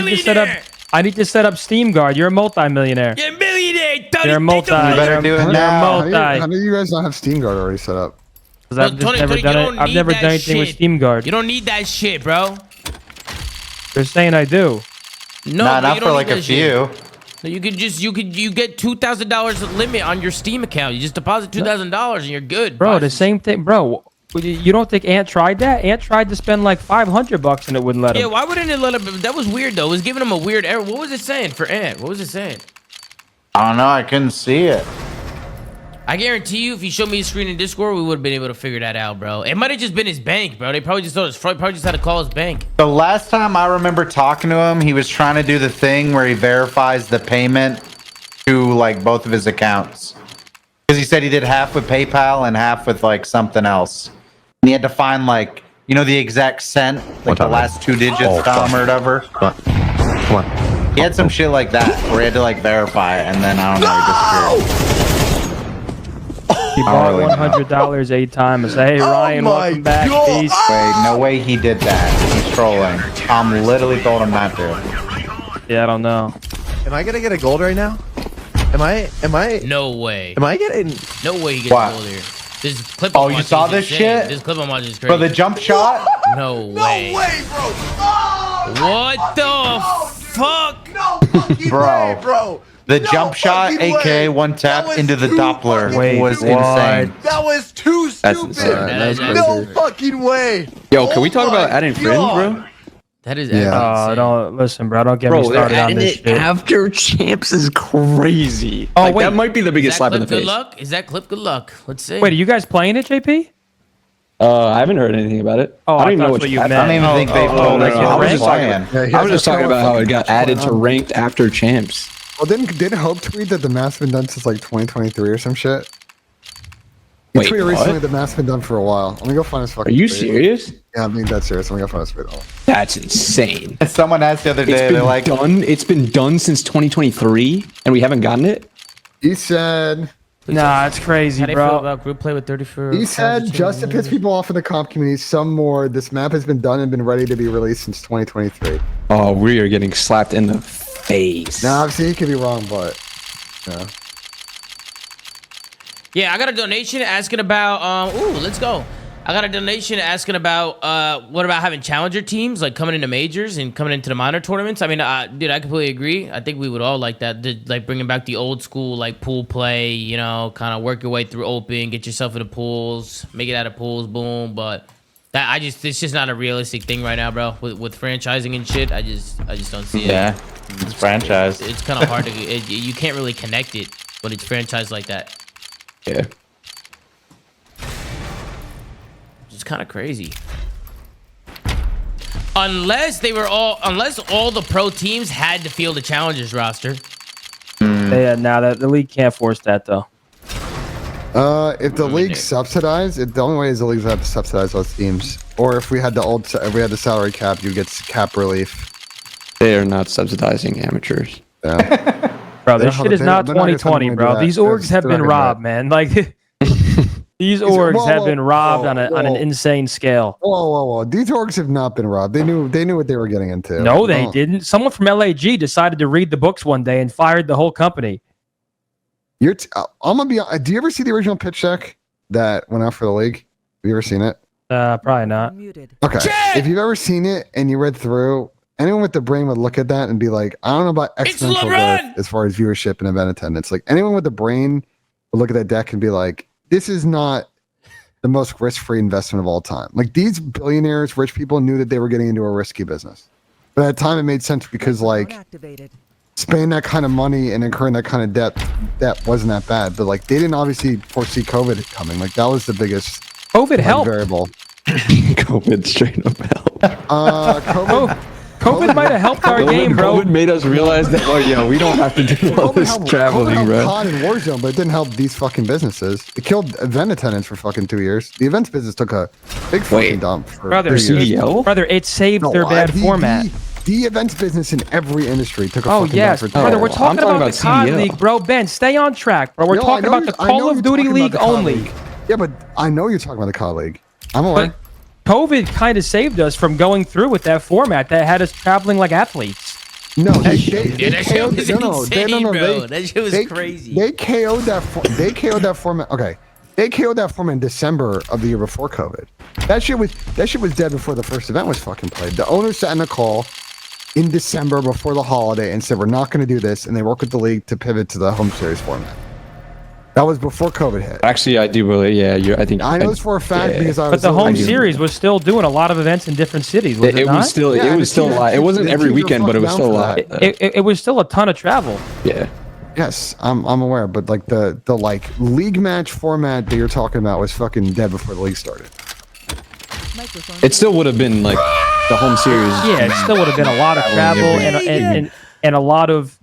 need to set up Steam Guard. You're a multi-millionaire. You're a millionaire, Tony. You're a multi. better do it now. How do you guys not have Steam Guard already set up? I've just never done it. I've never done anything with Steam Guard. You don't need that shit, bro. They're saying I do. No, Nah, bro, not you for don't like need a that shit. few. No, you get $2,000 limit on your Steam account. You just deposit $2,000 and you're good. Bro, the same thing, bro. You don't think Ant tried that? Ant tried to spend like $500 and it wouldn't let him. Yeah, why wouldn't it let him? That was weird though. It was giving him a weird error. What was it saying for Ant? What was it saying? I don't know. I couldn't see it. I guarantee you, if you showed me his screen in Discord, we would have been able to figure that out, bro. It might have just been his bank, bro. They probably just thought probably just had to call his bank. The last time I remember talking to him, he was trying to do the thing where he verifies the payment to like both of his accounts. Because he said he did half with PayPal and half with like something else. And he had to find like, you know, the exact cent, like the last 2 digits or whatever. Come on. He had some shit like that where he had to like verify it, and then I don't know, he disappeared. He bought $100 8 times. Hey, Ryan, welcome back. Peace. Wait, no way he did that. He's trolling. Tom literally told him not to. Yeah, I don't know. Am I gonna get a gold right now? Am I? No way. Am I getting? No way he gets What? gold here. This clip. Oh, you saw this shit? This clip I'm watching is crazy. For the jump shot? No way. No way, bro. Oh, What the fuck? no fucking Bro. way, bro. The No jump shot, fucking aka way. one That tap was into the too Doppler, fucking Wait, was what? insane. That was too That's stupid. insane. That's No crazy. fucking way. Yo, can we talk Oh about my adding friends, God. bro? That is Yeah. Don't listen, bro. Don't get Bro, me they're started on adding this it shit. after champs is crazy. Oh, Like, wait. that might be the Is biggest that slap in clip the good face. luck? Is that clip good luck? Let's see. Wait, are you guys playing it, JP? I haven't heard anything about it. Oh, I don't I even know thought what what you I meant. don't even think they've told us no, what I was we're just talking playing. I was just talking about how it got added to ranked after champs. Well, didn't Hope tweet that the math's been done since like 2023 or some shit? He Wait, tweeted what? recently the math's been done for a while. Let me go find his fucking Are you tweet. serious? Yeah, I'm being dead serious. Let me go find his tweet. That's insane. Someone asked the other It's day, been they're like, done. It's been done since 2023, and we haven't gotten it. He said, Nah, it's crazy, How do you feel bro. about group play with 34? he said, just to piss people off in the comp community some more, this map has been done and been ready to be released since 2023. Oh, we are getting slapped in the face. Now, obviously, he could be wrong, but yeah. Yeah, I got a donation asking about. Let's go. I got a donation asking about what about having challenger teams like coming into majors and coming into the minor tournaments. I mean, dude, I completely agree. I think we would all like that, like bringing back the old school like pool play. You know, kind of work your way through open, get yourself into pools, make it out of pools, boom. But that it's just not a realistic thing right now, bro. With franchising and shit, I just don't see it. yeah, it's franchise. It's kind of hard to. You can't really connect it when it's franchised like that. Yeah. It's kind of crazy. Unless all the pro teams had to field the challengers roster. Yeah, nah, the league can't force that though. If the league subsidized, the only way is the leagues have to subsidize those teams. Or if we had the salary cap, you get cap relief. They are not subsidizing amateurs. Yeah. Bro, this They're- shit is not they're not 2020, gonna do bro. that. These orgs have They're not been gonna do robbed, man. Like these orgs have been robbed on an insane scale. Whoa. These orgs have not been robbed. They knew what they were getting into. No, they Oh. didn't. Someone from LAG decided to read the books one day and fired the whole company. I'm gonna be. Do you ever see the original pitch deck that went out for the league? Have you ever seen it? Probably not. Okay. If you've ever seen it and you read through, anyone with the brain would look at that and be like, I don't know about exponential growth as far as viewership and event attendance. Like anyone with the brain would look at that deck and be like, this is not the most risk-free investment of all time. Like these billionaires, rich people knew that they were getting into a risky business. But at the time it made sense because like spending that kind of money and incurring that kind of debt wasn't that bad. But like they didn't obviously foresee COVID coming. Like that was the biggest COVID helped. variable. COVID straight up help. COVID might have helped our game, bro. COVID made us realize that, we don't have to do all this traveling, bro. COD and Warzone, but it didn't help these fucking businesses. It killed event attendance for fucking 2 years. The events business took a big fucking dump. Brother, it saved their bad format. The events business in every industry took a fucking yes, dump. brother, we're talking about the COD League, bro. Ben, stay on track, bro. We're talking about the Call of Duty League only. Yeah, but I know you're talking about the COD League. I'm aware. But COVID kind of saved us from going through with that format that had us traveling like athletes. No, that shit was insane, bro. That shit was crazy. They KO'd that format. Okay, they KO'd that format in December of the year before COVID. That shit was dead before the first event was fucking played. The owners sat in a call in December before the holiday and said we're not going to do this, and they worked with the league to pivot to the home series format. That was before COVID hit. Actually, I do believe. Yeah, I think I know this for a fact because I was. But the home series was still doing a lot of events in different cities. Was it not? Was still. It was still a lot. It wasn't every weekend, but it was still a lot. It was still a ton of travel. Yeah. Yes, I'm aware, but like the like league match format that you're talking about was fucking dead before the league started. It still would have been like the home series. Yeah, it still would have been a lot of travel and a lot of.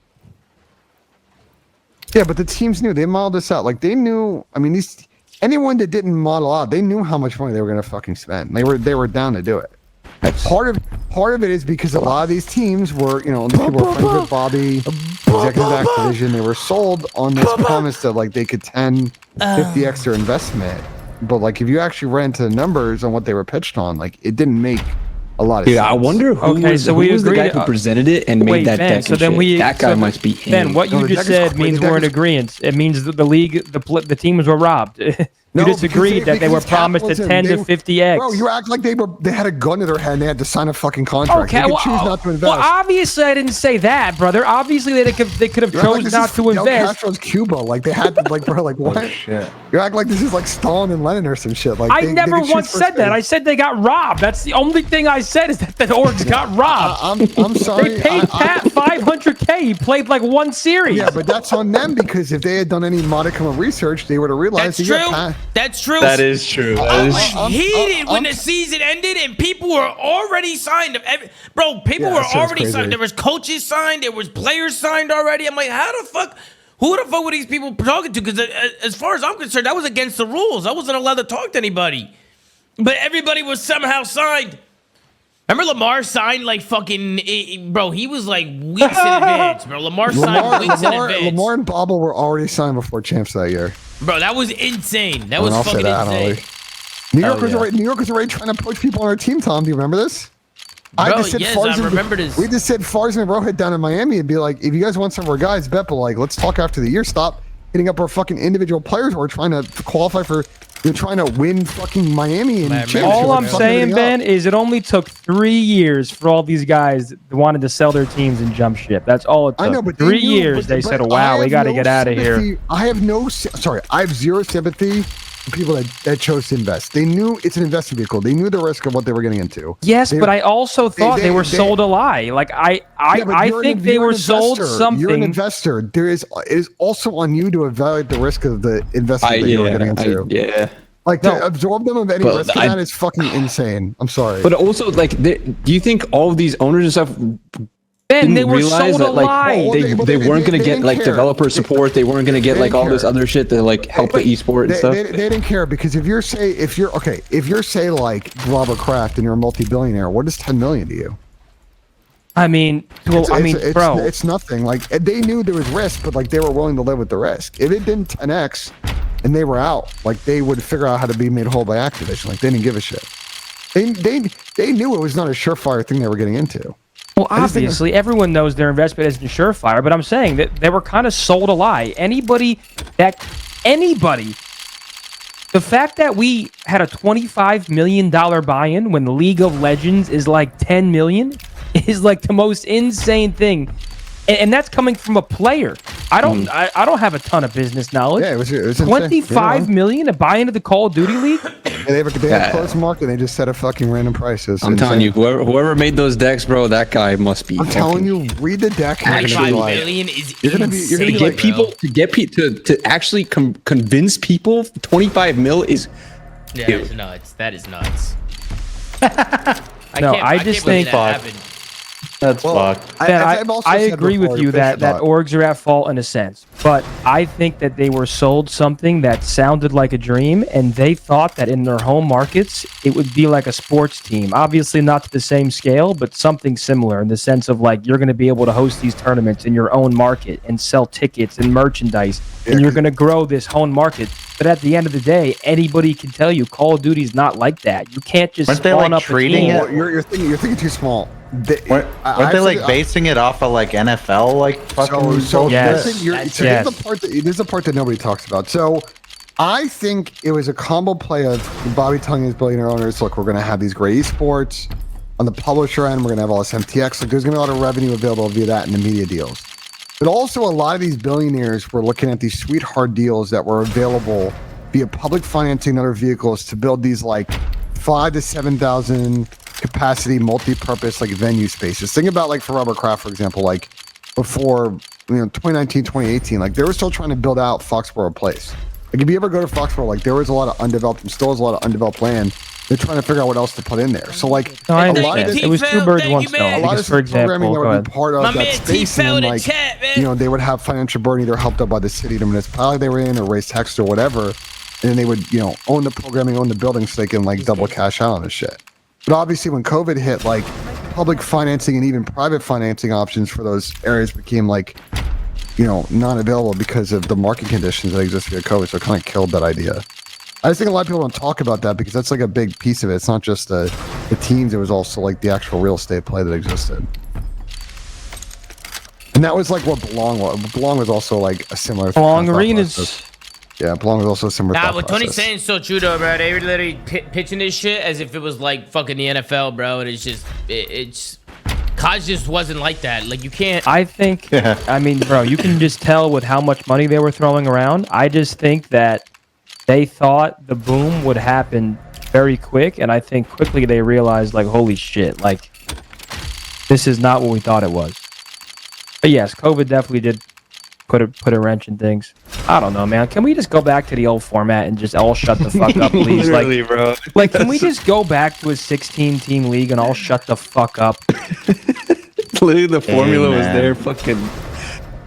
Yeah, but the teams knew. They modeled this out. Like they knew. I mean, anyone that didn't model out, they knew how much money they were gonna fucking spend. They were down to do it. Part of it is because a lot of these teams were, these people were friends with Bobby, executive Activision. They were sold on this promise that like they could 50x their investment. But like if you actually ran to the numbers on what they were pitched on, like it didn't make a lot of sense. I wonder who was the guy who presented it and made that deck. So then that guy must be him. Ben, what you just said means we're in agreement. It means that the league, the teams were robbed. You disagreed that they were promised a 10 to 50x. Bro, you act like they had a gun to their head and they had to sign a fucking contract. Okay, they could choose not to invest. Well, obviously I didn't say that, brother. Obviously they could have chosen not to invest. Castro's Cuba, like they had to, like, bro, like what? Oh, shit. You act like this is like Stalin and Lenin or some shit. Like I never once said that. I said they got robbed. That's the only thing I said is that the orgs got robbed. I'm sorry. They paid Pat $500K. He played like one series. Yeah, but that's on them because if they had done any modicum of research, they would have realized. That's true. That's true. That is true. I was heated when the season ended and people were already signed. Bro, people were already signed. There was coaches signed. There was players signed already. I'm like, how the fuck? Who the fuck were these people talking to? Because as far as I'm concerned, that was against the rules. I wasn't allowed to talk to anybody. But everybody was somehow signed. Remember Lamar signed like fucking, bro, he was like weeks in advance, bro. Lamar signed weeks in advance. Lamar and Bobble were already signed before champs that year. Bro, that was insane. That was fucking insane. New Yorkers already trying to poach people on our team, Tom. Do you remember this? Bro, I remember this. We just said Farzan and Rohit down in Miami and be like, if you guys want some of our guys, bet, but like, let's talk after the year. Stop hitting up our fucking individual players who are trying to qualify for. You're trying to win fucking Miami and champs. All I'm saying, Ben, is it only took 3 years for all these guys that wanted to sell their teams and jump ship. That's all it took. I know, but 3 years they said, "Wow, we got to get out of here." I have zero sympathy for people that chose to invest. They knew it's an investment vehicle. They knew the risk of what they were getting into. Yes, but I also thought they were sold a lie. Like I think they were sold something. You're an investor. It is also on you to evaluate the risk of the investment that you're getting into. Like to absorb them of any risk of that is fucking insane. I'm sorry. But also, like, do you think all of these owners and stuff Ben, they were sold a lie. They weren't going to get like developer support. They weren't going to get like all this other shit to like help the esport and stuff. They didn't care because if you're say like Robert Kraft and you're a multi-billionaire, what is 10 million to you? I mean, bro, it's nothing. Like they knew there was risk, but like they were willing to live with the risk. If it didn't 10x and they were out, like they would figure out how to be made whole by Activision. Like they didn't give a shit. They knew it was not a surefire thing they were getting into. Well, obviously, everyone knows their investment isn't surefire, but I'm saying that they were kind of sold a lie. Anybody, the fact that we had a $25 million buy-in when the League of Legends is like 10 million is like the most insane thing. And that's coming from a player. I don't have a ton of business knowledge. Yeah, it was 25 million to buy into the Call of Duty League? They have a closed market. And they just set a fucking random prices. I'm telling you, whoever made those decks, bro, that guy must be. I'm telling you, read the deck. And you're gonna be million is you're gonna insane, get people to actually convince people 25 mil is. Yeah, that's nuts. That is nuts. I just think that's fucked. I agree with you that orgs are at fault in a sense, but I think that they were sold something that sounded like a dream, and they thought that in their home markets it would be like a sports team. Obviously not to the same scale, but something similar in the sense of like you're going to be able to host these tournaments in your own market and sell tickets and merchandise, and you're going to grow this home market. But at the end of the day, anybody can tell you Call of Duty's not like that. You can't just spawn up treating a it? You're thinking too small. Weren't they like basing it off of like NFL like fucking so yes. There's the part that nobody talks about. So I think it was a combo play of Bobby telling his billionaire owners, look, we're going to have these great esports. On the publisher end, we're going to have all this MTX. Like, there's going to be a lot of revenue available via that in the media deals. But also a lot of these billionaires were looking at these sweetheart deals that were available via public financing and other vehicles to build these like 5,000 to 7,000 capacity multi-purpose like venue spaces. Think about like for Rubbercraft, for example, like before 2019, 2018, like they were still trying to build out Foxborough Place. Like if you ever go to Foxborough, like there was a lot of undeveloped and still is a lot of undeveloped land. They're trying to figure out what else to put in there. So like a lot of this, it was two birds, one stone. A lot of for example, programming that would be part of that space, and then, like they would have financial burden either helped out by the city, the municipality they were in, or raise taxes or whatever, and then they would own the programming, own the building, so they can like double cash out on this shit. But obviously, when COVID hit, like public financing and even private financing options for those areas became like non-available because of the market conditions that exist via COVID. So it kind of killed that idea. I just think a lot of people don't talk about that because that's like a big piece of it. It's not just the teams; it was also like the actual real estate play that existed. And that was like what Belong was. Belong was also like a similar. Belong Arenas. Yeah, Belong was also a similar. Nah, what Tony's saying is so true though, bro. They were literally pitching this shit as if it was like fucking the NFL, bro. And it's just COD just wasn't like that. Like you can't. I think. I mean, bro, you can just tell with how much money they were throwing around. I just think that they thought the boom would happen very quick, and I think quickly they realized, like, holy shit, like, this is not what we thought it was. But yes, COVID definitely did put a wrench in things. I don't know, man. Can we just go back to the old format and just all shut the fuck up, please? Literally, bro. Like, can we just go back to a 16-team league and all shut the fuck up? Literally, the formula was there fucking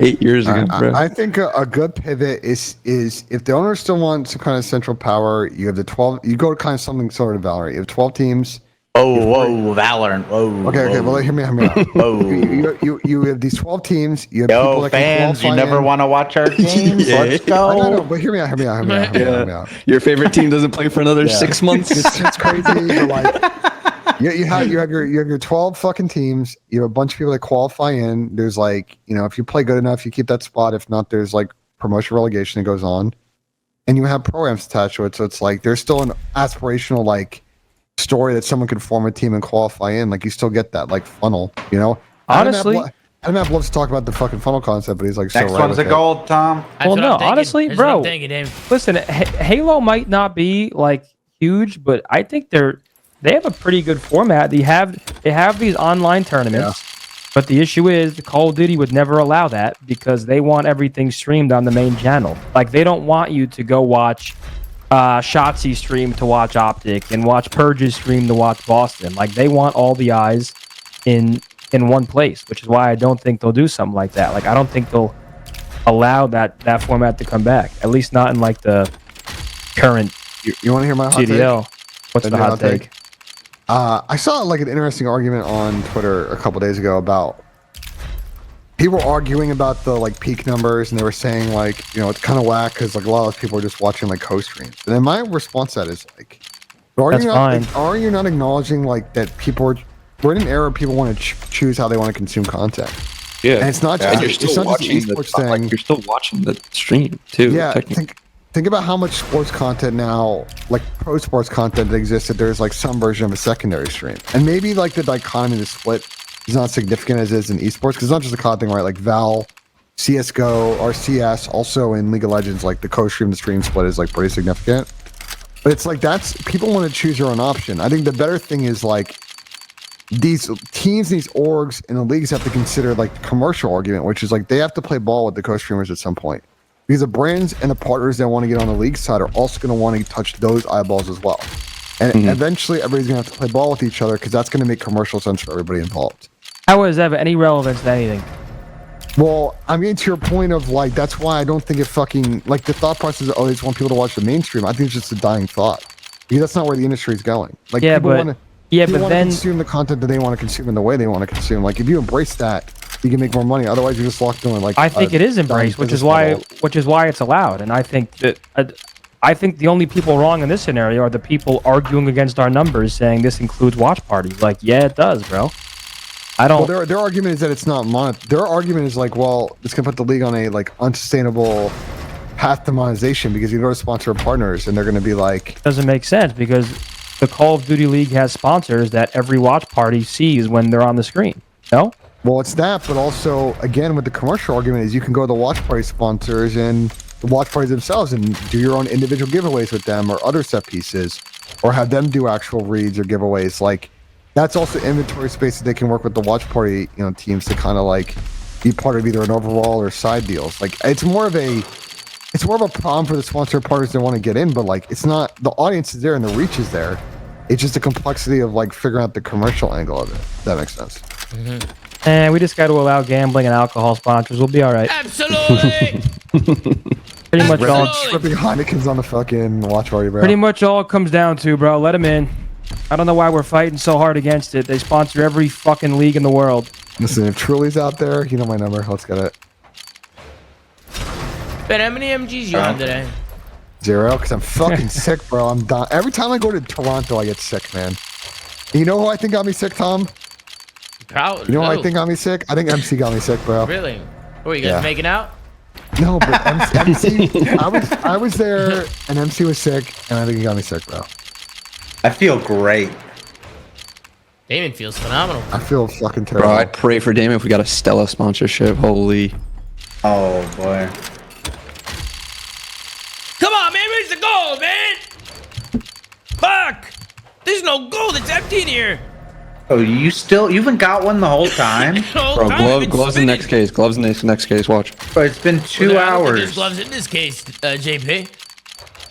8 years ago, bro. I think a good pivot is if the owners still want some kind of central power, you have the 12. You go to kind of something sort of Valorant. You have 12 teams. Whoa, Valorant. Whoa. Okay. Well, hear me out. You have these 12 teams. You have people that fans, can you never want to watch our teams. Let's go. No, but hear me out. Your favorite team doesn't play for another 6 months. It's crazy. But like, you have your 12 fucking teams. You have a bunch of people that qualify in. There's like, if you play good enough, you keep that spot. If not, there's like promotion relegation that goes on, and you have programs attached to it. So it's like there's still an aspirational like story that someone can form a team and qualify in. Like you still get that like funnel. Honestly, Adam App loves to talk about the fucking funnel concept, but he's like next one's a gold, Tom. Well, no, honestly, bro. Listen, Halo might not be like huge, but I think they have a pretty good format. They have these online tournaments, but the issue is the Call of Duty would never allow that because they want everything streamed on the main channel. Like they don't want you to go watch Shotzi stream to watch Optic and watch Purge's stream to watch Boston. Like they want all the eyes in one place, which is why I don't think they'll do something like that. Like I don't think they'll allow that format to come back. At least not in like the current You want to hear my hot CDL. take? What's the hot take? I saw like an interesting argument on Twitter a couple days ago about people arguing about the like peak numbers, and they were saying like it's kind of whack because like a lot of those people are just watching like co-streams. And then my response to that is like, are you not acknowledging like that people are we're in an era where people want to choose how they want to consume content. Yeah, and it's not and just you're still it's not just watching the esports the, thing. like, you're still watching the stream too. Yeah, technically. think about how much sports content now, like pro sports content that exists, that there's like some version of a secondary stream. And maybe like the dichotomy, the split is not significant as it is in esports, because it's not just a COD thing, right? Like Val, CSGO, or CS, also in League of Legends, like the co-stream, the stream split is like pretty significant. But it's like people want to choose their own option. I think the better thing is like these teams, these orgs, and the leagues have to consider like the commercial argument, which is like they have to play ball with the co-streamers at some point. Because the brands and the partners that want to get on the league side are also going to want to touch those eyeballs as well. And eventually everybody's going to have to play ball with each other because that's going to make commercial sense for everybody involved. How is that any relevance to anything? Well, I mean, to your point of like, that's why I don't think it fucking, like the thought process is, oh, they just want people to watch the mainstream. I think it's just a dying thought. Because that's not where the industry is going. Like, yeah, people want to then consume the content that they want to consume in the way they want to consume. Like, if you embrace that, you can make more money. Otherwise, you're just locked in like. I think it is embraced, which is why it's allowed. And I think that I think the only people wrong in this scenario are the people arguing against our numbers, saying this includes watch parties. Like, yeah, it does, bro. I don't. Well, their argument is that it's not Their argument is like, well, it's gonna put the league on a like unsustainable path to monetization because you go to sponsor partners and they're gonna be like. Doesn't make sense because the Call of Duty League has sponsors that every watch party sees when they're on the screen. No. Well, it's that, but also, again, with the commercial argument is you can go to the watch party sponsors and the watch parties themselves and do your own individual giveaways with them or other set pieces or have them do actual reads or giveaways. Like, that's also inventory space that they can work with the watch party, teams to kind of like be part of either an overall or side deals. Like, it's more of a problem for the sponsor partners that want to get in, but like, it's not, the audience is there and the reach is there. It's just the complexity of like figuring out the commercial angle of it. If that makes sense. And we just got to allow gambling and alcohol sponsors. We'll be all right. Absolutely. Pretty much all. Tripping Heineken's on the fucking watch party, bro. Pretty much all it comes down to, bro. Let them in. I don't know why we're fighting so hard against it. They sponsor every fucking league in the world. Listen, if Truly's out there, you know my number. Let's get it. Ben, how many MGs you on today? 0, because I'm fucking sick, bro. I'm done. Every time I go to Toronto, I get sick, man. And you know who I think got me sick, Tom? Proud. You know who I think got me sick? I think MC got me sick, bro. Really? What, are you guys making out? No, but MC I was there, and MC was sick, and I think he got me sick, bro. I feel great. Damon feels phenomenal. I feel fucking terrible. Bro, I'd pray for Damon if we got a Stella sponsorship. Holy. Oh, boy. Come on, man. Where's the gold, man? Fuck. There's no gold. It's empty in here. Oh, you haven't got one the whole time? Bro, gloves in next case. Gloves in next case. Watch. Bro, it's been 2 I don't think hours. there's gloves in this case, JP.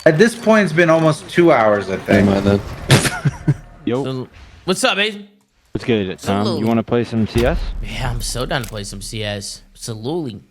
At this point, it's been almost 2 hours, I think. Never mind then. Yo. What's up, Aiden? What's good, Tom? You want to play some CS? Yeah, I'm so down to play some CS. Absolutely.